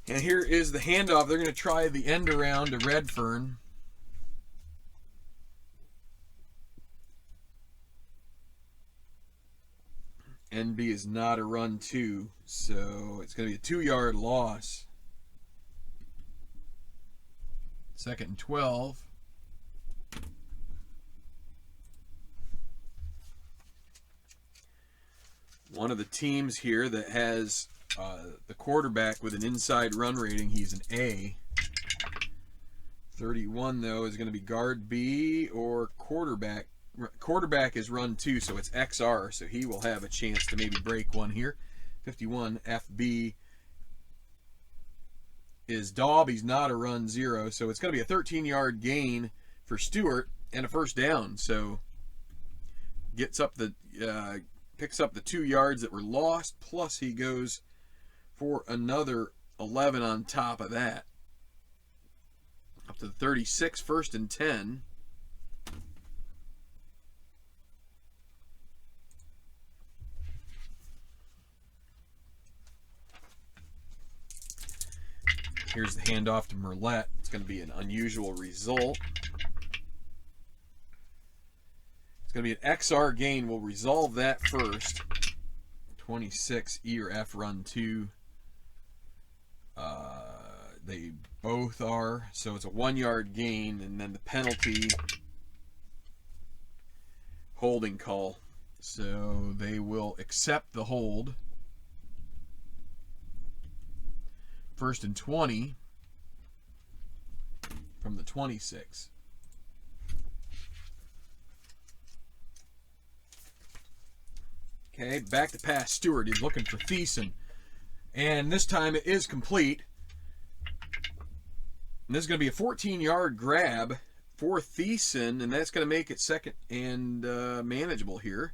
And here is the handoff. They're going to try the end around to Redfern. NB is not a run 2, so it's going to be a 2-yard loss. 2nd and 12. One of the teams here that has the quarterback with an inside run rating, he's an A. 31, though, is going to be guard B or quarterback. Quarterback is run 2, so it's XR, so he will have a chance to maybe break one here. 51, FB is Daub. He's not a run 0, so it's going to be a 13-yard gain for Stewart and a 1st down. So gets up the picks up the 2 yards that were lost, plus he goes for another 11 on top of that. Up to the 36, 1st and 10. Here's the handoff to Merlette. It's going to be an unusual result. It's going to be an XR gain. We'll resolve that first. 26, E or F run 2. They both are. So it's a 1-yard gain, and then the penalty holding call. So they will accept the hold. 1st and 20 from the 26. Okay, back to pass. Stewart is looking for Thiessen. And this time it is complete. And this is going to be a 14-yard grab for Thiessen, and that's going to make it 2nd and manageable here.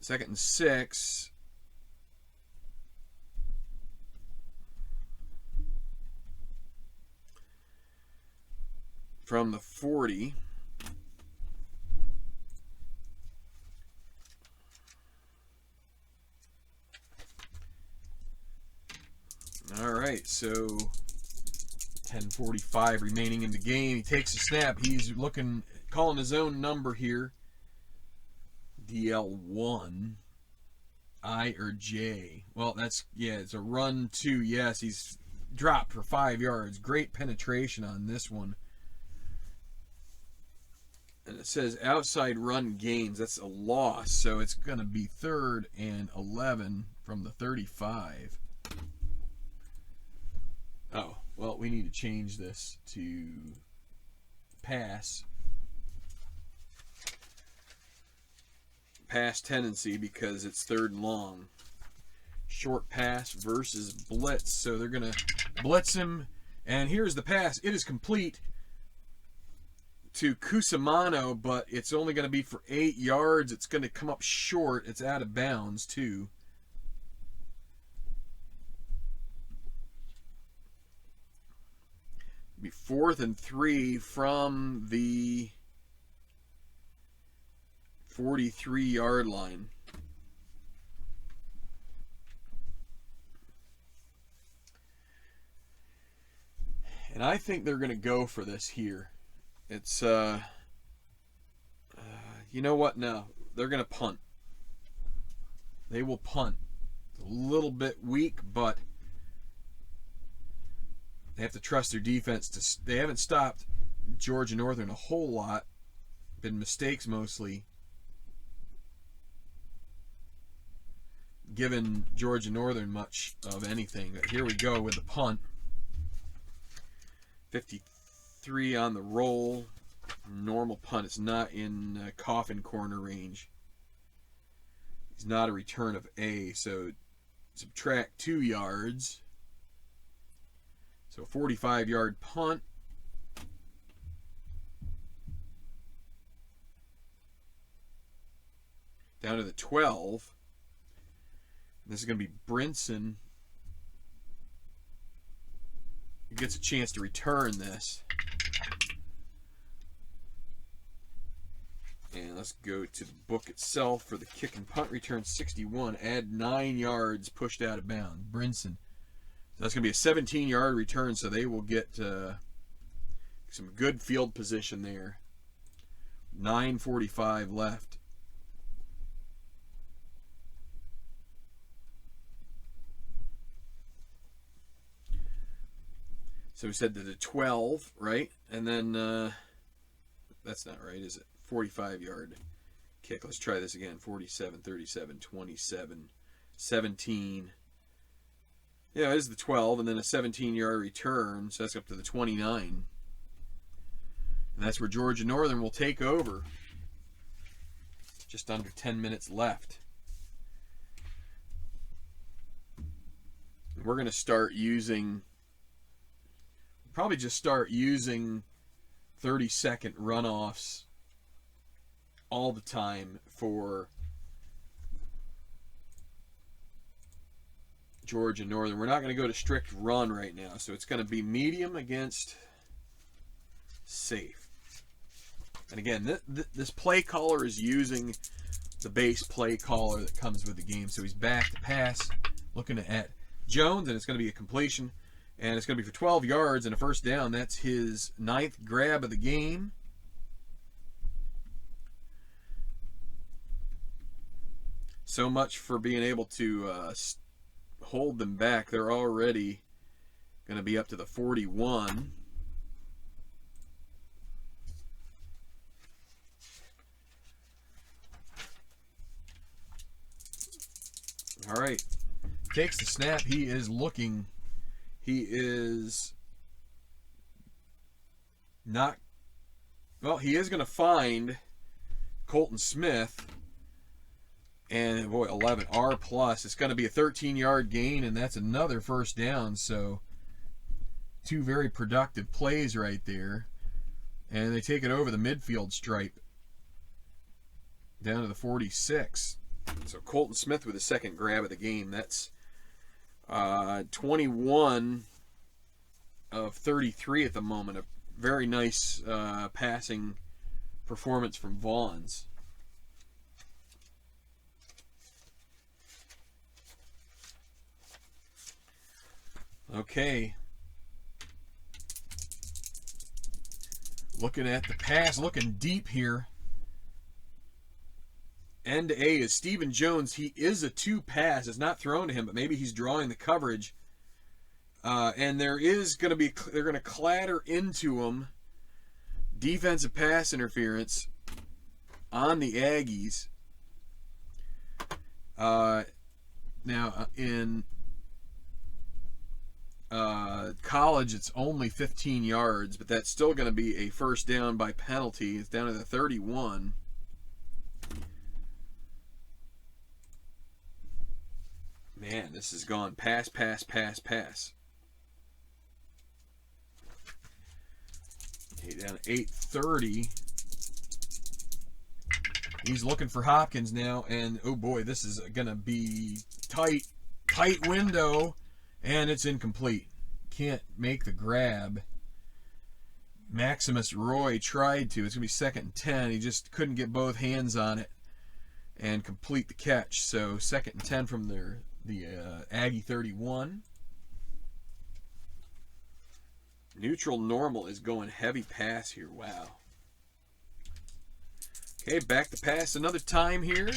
Second and 6. From the 40. All right, so 10:45 remaining in the game. He takes a snap. He's calling his own number here. DL1, I or J. Well, it's a run 2. Yes, he's dropped for 5 yards. Great penetration on this one. And it says outside run gains. That's a loss, so it's going to be 3rd and 11 from the 35. Oh, well, we need to change this to pass. Pass tendency because it's 3rd and long. Short pass versus blitz. So they're going to blitz him. And here's the pass. It is complete to Cusimano, but it's only going to be for 8 yards. It's going to come up short. It's out of bounds, too. It'll be 4th and 3 from the 43-yard line. And I think they're going to go for this here. It's, you know what? No, they're going to punt. They will punt. It's a little bit weak, but they have to trust their defense. They haven't stopped Georgia Northern a whole lot. Been mistakes mostly. Given Georgia Northern much of anything. But here we go with the punt. 53 3 on the roll. Normal punt. It's not in coffin corner range. It's not a return of A, so subtract 2 yards. So 45-yard punt. Down to the 12. This is going to be Brinson. He gets a chance to return this. And let's go to the book itself for the kick and punt return. 61. Add 9 yards pushed out of bounds. Brinson. That's going to be a 17-yard return, so they will get some good field position there. 9:45 left. So we said to the 12, right? And then, that's not right, is it? 45-yard kick. Let's try this again. 47, 37, 27, 17. Yeah, it is the 12, and then a 17-yard return, so that's up to the 29. And that's where Georgia Northern will take over. Just under 10 minutes left. We're going to start using... probably just start using 30-second runoffs all the time for Georgia Northern. We're not going to go to strict run right now, so it's going to be medium against safe. And again, this play caller is using the base play caller that comes with the game. So he's back to pass, looking at Jones, and it's going to be a completion. And it's going to be for 12 yards and a first down. That's his 9th grab of the game. So much for being able to hold them back. They're already going to be up to the 41. All right. Takes the snap. He is looking... He is not... Well, he is going to find Colton Smith. And, boy, 11. R+. It's going to be a 13-yard gain, and that's another first down. So, 2 very productive plays right there. And they take it over the midfield stripe. Down to the 46. So, Colton Smith with the second grab of the game. That's 21 of 33 at the moment. A very nice passing performance from Vaughn's. Okay. Looking at the pass, looking deep here. End A is Stephen Jones. He is a 2-pass. It's not thrown to him, but maybe he's drawing the coverage. And there is going to be, they're going to clatter into him. Defensive pass interference on the Aggies. Now, in college, it's only 15 yards, but that's still going to be a first down by penalty. It's down to the 31. Man, this has gone pass, pass, pass, pass. Okay, down to 8:30. He's looking for Hopkins now, and oh boy, this is going to be tight window, and it's incomplete. Can't make the grab. Maximus Roy tried to. It's going to be 2nd and 10. He just couldn't get both hands on it and complete the catch. So 2nd and 10 from the Aggie 31. Neutral normal is going heavy pass here. Wow. Okay, back to pass another time here.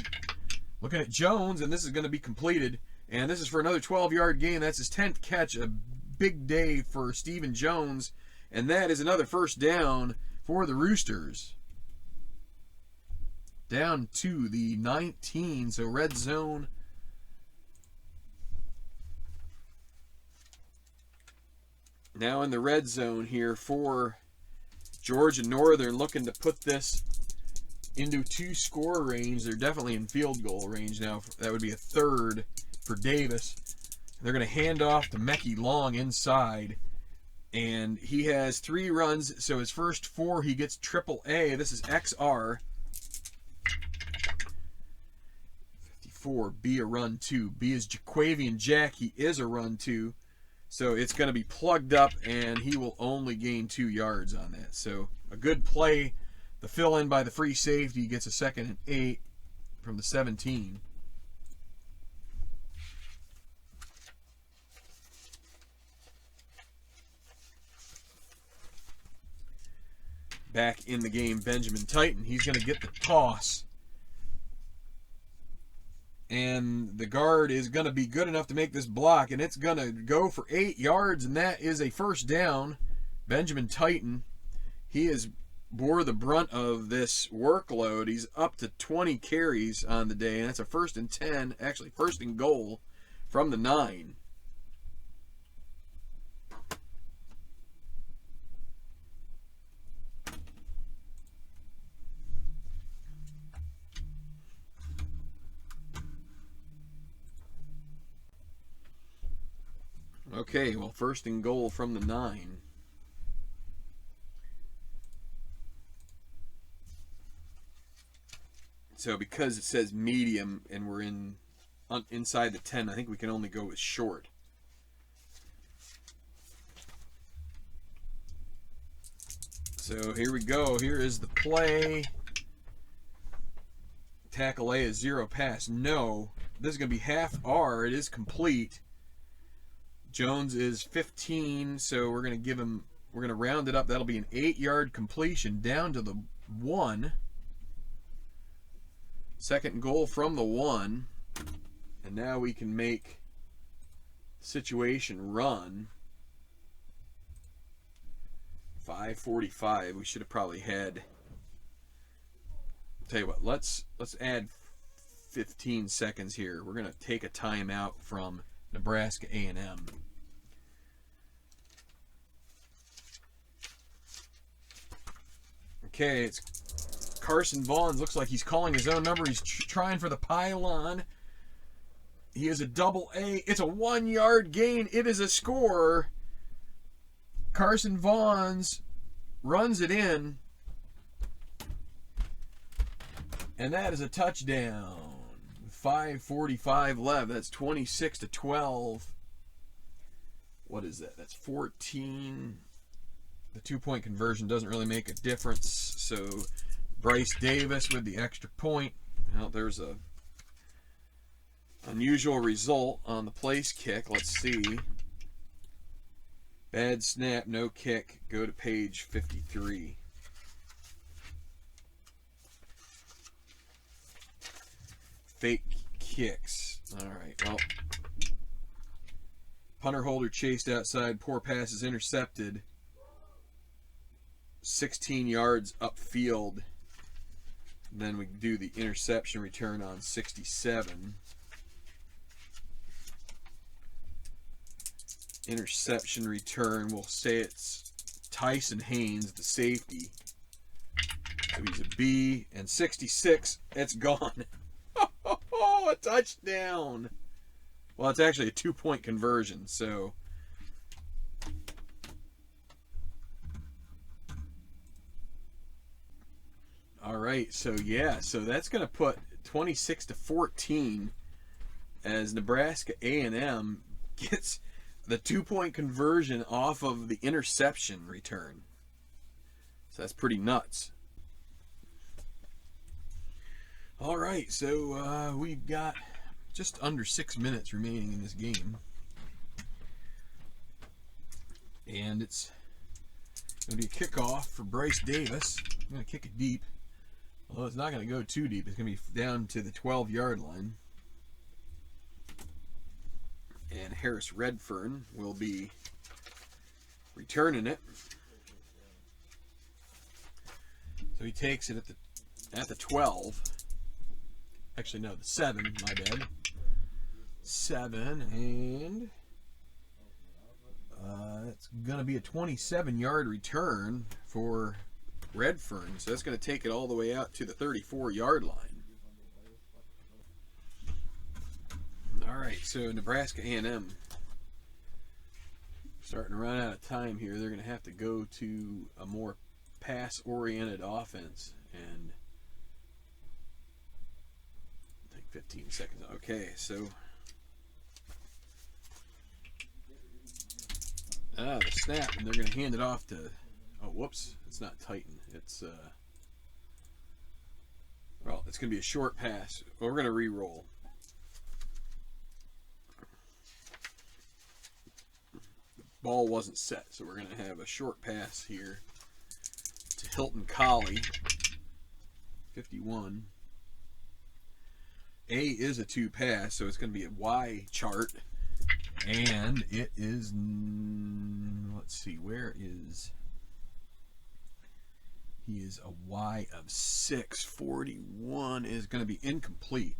Looking at Jones, and this is going to be completed. And this is for another 12-yard gain. That's his 10th catch. A big day for Stephen Jones. And that is another first down for the Roosters. Down to the 19, so red zone. Now in the red zone here for Georgia Northern looking to put this into 2-score range. They're definitely in field goal range now. That would be a third for Davis. They're going to hand off to Mekhi Long inside. And he has 3 runs, so his first 4 he gets triple A. This is XR. 54, B a run 2. B is Jaquavian Jack. He is a run 2. So it's going to be plugged up, and he will only gain 2 yards on that. So a good play. The fill in by the free safety gets a 2nd and 8 from the 17. Back in the game, Benjamin Titan. He's going to get the toss. And the guard is going to be good enough to make this block, and it's going to go for 8 yards, and that is a first down. Benjamin Titan, he has bore the brunt of this workload. He's up to 20 carries on the day, and that's a 1st and 10, actually 1st and goal from the 9. Okay, well, 1st and goal from the 9. So because it says medium and we're inside the 10, I think we can only go with short. So here we go. Here is the play. Tackle A is 0 pass. No. This is going to be half R. It is complete. Jones is 15, so we're going to round it up. That'll be an 8-yard completion down to the 1. 2nd goal from the 1. And now we can make situation run. 5:45. We should have probably had. Tell you what, let's add 15 seconds here. We're going to take a timeout from Nebraska A&M. Okay, it's Carson Vaughn. Looks like he's calling his own number. He's trying for the pylon. He is a double A. It's a 1-yard gain. It is a score. Carson Vaughn's runs it in. And that is a touchdown. 5:45 left. That's 26-12. What is that? That's 14. The 2-point conversion doesn't really make a difference. So Bryce Davis with the extra point. Now there's a unusual result on the place kick. Let's see. Bad snap, no kick. Go to page 53. Fake kicks. All right, well. Punter holder chased outside. Poor pass is intercepted. 16 yards upfield. Then we do the interception return on 67. Interception return, we'll say it's Tyson Haynes, the safety. So he's a B, and 66, it's gone. Oh, a touchdown. Well, it's actually a 2-point conversion, so. All right, so yeah, so that's going to put 26-14 as Nebraska A&M gets the 2-point conversion off of the interception return. So that's pretty nuts. All right, so we've got just under 6 minutes remaining in this game. And it's going to be a kickoff for Bryce Davis. I'm going to kick it deep. Well, it's not going to go too deep. It's going to be down to the 12-yard line. And Harris Redfern will be returning it. So he takes it at the 12. Actually, no, the 7, my bad. 7, and it's going to be a 27-yard return for Redfern. So that's going to take it all the way out to the 34-yard line. All right, so Nebraska A&M starting to run out of time here. They're going to have to go to a more pass-oriented offense. And take 15 seconds. Okay, so the snap, and they're going to hand it off to, oh, whoops, it's not Titan. It's, well, it's going to be a short pass. Well, we're going to re-roll. Ball wasn't set, so we're going to have a short pass here to Hilton Collie, 51. A is a 2 pass, so it's going to be a Y chart, and it is, let's see, where is, he is a Y of 6. 41 is going to be incomplete.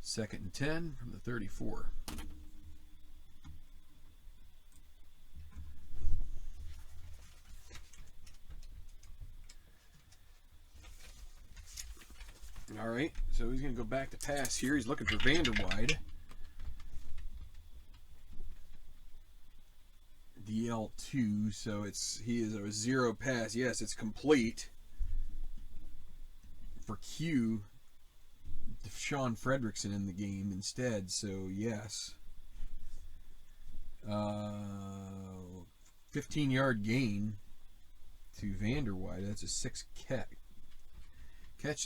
2nd and 10 from the 34. All right, so he's going to go back to pass here. He's looking for Vanderwide. DL2, so he is a 0 pass. Yes, it's complete. For Q, Sean Fredrickson in the game instead, so yes. 15-yard gain to Vanderwide. That's a 6 catch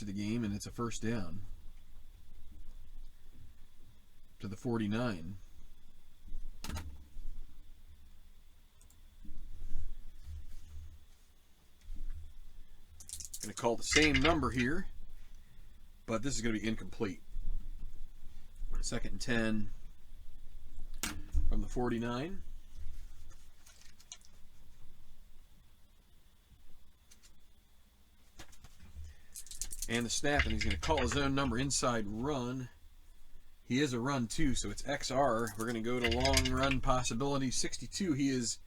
of the game, and it's a first down to the 49. Going to call the same number here, but this is going to be incomplete. 2nd and 10 from the 49. And the snap, and he's going to call his own number inside run. He is a run too, so it's XR. We're going to go to long run possibility 62. He is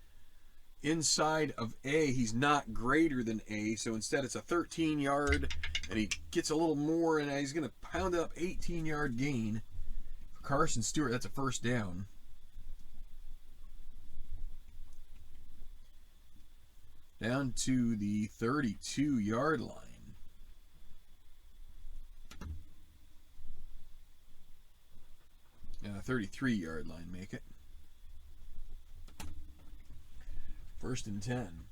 inside of A. He's not greater than A, so instead it's a 13-yard, and he gets a little more, and he's going to pound up 18-yard gain. For Carson Stewart, that's a first down. Down to the 32-yard line. 33-yard line, make it. 1st and 10.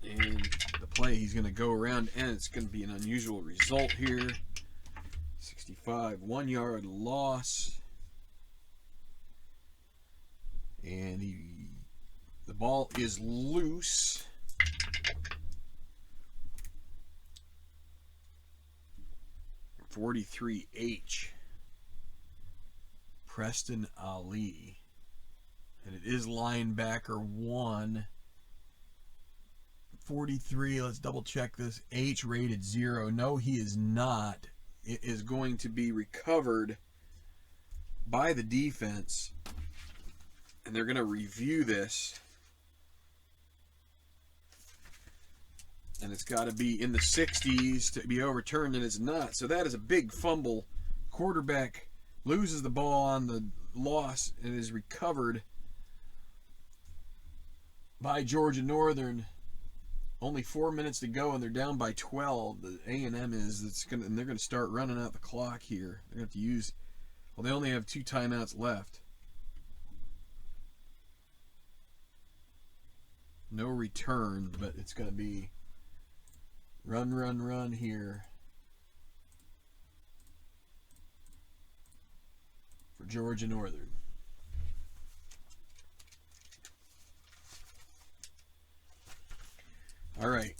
And the play, he's going to go around, and it's going to be an unusual result here. 65, 1-yard loss. And the ball is loose. (43H) Preston Ali, and it is linebacker 1. 43. Let's double check this. H rated 0. No, he is not. It is going to be recovered by the defense, and they're going to review this. And it's got to be in the 60s to be overturned, and it's not. So that is a big fumble. Quarterback loses the ball on the loss and is recovered by Georgia Northern. Only 4 minutes to go, and they're down by 12. The A&M is. And they're going to start running out the clock here. They're going to have to use. Well, they only have 2 timeouts left. No return, but it's going to be run here for Georgia Northern. All right.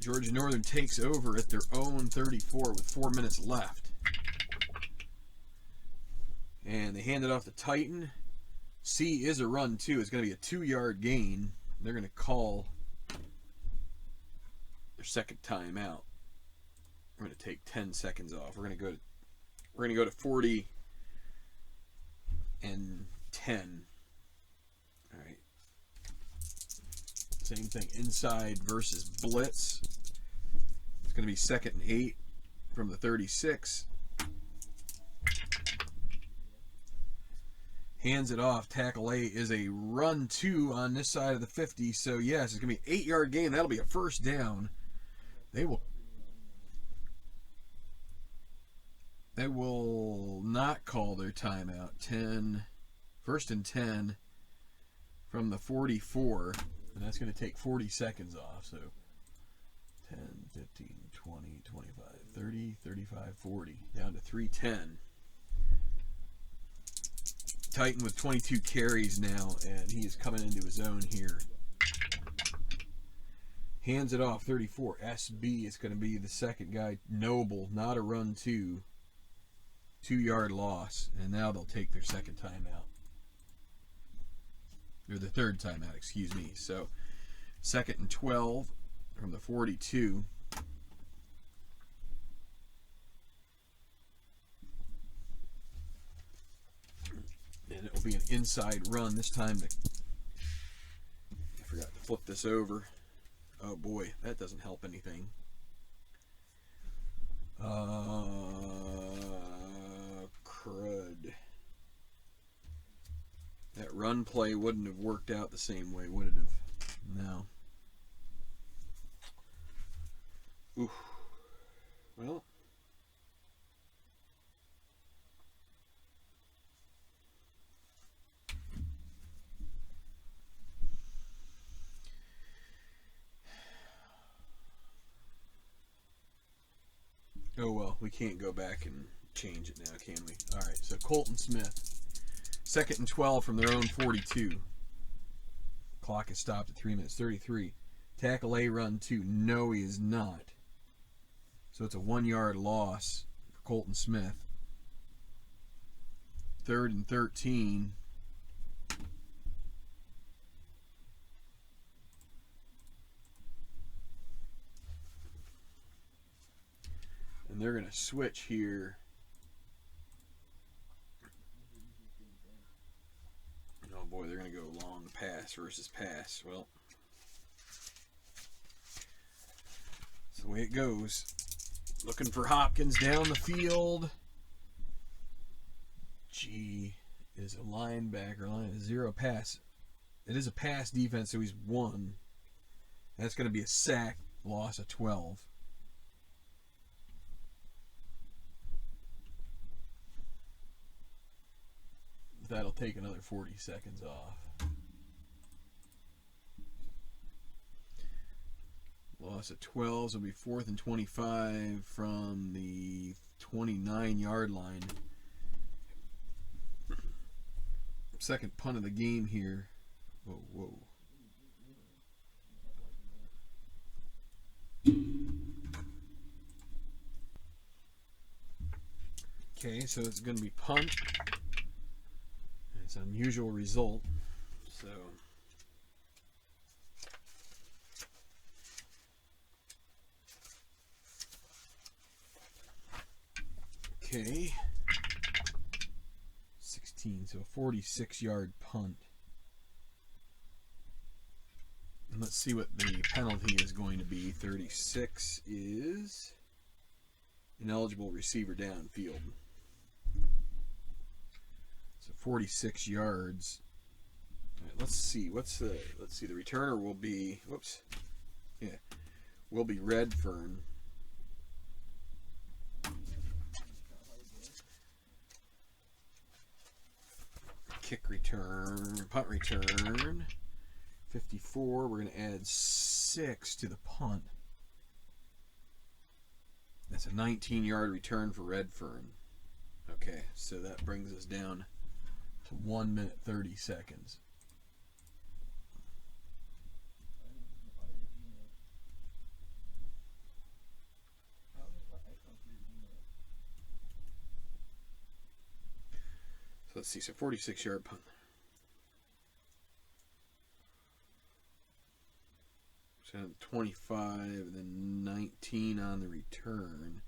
Georgia Northern takes over at their own 34 with 4 minutes left. And they hand it off to Titan. C is a run too. It's going to be a 2-yard gain. They're going to call their second timeout. We're going to take 10 seconds off. We're going to go to 40 and 10. All right. Same thing. Inside versus Blitz. It's going to be 2nd and 8 from the 36. Hands it off. Tackle A is a run 2 on this side of the 50. So, yes, it's going to be an 8-yard gain. That'll be a first down. They will not call their timeout. 1st and 10 from the 44. And that's going to take 40 seconds off. So 10, 15, 20, 25, 30, 35, 40. Down to 3:10. Titan with 22 carries now, and he is coming into his own here. Hands it off, 34. SB is going to be the second guy. Noble, not a run 2. 2-yard loss, and now they'll take their second timeout. Or the third timeout, excuse me. So, 2nd and 12 from the 42. And it will be an inside run this time. I forgot to flip this over. Oh boy, that doesn't help anything. Crud. That run play wouldn't have worked out the same way, would it have? No. Oof. Well. Oh well, we can't go back and change it now, can we? Alright, so Colton Smith. 2nd and 12 from their own 42. Clock is stopped at 3 minutes 33. Tackle A, run 2. No, he is not. So it's a 1-yard loss for Colton Smith. 3rd and 13. And they're going to switch here. Oh boy, they're going to go long pass versus pass. Well, that's the way it goes. Looking for Hopkins down the field. G is a linebacker. 0 pass. It is a pass defense, so he's 1. That's going to be a sack, loss of 12. That'll take another 40 seconds off. Loss of 12 will be 4th and 25 from the 29-yard line. Second punt of the game here. Whoa. Okay, so it's going to be punt. It's an unusual result. So okay. 16, so a 46-yard punt. And let's see what the penalty is going to be. 36 is ineligible receiver downfield. 46 yards. All right, let's see. Let's see. The returner will be. Will be Redfern. Kick return, punt return. 54. We're going to add 6 to the punt. That's a 19-yard return for Redfern. Okay, so that brings us down 1 minute 30 seconds. So let's see, so 46-yard punt. So 25 and then 19 on the return.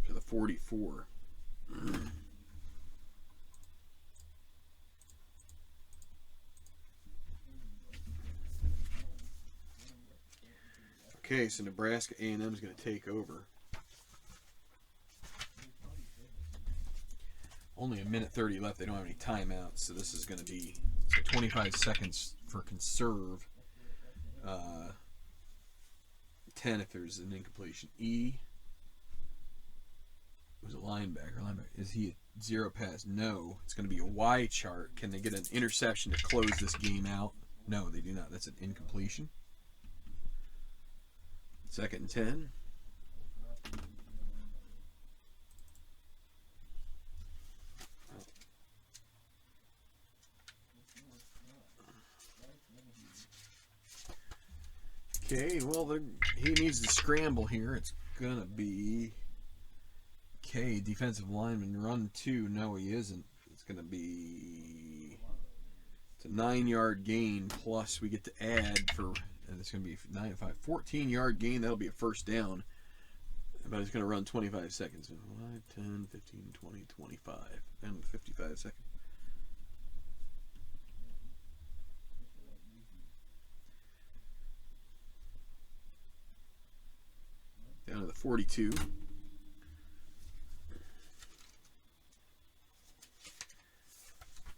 to the 44. Okay, so Nebraska A&M is going to take over. Only a minute 30 left. They don't have any timeouts, so this is going to be 25 seconds for conserve. 10 if there's an incompletion. E was a linebacker. Is he a zero pass? No. It's going to be a Y chart. Can they get an interception to close this game out? No, they do not. That's an incompletion. 2nd and 10. Okay, well, he needs to scramble here. It's going to be okay, defensive lineman, run 2. No, he isn't. It's going to be it's a 9-yard gain, plus we get to add for, and it's going to be 9 5, 14-yard gain. That'll be a first down, but it's going to run 25 seconds. 5, 10, 15, 20, 25, and 55 seconds. Down to the 42.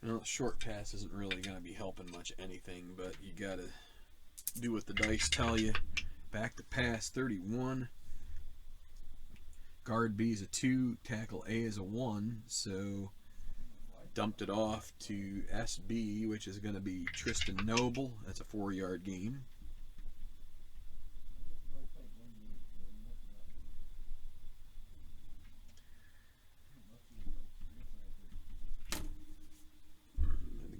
Well, short pass isn't really going to be helping much anything, but you got to do what the dice tell you. Back to pass, 31. Guard B is a 2, tackle A is a 1, so dumped it off to SB, which is going to be Tristan Noble. That's a 4-yard gain.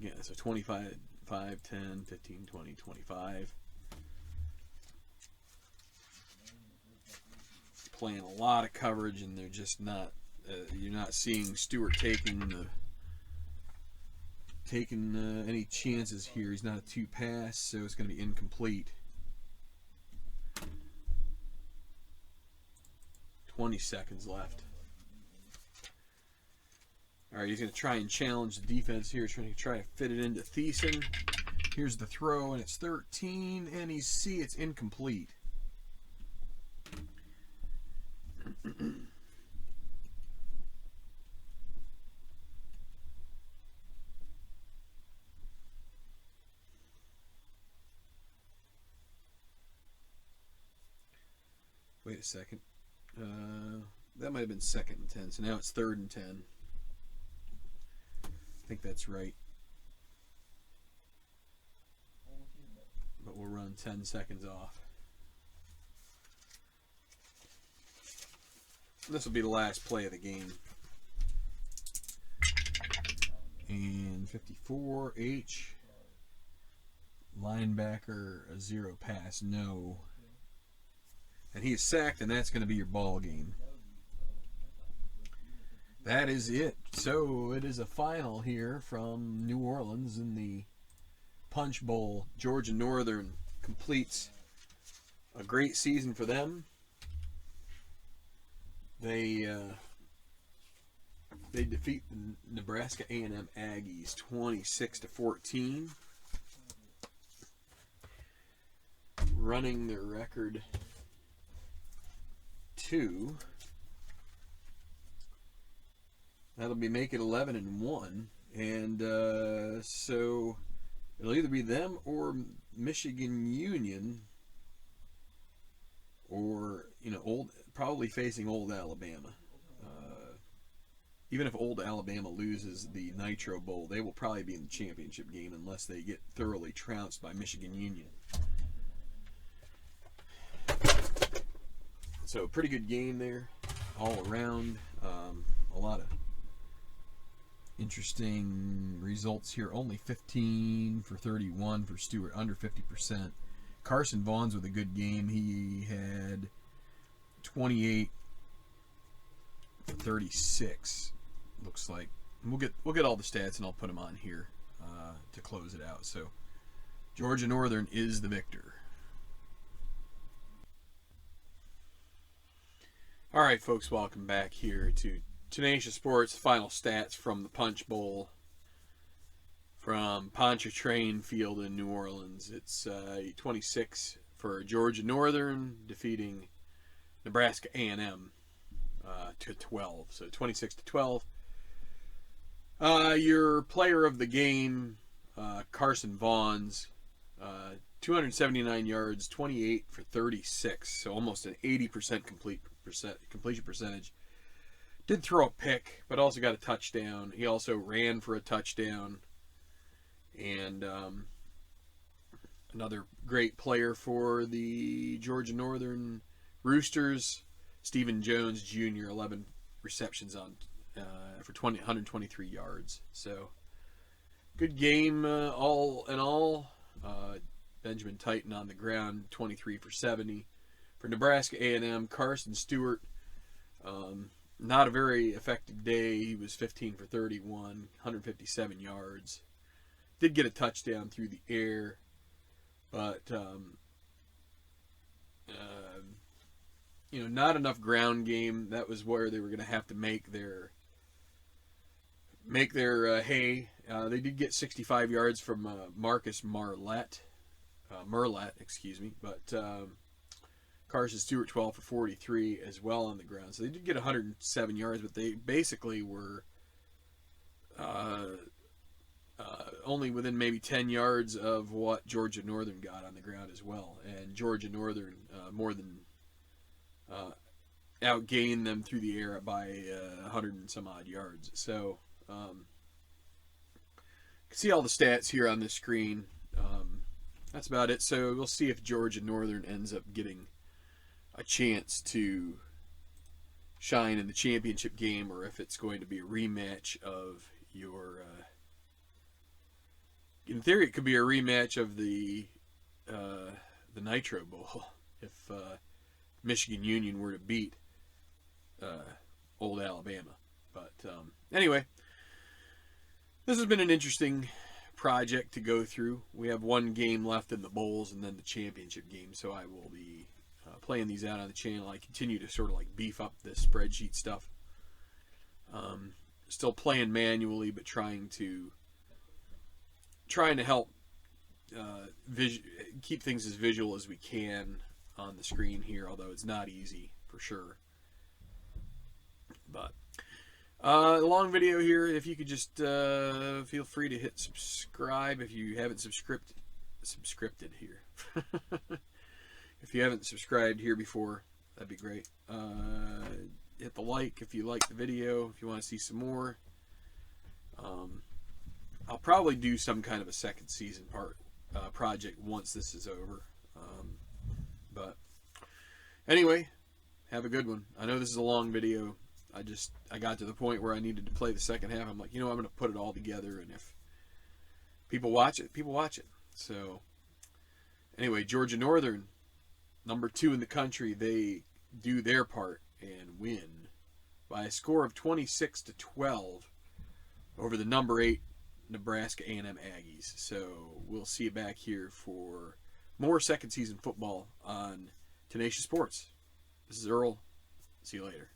Again, so 25, 5, 10, 15, 20, 25. Playing a lot of coverage, and they're just not. You're not seeing Stewart taking any chances here. He's not a 2 pass, so it's going to be incomplete. 20 seconds left. All right, he's going to try and challenge the defense here, trying to fit it into Thiessen. Here's the throw, and it's 13, and it's incomplete. Wait a second. That might have been 2nd and 10, so now it's 3rd and 10. I think that's right. But we'll run 10 seconds off. This will be the last play of the game. And 54, H. Linebacker, a 0 pass, no. And he is sacked, and that's going to be your ball game. That is it. So it is a final here from New Orleans in the Punch Bowl. Georgia Northern completes a great season for them. They defeat the Nebraska A&M Aggies 26-14, running their record to. That'll be make it 11-1, and so it'll either be them or Michigan Union, or probably facing Old Alabama. Even if Old Alabama loses the Nitro Bowl, they will probably be in the championship game unless they get thoroughly trounced by Michigan Union. So pretty good game there, all around. A lot of interesting results here. Only 15 for 31 for Stewart, under 50%. Carson Vaughn's with a good game. He had 28 for 36. Looks like we'll get all the stats, and I'll put them on here to close it out. So Georgia Northern is the victor. All right, folks, welcome back here to Tenacious Sports. Final stats from the Punch Bowl from Pontchartrain Field in New Orleans. It's 26 for Georgia Northern, defeating Nebraska A&M to 12. So 26 to 12. Your player of the game, Carson Vaughns, 279 yards, 28 for 36, so almost an 80% completion percentage. Did throw a pick, but also got a touchdown. He also ran for a touchdown. And another great player for the Georgia Northern Roosters, Stephen Jones Jr., 11 receptions for 123 yards. So good game all in all. Benjamin Titan on the ground, 23 for 70. For Nebraska A&M, Carson Stewart, not a very effective day. He was 15 for 31, 157 yards. Did get a touchdown through the air, but not enough ground game. That was where they were going to have to make their hay. They did get 65 yards from Marcus Marlette, but Carson Stewart 12 for 43 as well on the ground. So they did get 107 yards, but they basically were only within maybe 10 yards of what Georgia Northern got on the ground as well. And Georgia Northern more than outgained them through the air by 100 and some odd yards. So you can see all the stats here on this screen. That's about it. So we'll see if Georgia Northern ends up getting a chance to shine in the championship game, or if it's going to be a rematch of your in theory it could be a rematch of the Nitro Bowl if Michigan Union were to beat old Alabama. But anyway, this has been an interesting project to go through. We have one game left in the bowls and then the championship game, so I will be playing these out on the channel. I continue to sort of like beef up this spreadsheet stuff. Still playing manually, but trying to help keep things as visual as we can on the screen here, although it's not easy for sure. But a long video here. If you could just feel free to hit subscribe if you haven't subscribed here. If you haven't subscribed here before, that'd be great. Hit the like if you like the video, if you want to see some more. I'll probably do some kind of a second season project once this is over. But anyway, have a good one. I know this is a long video. I got to the point where I needed to play the second half. I'm like, I'm going to put it all together, and if people watch it, people watch it. So anyway, Georgia Northern, number 2 in the country, they do their part and win by a score of 26 to 12 over the number 8 Nebraska A&M Aggies. So we'll see you back here for more second season football on Tenacious Sports. This is Earl. See you later.